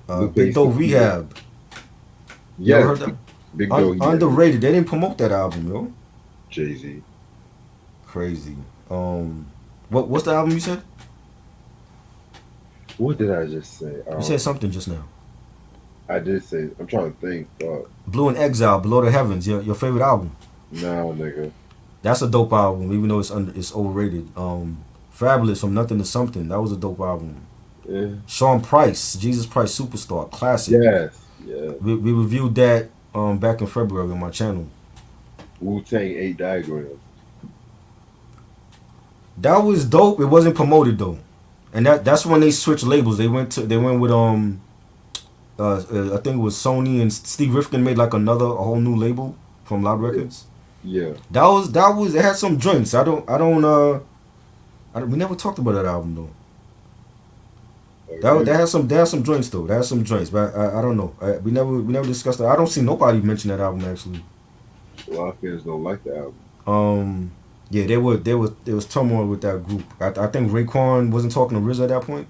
Lupe Big Doe Sofia. Rehab. You Yeah. ever heard that? Big Doe. yeah. Underrated. They didn't promote that album, yo. Jay-Z. Crazy. What's the album you said? What did I just say? You said something just now. I did say. I'm trying to think. Blue in Exile, Below the Heavens. Your favorite album? No, nigga. That's a dope album, even though it's overrated. Fabulous, From Nothing to Something. That was a dope album. Yeah. Sean Price, Jesus Price Superstar, classic. Yes. Yeah. We reviewed that back in February on my channel. Wu-Tang 8 Diagrams. That was dope. It wasn't promoted though. And that's when they switched labels. They went with I think it was Sony, and Steve Rifkin made like a whole new label from Loud Records. Yeah. That was it had some joints. We never talked about that album though. That had some joints though. That had some joints, but I don't know. We never discussed that. I don't see nobody mention that album actually. A lot of fans don't like the album. Yeah, there was turmoil with that group. I think Raekwon wasn't talking to Riz at that point.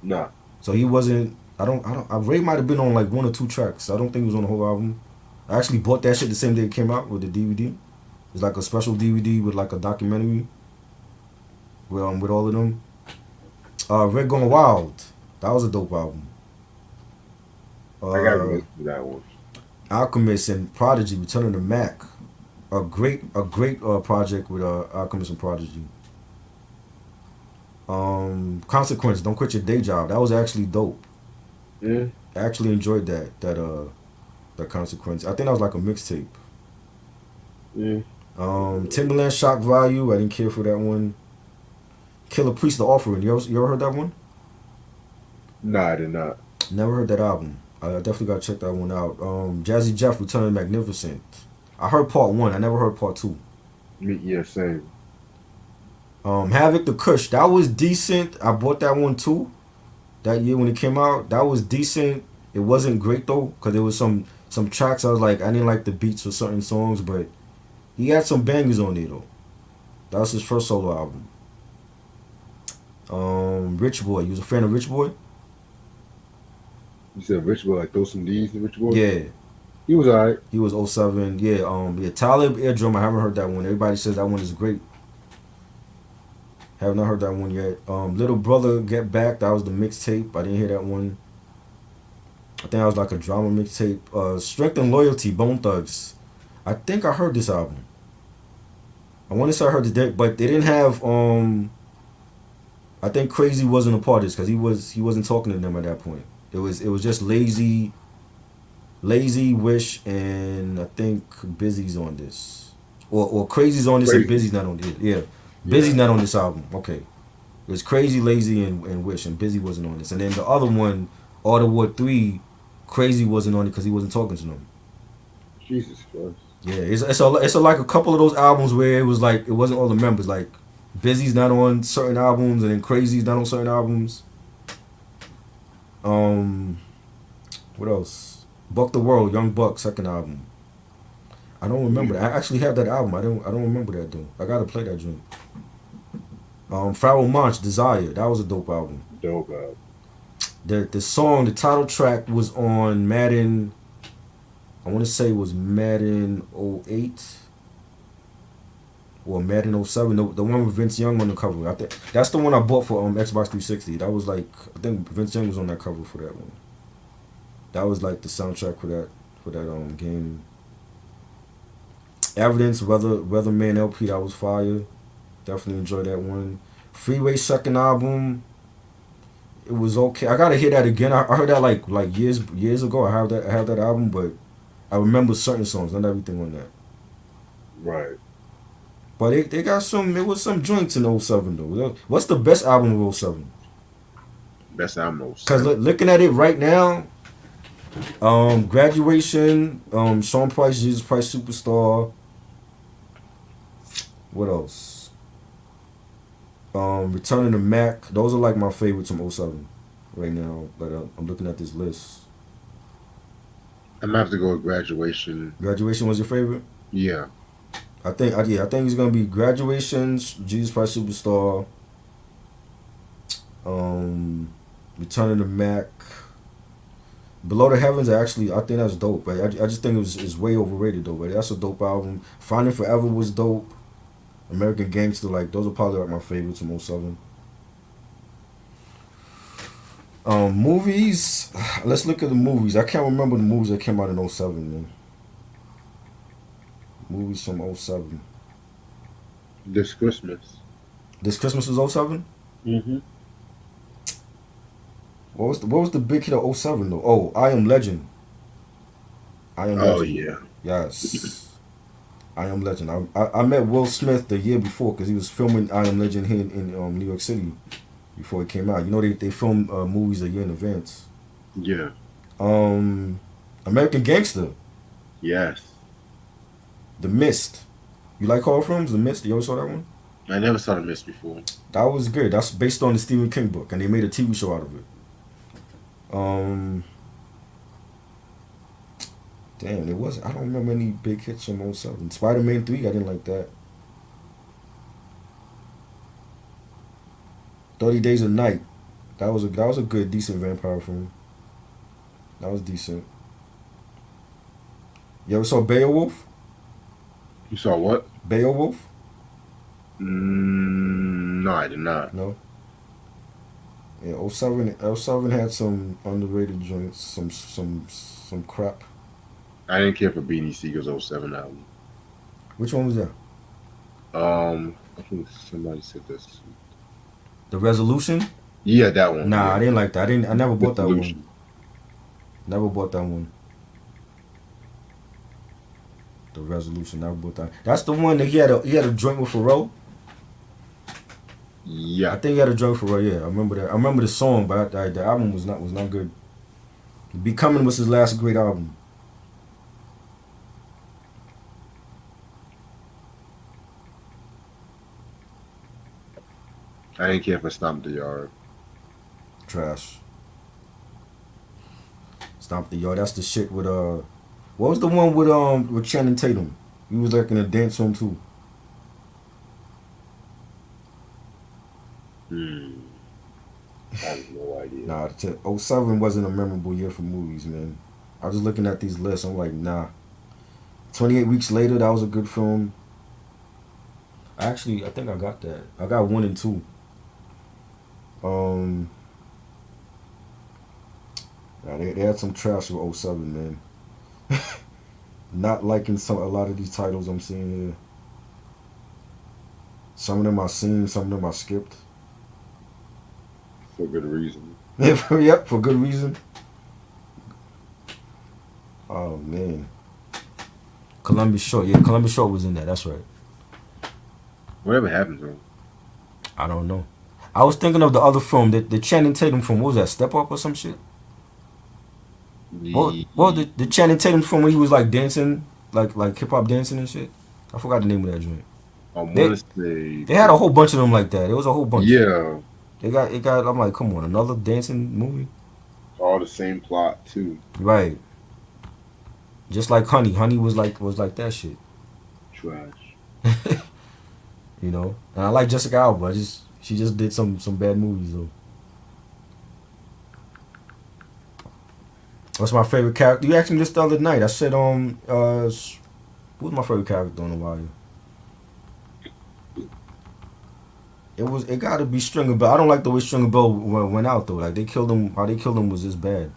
Nah. So he wasn't. Ray might have been on like 1 or 2 tracks. I don't think he was on the whole album. I actually bought that shit the same day it came out with the DVD. It's like a special DVD with like a documentary with all of them. Red Gone Wild. That was a dope album. I gotta listen to that one. Alchemist and Prodigy, Return of the Mac. A great project with Alchemist and Prodigy. Consequence, Don't Quit Your Day Job. That was actually dope. Yeah. I actually enjoyed that Consequence. I think that was like a mixtape. Yeah. Timberland Shock Value. I didn't care for that one. Killer Priest, The Offering. You ever heard that one? Nah, I did not. Never heard that album. I definitely gotta check that one out. Jazzy Jeff, Return of the Magnificent. I heard part 1. I never heard part 2. Yeah, same. Havoc the Kush. That was decent. I bought that one too. That year when it came out, that was decent. It wasn't great though, because there was some tracks I was like, I didn't like the beats for certain songs, but he had some bangers on there though. That was his first solo album. Rich Boy. You was a fan of Rich Boy? You said Rich Boy, like throw some D's in Rich Boy? Yeah. He was alright. He was 07. Yeah, Talib Eardrum, I haven't heard that one. Everybody says that one is great. Have not heard that one yet. Little Brother Get Back, that was the mixtape. I didn't hear that one. I think that was like a drama mixtape. Strength and Loyalty, Bone Thugs. I think I heard this album. I want to say I heard it, but they didn't have. I think Crazy wasn't a part of this because he wasn't talking to them at that point. It was just Lazy, Wish, and I think Busy's on this, or Crazy's on this and Busy's not on it. Yeah, Busy's not on this album. Okay, it was Crazy, Lazy, and Wish, and Busy wasn't on this. And then the other one, Art of War 3, Crazy wasn't on it because he wasn't talking to them. Jesus Christ. Yeah, it's like a couple of those albums where it was like it wasn't all the members. Like Busy's not on certain albums, and then Crazy's not on certain albums. What else? Buck the World, Young Buck, second album. I don't remember that. I actually have that album. I don't remember that though. I gotta play that joint. Pharoah Monch, Desire. That was a dope album. Dope album. The song, the title track was on Madden. I want to say it was Madden 08 or Madden 07. The one with Vince Young on the cover. I think that's the one I bought for Xbox 360. That was like, I think Vince Young was on that cover for that one. That was like the soundtrack for that game. Evidence, Weatherman LP, that was fire. Definitely enjoyed that one. Freeway second album. It was okay. I gotta hear that again. I heard that like years ago. I have that album, but I remember certain songs, not everything on that. Right. But they got some. It was some joints in 07 though. What's the best album of 07? Best album. Because looking at it right now, Graduation, Sean Price, Jesus Price Superstar. What else? Return of the Mac. Those are like my favorites from 07 right now. But I'm looking at this list. I'm gonna have to go with Graduation. Graduation was your favorite? Yeah. I think it's gonna be Graduations, Jesus Christ Superstar, Return of the Mac, Below the Heavens. I think that's dope. But I just think it's way overrated though. But that's a dope album. Finding Forever was dope. American Gangster, like those are probably like my favorites from 07. Movies. Let's look at the movies. I can't remember the movies that came out in 07, man. Movies from 07. This Christmas. This Christmas was 07? Mm-hmm. What was the big hit of 07 though? Oh, I Am Legend. I Am Legend. Oh yeah. Yes. I Am Legend. I met Will Smith the year before because he was filming I Am Legend here in New York City. before it came out. You know they film movies a year in advance. Yeah. American Gangster, Yes. The Mist. You like horror films? The Mist. You ever saw that one? I never saw The Mist before. That was good. That's based on the Stephen King book, and they made a TV show out of it. Damn, there was. I don't remember any big hits from '07. Spider-Man 3, I didn't like that. 30 Days of Night. That was a good, decent vampire film. That was decent. You ever saw Beowulf? You saw what? Beowulf? No, I did not. No. Yeah, '07 had some underrated joints, some crap. I didn't care for Beanie Siegel's '07 album. Which one was that? I think somebody said this. The Resolution? Yeah, that one. Nah, yeah. I didn't like that. I never bought that Resolution. one. Never bought that one. The Resolution, never bought that. That's the one that he had a joint with Pharrell. I Yeah. think he had a joint with Pharrell. Yeah, I remember that. I remember the song, but the album was not good. Becoming was his last great album. I didn't care for Stomp the Yard. Trash. Stomp the Yard. That's the shit with What was the one with Channing Tatum? He was like in a dance room too. I have no idea. Nah, 07 wasn't a memorable year for movies, man. I was just looking at these lists. I'm like, nah. 28 Weeks Later, that was a good film. Actually, I think I got that. I got 1 and 2. Yeah, they had some trash with 07, man. Not liking a lot of these titles I'm seeing here. Some of them I seen, some of them I skipped. For good reason. Yep, for good reason. Oh man. Columbus Short, yeah, Columbus Short was in there. That's right. Whatever happened to him? I don't know. I was thinking of the other film, the Channing Tatum film. What was that? Step Up or some shit? What the Channing Tatum film when he was like dancing, like hip hop dancing and shit? I forgot the name of that joint. I want to say They had a whole bunch of them like that. There was a whole bunch. Yeah. It got. I'm like, come on, another dancing movie? All the same plot too. Right. Just like Honey. Honey was like that shit. Trash. You know, and I like Jessica Alba. She just did some bad movies though. What's my favorite character? You asked me this the other night. I said who's my favorite character on the wire? It got to be Stringer Bell. I don't like the way Stringer Bell went out though. Like they killed him. How they killed him was just bad.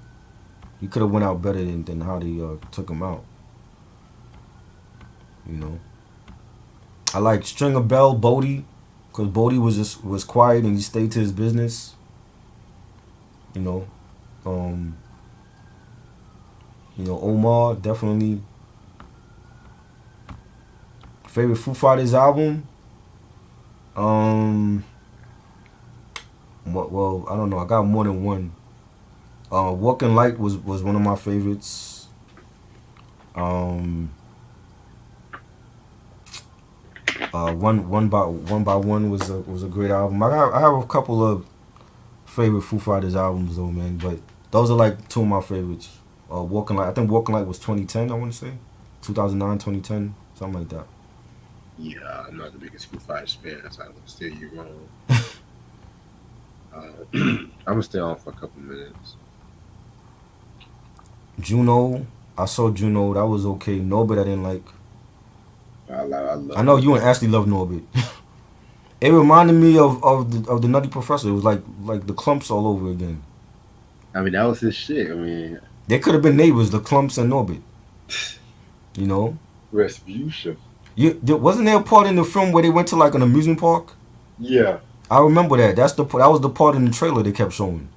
He could have went out better than how they took him out. You know. I like Stringer Bell, Bodie, because Bodie was quiet and he stayed to his business. You know. Omar definitely. Favorite Foo Fighters album. Well, I don't know. I got more than one. Walking Light was one of my favorites. One by One was a great album. I have a couple of favorite Foo Fighters albums though, man. But those are like two of my favorites. Walking Light. I think Walking Light was 2010. I want to say 2009, 2010, something like that. Yeah, I'm not the biggest Foo Fighters fan, so I would steer you wrong. I'm gonna stay on for a couple minutes. Juno. I saw Juno. That was okay. Norbit I didn't like. I love I know you and Ashley love Norbit. It reminded me of the Nutty Professor. It was like the Clumps all over again. I mean, that was his shit. I mean, They could have been neighbors, the Clumps and Norbit. You know? Respucia. Wasn't there a part in the film where they went to like an amusement park? Yeah. I remember that. That was the part in the trailer they kept showing.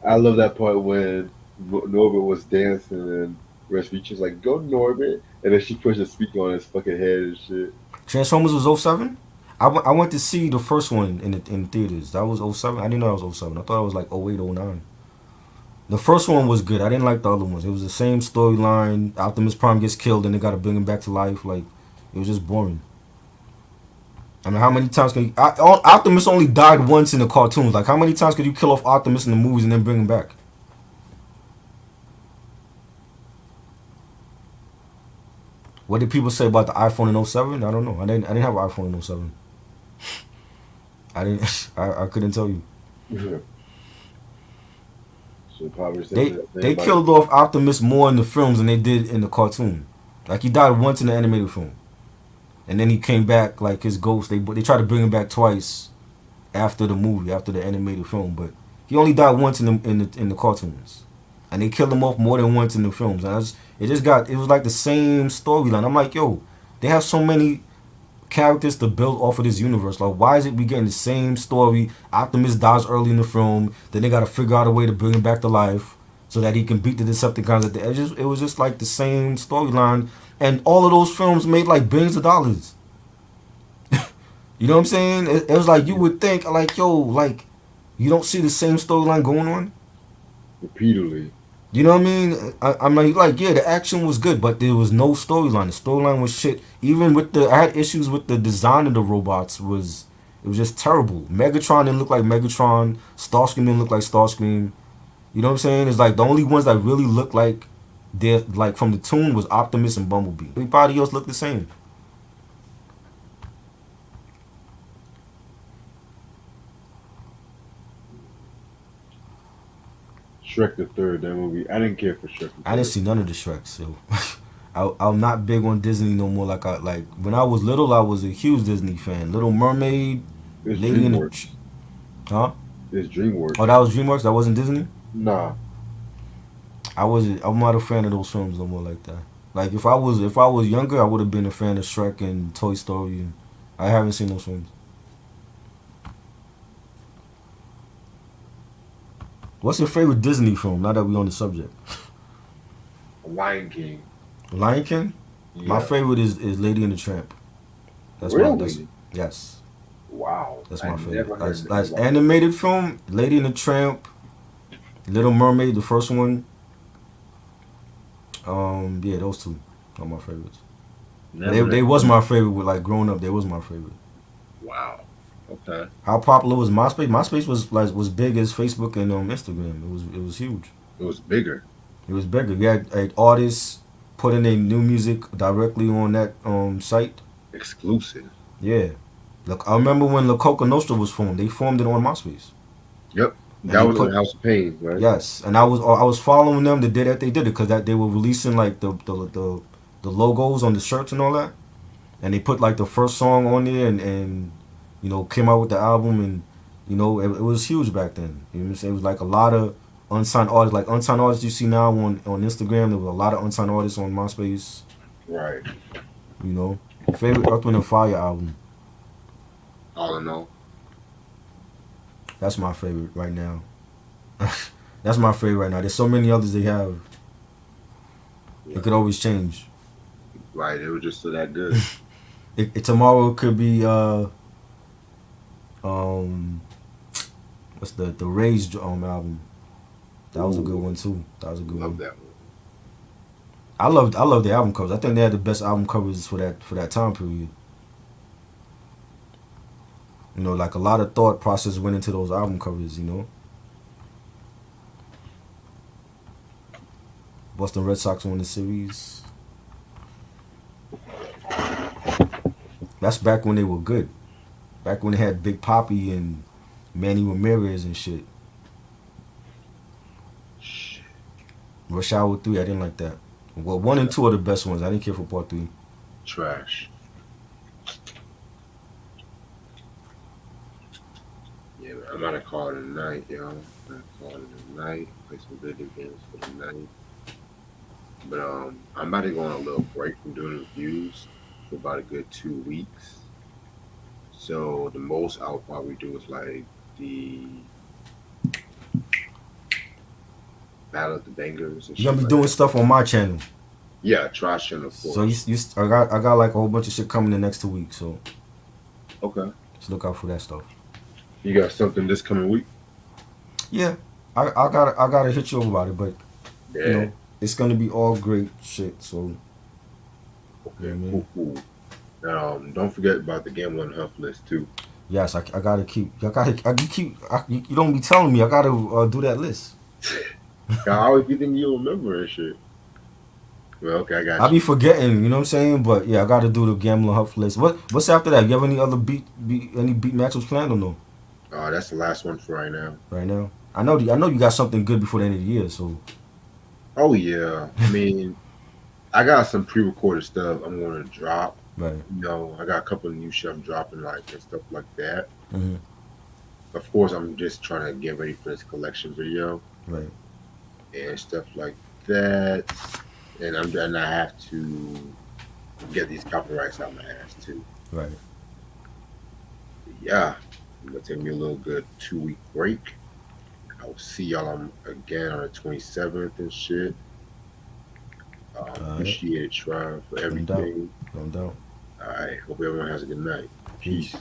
I love that part when Norbit was dancing and Respucia's like, "Go Norbit," and then she pushed the speaker on his fucking head and shit. Transformers was 07? I went to see the first one in theaters. That was '07. I didn't know it was '07. I thought it was like '08, '09. The first one was good. I didn't like the other ones. It was the same storyline. Optimus Prime gets killed and they got to bring him back to life. Like, it was just boring. I mean, how many times can you... Optimus only died once in the cartoons. Like, how many times could you kill off Optimus in the movies and then bring him back? What did people say about the iPhone in '07? I don't know. I didn't have an iPhone in '07. I couldn't tell you. Yeah. So probably They killed off Optimus more in the films than they did in the cartoon. Like, he died once in the animated film, and then he came back like his ghost. They tried to bring him back twice after the movie, after the animated film, but he only died once in the cartoons, and they killed him off more than once in the films. And it was like the same storyline. I'm like, yo, they have so many characters to build off of this universe. Like, why is it we getting the same story? Optimus dies early in the film, then they got to figure out a way to bring him back to life so that he can beat the Decepticons at the edges. It was just like the same storyline, and all of those films made like billions of dollars. You know what I'm saying? It was like, you would think like, yo, like, you don't see the same storyline going on repeatedly. You know what I mean? I'm like, yeah, the action was good, but there was no storyline. The storyline was shit. Even with I had issues with the design of the robots. It was just terrible. Megatron didn't look like Megatron. Starscream didn't look like Starscream. You know what I'm saying? It's like the only ones that really looked like they're like from the tune was Optimus and Bumblebee. Everybody else looked the same. Shrek the Third, that movie. I didn't care for Shrek. I didn't see none of the Shreks, so I'm not big on Disney no more. Like when I was little, I was a huge Disney fan. Little Mermaid, It's Lady in the DreamWorks. Huh? It's DreamWorks. Oh, that was DreamWorks. That wasn't Disney. Nah. I'm not a fan of those films no more like that. Like if I was younger, I would have been a fan of Shrek and Toy Story, and I haven't seen those films. What's your favorite Disney film? Now that we're on the subject. Lion King. Lion King. Yeah. My favorite is Lady and the Tramp. Really? Yes. Wow. That's my I favorite. never heard That's that. animated film. Lady and the Tramp, Little Mermaid, the first one. Yeah, those two are my favorites. They was my favorite with like growing up. They was my favorite. Wow. Okay. How popular was MySpace? MySpace was big as Facebook and Instagram. It was huge. It was bigger. It was bigger. You had artists putting their new music directly on that site. Exclusive. Yeah. Look, I remember when La Coca Nostra was formed. They formed it on MySpace. Yep. And That they was put- in House of Pain, right? Yes, and I was following them the day that they did it because that they were releasing like the logos on the shirts and all that, and they put like the first song on there and you know came out with the album, and you know it was huge back then. You know what I'm saying? It was like a lot of unsigned artists, like unsigned artists you see now on Instagram. There was a lot of unsigned artists on MySpace. Right. You know, favorite Earth, Wind and Fire album. All in all. That's my favorite right now. That's my favorite right now. There's so many others they have. It could always change. Right. It was just so that good. Tomorrow it could be what's the Rage album. That was a good one too. That was a good Love one. that one. I love the album covers. I think they had the best album covers for that time period. You know, like a lot of thought process went into those album covers, you know. Boston Red Sox won the series. That's back when they were good. Back when they had Big Papi and Manny Ramirez and shit. Shit. Rush Hour 3, I didn't like that. Well, 1 and 2 are the best ones. I didn't care for part 3. Trash. Yeah, man, I'm gonna call it a night, yo. I'm gonna call it a night. Play some video games for the night. But I'm about to go on a little break from doing reviews for about a good 2 weeks. So the most I'll probably do is like the Battle of the Bangers and shit. You're gonna be like doing that. stuff on my channel. Yeah, Trash Channel, of course. So I got like a whole bunch of shit coming the next 2 weeks. So Okay. Just look out for that stuff. You got something this coming week? Yeah, I gotta hit you up about it, but Yeah. you know, it's gonna be all great shit. So Okay. yeah, man. Cool. Don't forget about the Gamble and Huff list too. Yes, I gotta keep. You don't be telling me. I gotta do that list. I always be thinking you'll remember and shit. Well, okay, I got I you. be forgetting. You know what I'm saying? But yeah, I gotta do the gambling huff list. What's after that? You have any other beat matchups planned or no? That's the last one for right now. Right now, I know you got something good before the end of the year. So Oh yeah. I mean, I got some pre-recorded stuff I'm gonna drop. right. I got a couple of new shit I'm dropping like and stuff like that. Hmm. Of course, I'm just trying to get ready for this collection video Right. and stuff like that. And I have to get these copyrights out my ass too. Right. Yeah, I'm gonna take me a little good 2-week break. I'll see y'all again on the 27th and shit. Appreciate it, Shrive, for No doubt. everything. No doubt. All right, hope everyone has a good night. Peace. Peace.